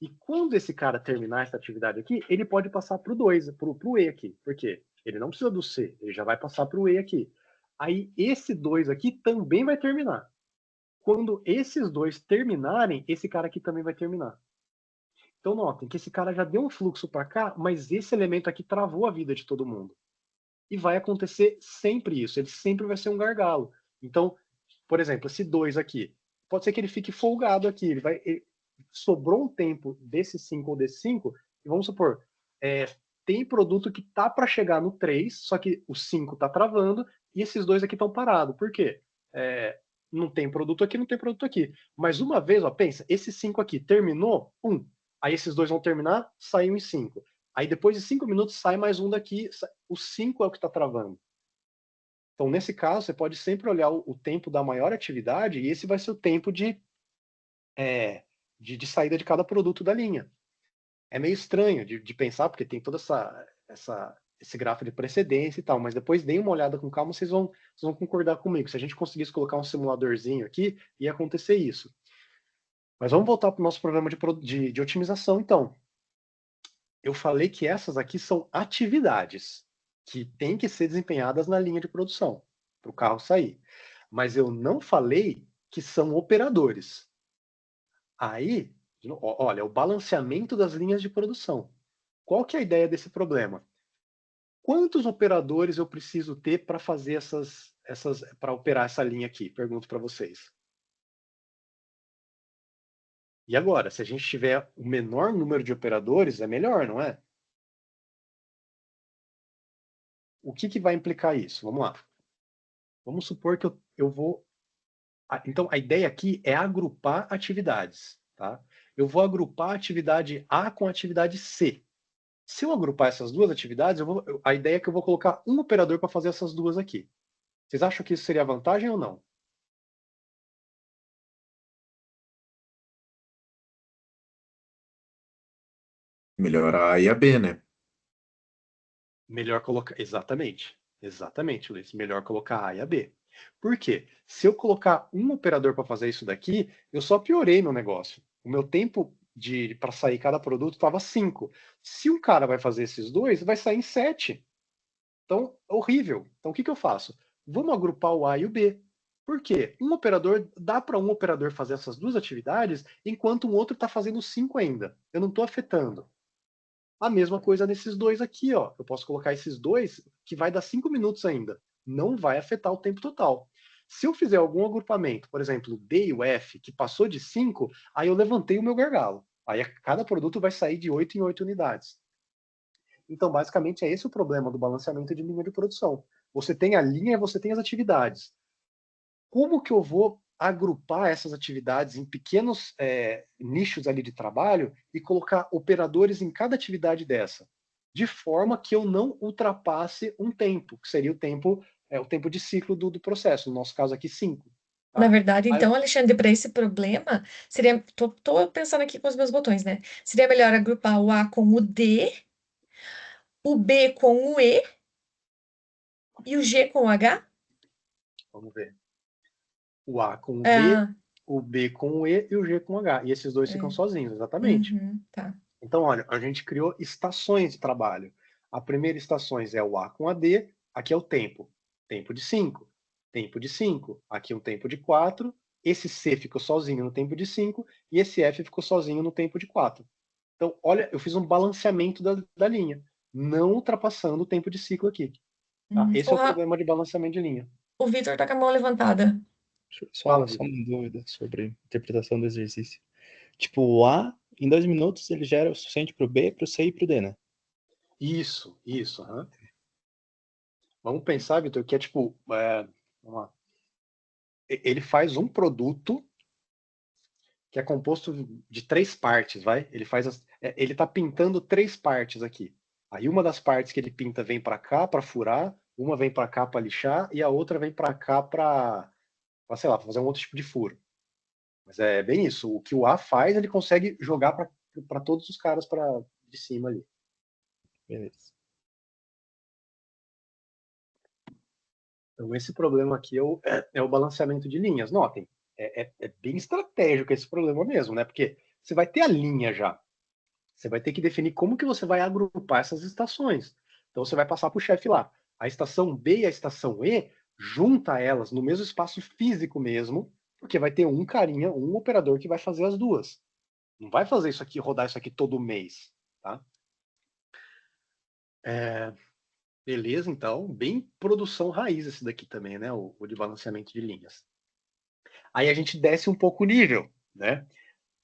E quando esse cara terminar essa atividade aqui, ele pode passar para o 2, para o E aqui. Por quê? Ele não precisa do C, ele já vai passar para o E aqui. Aí esse 2 aqui também vai terminar. Quando esses dois terminarem, esse cara aqui também vai terminar. Então notem que esse cara já deu um fluxo para cá, mas esse elemento aqui travou a vida de todo mundo. E vai acontecer sempre isso, ele sempre vai ser um gargalo. Então, por exemplo, esse 2 aqui, pode ser que ele fique folgado aqui, sobrou um tempo desse 5 ou desse 5, e vamos supor, tem produto que tá para chegar no 3, só que o 5 tá travando, e esses dois aqui estão parados. Por quê? não tem produto aqui, não tem produto aqui. Mas uma vez, ó, pensa, esse 5 aqui terminou, aí esses dois vão terminar, saiu em 5. Aí depois de 5 minutos sai mais um daqui, o 5 é o que está travando. Então, nesse caso, você pode sempre olhar o tempo da maior atividade e esse vai ser o tempo de saída de cada produto da linha. É meio estranho de pensar, porque tem toda esse gráfico de precedência e tal, mas depois deem uma olhada com calma, vocês vão concordar comigo. Se a gente conseguisse colocar um simuladorzinho aqui, ia acontecer isso. Mas vamos voltar para o nosso programa de otimização, então. Eu falei que essas aqui são atividades que têm que ser desempenhadas na linha de produção, para o carro sair. Mas eu não falei que são operadores. Aí, olha, o balanceamento das linhas de produção. Qual que é a ideia desse problema? Quantos operadores eu preciso ter para fazer para operar essa linha aqui? Pergunto para vocês. E agora, se a gente tiver o menor número de operadores, é melhor, não é? O que vai implicar isso? Vamos lá. Vamos supor que eu vou... Então, a ideia aqui é agrupar atividades. Tá? Eu vou agrupar a atividade A com a atividade C. Se eu agrupar essas duas atividades, a ideia é que eu vou colocar um operador para fazer essas duas aqui. Vocês acham que isso seria vantagem ou não?
Melhor a A e a B, né?
Melhor colocar... Exatamente. Exatamente, Luiz. Melhor colocar a A e a B. Por quê? Se eu colocar um operador para fazer isso daqui, eu só piorei meu negócio. O meu tempo para sair cada produto estava 5. Se um cara vai fazer esses dois, vai sair em 7. Então, horrível. Então, o que eu faço? Vamos agrupar o A e o B. Por quê? Dá para um operador fazer essas duas atividades, enquanto um outro está fazendo 5 ainda. Eu não estou afetando. A mesma coisa nesses dois aqui, ó. Eu posso colocar esses dois, que vai dar 5 minutos ainda. Não vai afetar o tempo total. Se eu fizer algum agrupamento, por exemplo, o D e o F, que passou de 5, aí eu levantei o meu gargalo. Aí cada produto vai sair de 8 em 8 unidades. Então, basicamente, é esse o problema do balanceamento de linha de produção. Você tem a linha e você tem as atividades. Como que eu vou agrupar essas atividades em pequenos nichos ali de trabalho e colocar operadores em cada atividade dessa? De forma que eu não ultrapasse um tempo, que seria o tempo de ciclo do processo. No nosso caso aqui, 5.
Na verdade, então, Alexandre, para esse problema, seria. Tô pensando aqui com os meus botões, né? Seria melhor agrupar o A com o D, o B com o E e o G com o H?
Vamos ver. O A com o D,
Ah,
o B com o E e o G com o H. E esses dois ficam sozinhos, exatamente.
tá.
Então, olha, a gente criou estações de trabalho. A primeira estação é o A com a D, aqui é o tempo. Tempo de 5. Tempo de 5. Aqui um tempo de 4. Esse C ficou sozinho no tempo de 5 e esse F ficou sozinho no tempo de 4. Então, olha, eu fiz um balanceamento da linha, não ultrapassando o tempo de ciclo aqui. Tá? Esse é o problema de balanceamento de linha.
O Vitor tá com a mão levantada.
Fala,
Só uma dúvida sobre a interpretação do exercício. Tipo, o A, em 2 minutos, ele já era o suficiente para o B, para o C e para o D, né?
Isso. Uhum. Vamos pensar, Vitor, que é tipo... vamos lá. Ele faz um produto que é composto de 3 partes, vai? Ele está pintando 3 partes aqui. Aí uma das partes que ele pinta vem para cá para furar, uma vem para cá para lixar e a outra vem para cá para, sei lá, fazer um outro tipo de furo. Mas é bem isso. O que o A faz, ele consegue jogar para todos os caras de cima ali.
Beleza.
Então esse problema aqui é o balanceamento de linhas. Notem, é bem estratégico esse problema mesmo, né? Porque você vai ter a linha já. Você vai ter que definir como que você vai agrupar essas estações. Então você vai passar para o chefe lá. A estação B e a estação E, junta elas no mesmo espaço físico mesmo, porque vai ter um carinha, um operador que vai fazer as duas. Não vai fazer isso aqui, rodar isso aqui todo mês. Tá? Beleza, então. Bem produção raiz esse daqui também, né? O de balanceamento de linhas. Aí a gente desce um pouco o nível, né?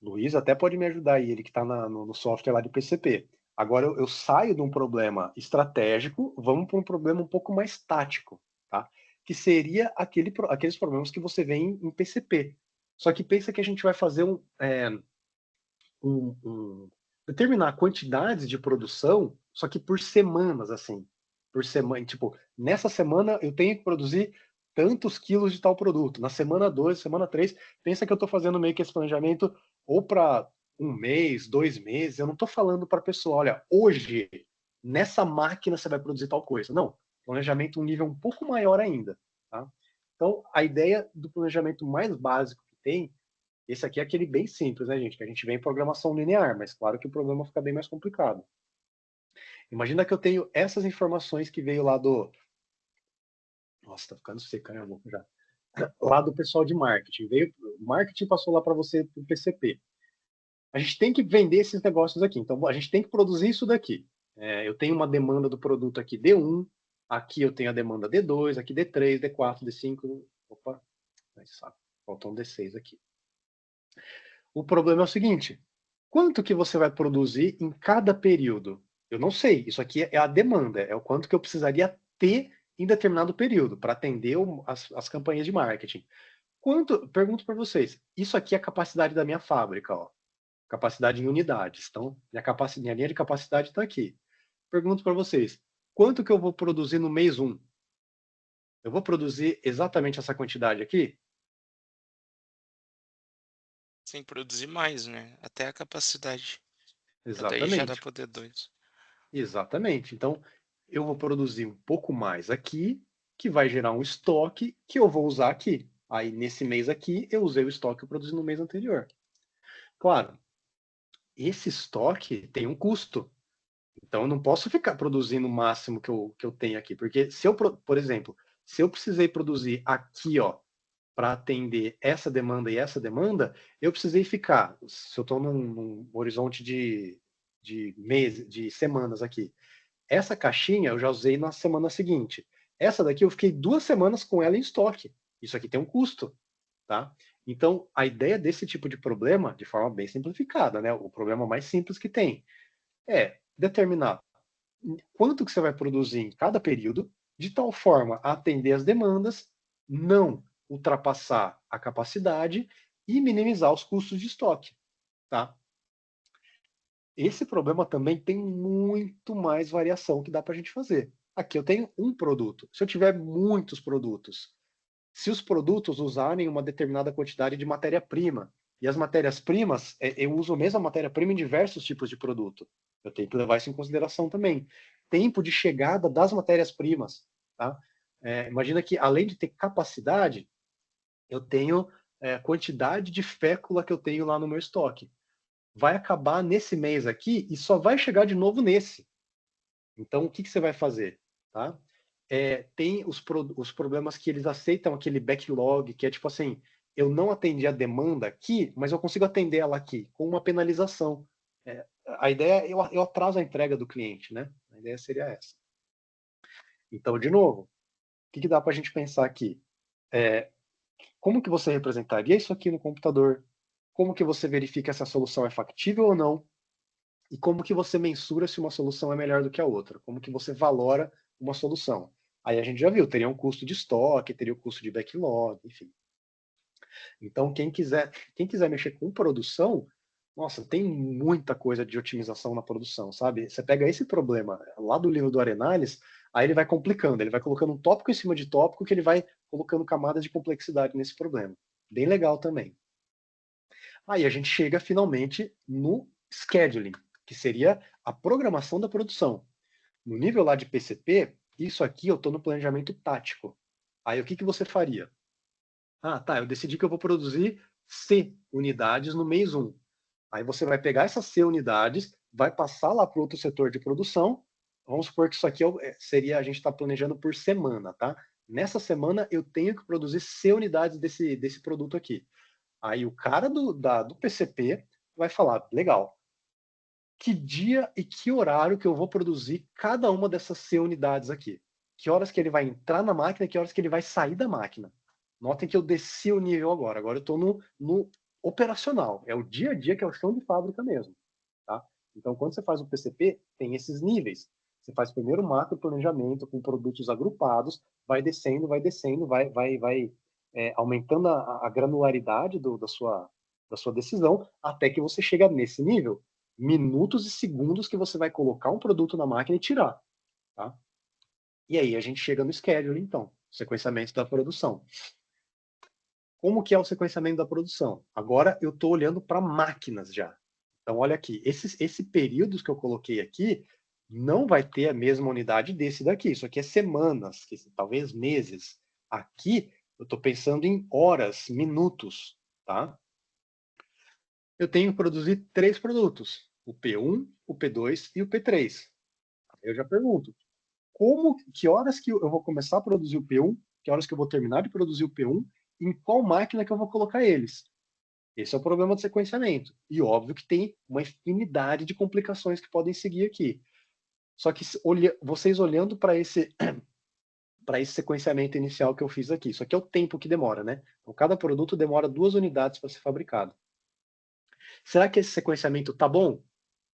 Luiz até pode me ajudar aí, ele que está no software lá de PCP. Agora eu saio de um problema estratégico, vamos para um problema um pouco mais tático. Tá? que seria aqueles problemas que você vê em PCP. Só que pensa que a gente vai fazer determinar quantidades de produção, só que por semanas, assim. Por semana, tipo, nessa semana eu tenho que produzir tantos quilos de tal produto. Na semana 2, semana 3, pensa que eu estou fazendo meio que esse planejamento ou para 1 mês, 2 meses. Eu não estou falando para a pessoa, olha, hoje, nessa máquina você vai produzir tal coisa. Não, planejamento um nível um pouco maior ainda. Tá? Então, a ideia do planejamento mais básico que tem, esse aqui é aquele bem simples, né, gente? Que a gente vê em programação linear, mas claro que o problema fica bem mais complicado. Imagina que eu tenho essas informações que veio lá do... Nossa, tá ficando seca, né, boca já. Lá do pessoal de marketing. O marketing passou lá para você pro PCP. A gente tem que vender esses negócios aqui. Então, a gente tem que produzir isso daqui. Eu tenho uma demanda do produto aqui D1, aqui eu tenho a demanda D2, aqui D3, D4, D5. Opa, faltou um D6 aqui. O problema é o seguinte: quanto que você vai produzir em cada período? Eu não sei. Isso aqui é a demanda, é o quanto que eu precisaria ter em determinado período para atender as campanhas de marketing. Pergunto para vocês, isso aqui é a capacidade da minha fábrica, ó. Capacidade em unidades. Então, minha linha de capacidade está aqui. Pergunto para vocês, quanto que eu vou produzir no mês 1? Eu vou produzir exatamente essa quantidade aqui?
Sem produzir mais, né? Até a capacidade. Daí já dá
Exatamente.
poder 2.
Exatamente. Então, eu vou produzir um pouco mais aqui, que vai gerar um estoque que eu vou usar aqui. Aí, nesse mês aqui, eu usei o estoque que eu produzi no mês anterior. Claro, esse estoque tem um custo. Então, eu não posso ficar produzindo o máximo que eu tenho aqui. Porque se eu, por exemplo, se eu precisei produzir aqui, ó, para atender essa demanda e essa demanda, eu precisei ficar, se eu estou num horizonte de meses, de semanas aqui, essa caixinha eu já usei na semana seguinte. Essa daqui eu fiquei 2 semanas com ela em estoque. Isso aqui tem um custo, tá? Então, a ideia desse tipo de problema, de forma bem simplificada, né? O problema mais simples que tem é determinar quanto que você vai produzir em cada período, de tal forma a atender as demandas, não ultrapassar a capacidade e minimizar os custos de estoque, tá? Esse problema também tem muito mais variação que dá para a gente fazer. Aqui eu tenho um produto. Se eu tiver muitos produtos, se os produtos usarem uma determinada quantidade de matéria-prima, e as matérias-primas, eu uso a mesma matéria-prima em diversos tipos de produto. Eu tenho que levar isso em consideração também. Tempo de chegada das matérias-primas. Tá? Imagina que, além de ter capacidade, eu tenho quantidade de fécula que eu tenho lá no meu estoque. Vai acabar nesse mês aqui e só vai chegar de novo nesse. Então, o que você vai fazer? Tá? Tem os problemas que eles aceitam aquele backlog, que é tipo assim, eu não atendi a demanda aqui, mas eu consigo atender ela aqui, com uma penalização. A ideia é eu atraso a entrega do cliente, né? A ideia seria essa. Então, de novo, o que dá para a gente pensar aqui? Como que você representaria isso aqui no computador? Como que você verifica se a solução é factível ou não? E como que você mensura se uma solução é melhor do que a outra? Como que você valora uma solução? Aí a gente já viu, teria um custo de estoque, teria o custo de backlog, enfim. Então, quem quiser mexer com produção, nossa, tem muita coisa de otimização na produção, sabe? Você pega esse problema lá do livro do Arenales, aí ele vai complicando, ele vai colocando um tópico em cima de tópico que ele vai colocando camadas de complexidade nesse problema. Bem legal também. Aí a gente chega finalmente no scheduling, que seria a programação da produção. No nível lá de PCP, isso aqui eu estou no planejamento tático. Aí o que você faria? Ah, tá, eu decidi que eu vou produzir C unidades no mês 1. Aí você vai pegar essas C unidades, vai passar lá para o outro setor de produção. Vamos supor que isso aqui seria, a gente está planejando por semana, tá? Nessa semana eu tenho que produzir C unidades desse produto aqui. Aí o cara do PCP vai falar, legal, que dia e que horário que eu vou produzir cada uma dessas C unidades aqui? Que horas que ele vai entrar na máquina, que horas que ele vai sair da máquina? Notem que eu desci o nível agora. Agora eu estou no operacional. É o dia a dia, que é o chão de fábrica mesmo. Tá? Então, quando você faz o PCP, tem esses níveis. Você faz primeiro o macro planejamento com produtos agrupados, vai descendo, vai aumentando a granularidade da sua decisão, até que você chega nesse nível. Minutos e segundos que você vai colocar um produto na máquina e tirar. Tá? E aí a gente chega no schedule, então, sequenciamento da produção. Como que é o sequenciamento da produção? Agora eu estou olhando para máquinas já. Então, olha aqui, esse período que eu coloquei aqui não vai ter a mesma unidade desse daqui. Isso aqui é semanas, talvez meses. Aqui eu estou pensando em horas, minutos, tá? Eu tenho que produzir 3 produtos, o P1, o P2 e o P3. Eu já pergunto, que horas que eu vou começar a produzir o P1, que horas que eu vou terminar de produzir o P1, em qual máquina que eu vou colocar eles? Esse é o problema do sequenciamento. E óbvio que tem uma infinidade de complicações que podem seguir aqui. Só que vocês olhando para esse sequenciamento inicial que eu fiz aqui, isso aqui é o tempo que demora, né? Então, cada produto demora 2 unidades para ser fabricado. Será que esse sequenciamento tá bom?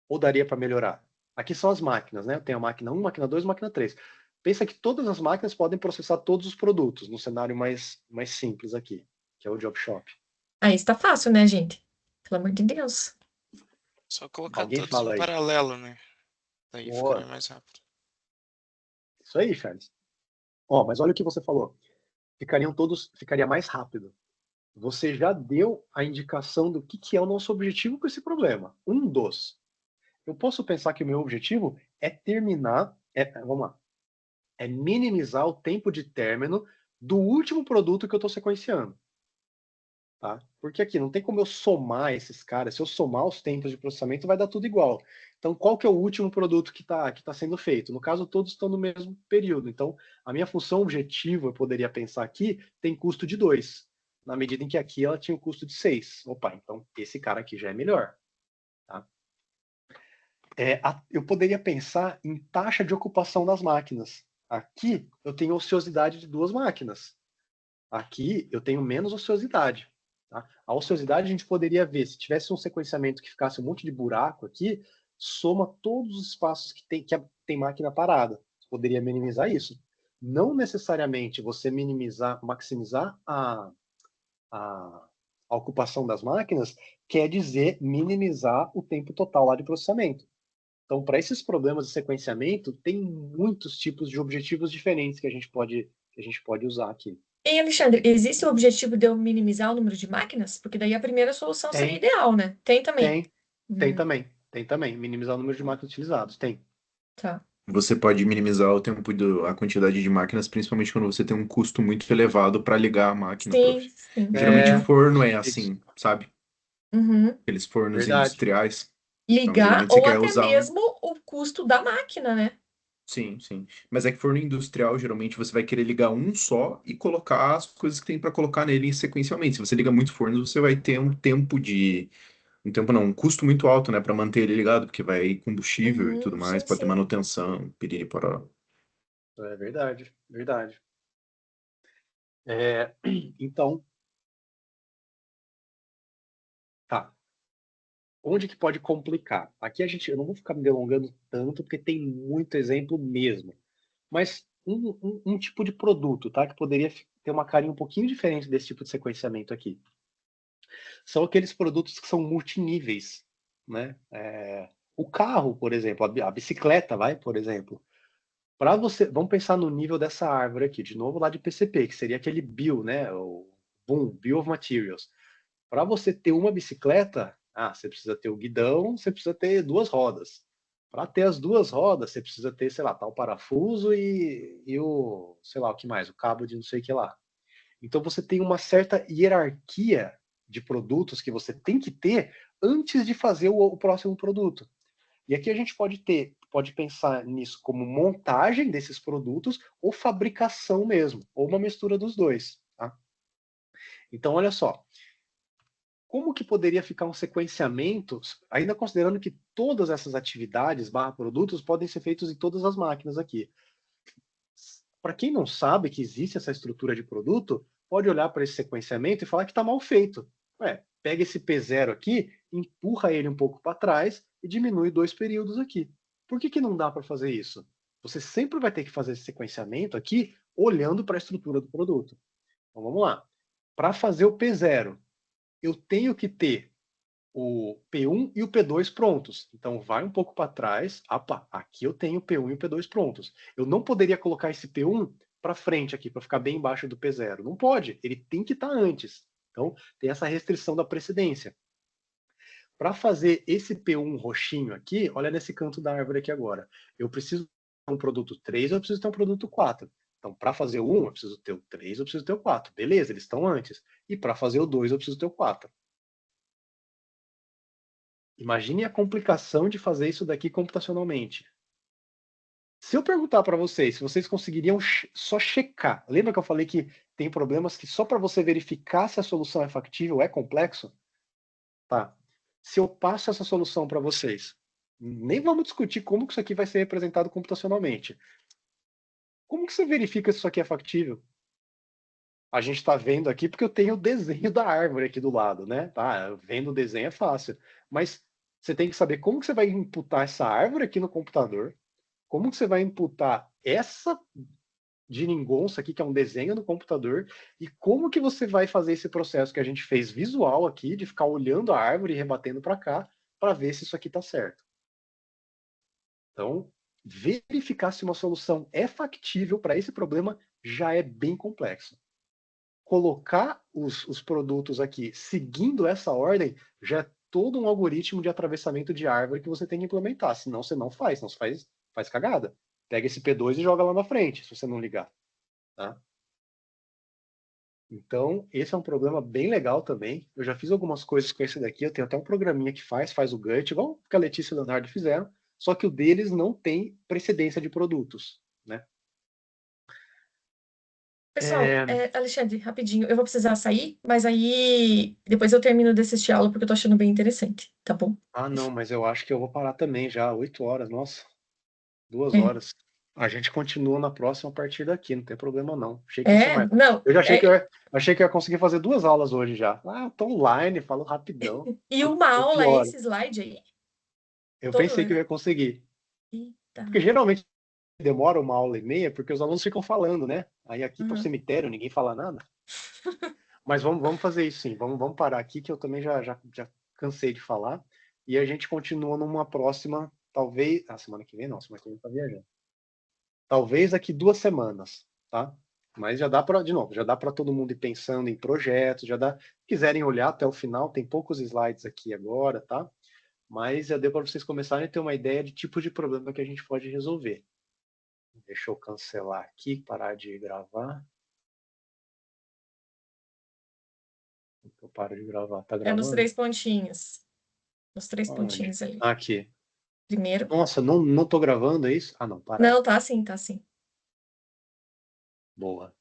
Ou daria para melhorar? Aqui são as máquinas, né? Eu tenho a máquina 1, máquina 2, máquina 3. Pensa que todas as máquinas podem processar todos os produtos, no cenário mais simples aqui, que é o Job Shop.
Aí está fácil, né, gente? Pelo amor de Deus.
Só colocar
Alguém
todos
fala
em
aí.
paralelo, né? Daí
Boa.
ficaria mais rápido.
Isso aí, Charles. Mas olha o que você falou. Ficaria mais rápido. Você já deu a indicação do que é o nosso objetivo com esse problema. Eu posso pensar que o meu objetivo é terminar, vamos lá, é minimizar o tempo de término do último produto que eu estou sequenciando. Tá? Porque aqui não tem como eu somar esses caras. Se eu somar os tempos de processamento, vai dar tudo igual. Então, qual que é o último produto que tá sendo feito? No caso, todos estão no mesmo período. Então, a minha função objetiva, eu poderia pensar aqui, tem custo de 2. Na medida em que aqui ela tinha o custo de 6. Opa, então esse cara aqui já é melhor. Tá? Eu poderia pensar em taxa de ocupação das máquinas. Aqui eu tenho ociosidade de 2 máquinas. Aqui eu tenho menos ociosidade. Tá? A ociosidade a gente poderia ver, se tivesse um sequenciamento que ficasse um monte de buraco aqui, soma todos os espaços que tem máquina parada. Você poderia minimizar isso. Não necessariamente você maximizar a ocupação das máquinas quer dizer minimizar o tempo total lá de processamento. Então, para esses problemas de sequenciamento, tem muitos tipos de objetivos diferentes que a gente pode usar aqui.
E, Alexandre, existe o objetivo de eu minimizar o número de máquinas? Porque daí a primeira solução seria ideal, né? Tem também.
Tem também. Minimizar o número de máquinas utilizadas. Tem.
Tá.
Você pode minimizar o tempo a quantidade de máquinas, principalmente quando você tem um custo muito elevado para ligar a máquina,
Sim,
prof.
sim.
Geralmente forno é assim, sabe?
Uhum.
Aqueles fornos
Verdade.
industriais.
Ligar
geralmente você
ou
quer
até
usar
mesmo o custo da máquina, né?
Sim, sim. Mas é que forno industrial, geralmente você vai querer ligar um só e colocar as coisas que tem para colocar nele sequencialmente. Se você liga muitos fornos, você vai ter um custo muito alto, né, para manter ele ligado, porque vai combustível e tudo mais,
Sim,
pode ter
sim.
manutenção, piriri poró.
É verdade. Então, tá. Onde que pode complicar? Aqui eu não vou ficar me delongando tanto, porque tem muito exemplo mesmo. Mas um tipo de produto, tá? Que poderia ter uma carinha um pouquinho diferente desse tipo de sequenciamento aqui. São aqueles produtos que são multiníveis, né? O carro, por exemplo, a bicicleta, por exemplo. Vamos pensar no nível dessa árvore aqui, de novo lá de PCP, que seria aquele BIO, né? O Bill of Materials. Para você ter uma bicicleta, você precisa ter o guidão, você precisa ter 2 rodas. Para ter as 2 rodas, você precisa ter, sei lá, tal parafuso e o, sei lá, o que mais, o cabo de não sei o que lá. Então você tem uma certa hierarquia de produtos que você tem que ter antes de fazer o próximo produto. E aqui a gente pode pensar nisso como montagem desses produtos ou fabricação mesmo, ou uma mistura dos dois. Tá? Então, olha só. Como que poderia ficar um sequenciamento, ainda considerando que todas essas atividades /produtos podem ser feitos em todas as máquinas aqui? Para quem não sabe que existe essa estrutura de produto, pode olhar para esse sequenciamento e falar que está mal feito. Pega esse P0 aqui, empurra ele um pouco para trás e diminui 2 períodos aqui. Por que não dá para fazer isso? você sempre vai ter que fazer esse sequenciamento aqui olhando para a estrutura do produto. Então vamos lá. Para fazer o P0, eu tenho que ter o P1 e o P2 prontos. Então vai um pouco para trás. Opa, aqui eu tenho o P1 e o P2 prontos. Eu não poderia colocar esse P1 para frente aqui, para ficar bem embaixo do P0. Não pode, ele tem que estar antes. Então tem essa restrição da precedência. Para fazer esse P1 roxinho aqui, olha nesse canto da árvore aqui agora. Eu preciso ter um produto 3, eu preciso ter um produto 4. Então, para fazer o 1, eu preciso ter o 3, eu preciso ter o 4. Beleza, eles estão antes. E para fazer o 2, eu preciso ter o 4. Imagine a complicação de fazer isso daqui computacionalmente. Se eu perguntar para vocês se vocês conseguiriam só checar, lembra que eu falei que tem problemas que só para você verificar se a solução é factível é complexo? Tá. Se eu passo essa solução para vocês, nem vamos discutir como que isso aqui vai ser representado computacionalmente. Como que você verifica se isso aqui é factível? A gente está vendo aqui porque eu tenho o desenho da árvore aqui do lado, né? Tá, vendo o desenho é fácil. Mas você tem que saber como que você vai imputar essa árvore aqui no computador, como que você vai imputar essa geringonça aqui, que é um desenho no computador, e como que você vai fazer esse processo que a gente fez visual aqui, de ficar olhando a árvore e rebatendo para cá, para ver se isso aqui está certo. Então, verificar se uma solução é factível para esse problema já é bem complexo. Colocar os produtos aqui seguindo essa ordem já é todo um algoritmo de atravessamento de árvore que você tem que implementar, senão você não faz, senão você faz cagada. Pega esse P2 e joga lá na frente, se você não ligar. Tá? Então, esse é um problema bem legal também. Eu já fiz algumas coisas com esse daqui, eu tenho até um programinha que faz o Gantt, igual que a Letícia e o Leonardo fizeram, só que o deles não tem precedência de produtos, né?
Pessoal, Alexandre, rapidinho, eu vou precisar sair, mas aí depois eu termino de assistir a aula porque eu tô achando bem interessante, tá bom?
Ah, não, mas eu acho que eu vou parar também já, 8 horas, nossa, 2
É,
horas. A gente continua na próxima a partir daqui, não tem problema não. Achei que ia ser mais.
não,
Eu já achei que eu ia conseguir fazer 2 aulas hoje já. Ah, tô online, falo rapidão.
e uma
8
aula é
horas.
esse slide aí?
Eu
Todo,
pensei que eu
né?
ia conseguir.
Eita.
Porque geralmente demora 1 hora e meia, porque os alunos ficam falando, né? Aí aqui tá o
Uhum.
cemitério, ninguém fala nada. Mas vamos fazer isso sim. Vamos parar aqui, que eu também já cansei de falar. E a gente continua numa próxima, talvez. Ah, semana que vem não, semana que vem tá viajando. Talvez daqui 2 semanas, tá? Mas já dá para, de novo, já dá para todo mundo ir pensando em projetos, já dá. Se quiserem olhar até o final, tem poucos slides aqui agora, tá? Mas já deu para vocês começarem a ter uma ideia de tipo de problema que a gente pode resolver. Deixa eu cancelar aqui, parar de gravar. Eu paro de gravar. Tá
É nos
gravando?
3 pontinhos. Nos 3
Aonde?
pontinhos ali.
Aqui.
Primeiro.
Nossa, não tô gravando, é isso? Ah, não, para aí.
Não, tá sim, tá sim.
Boa.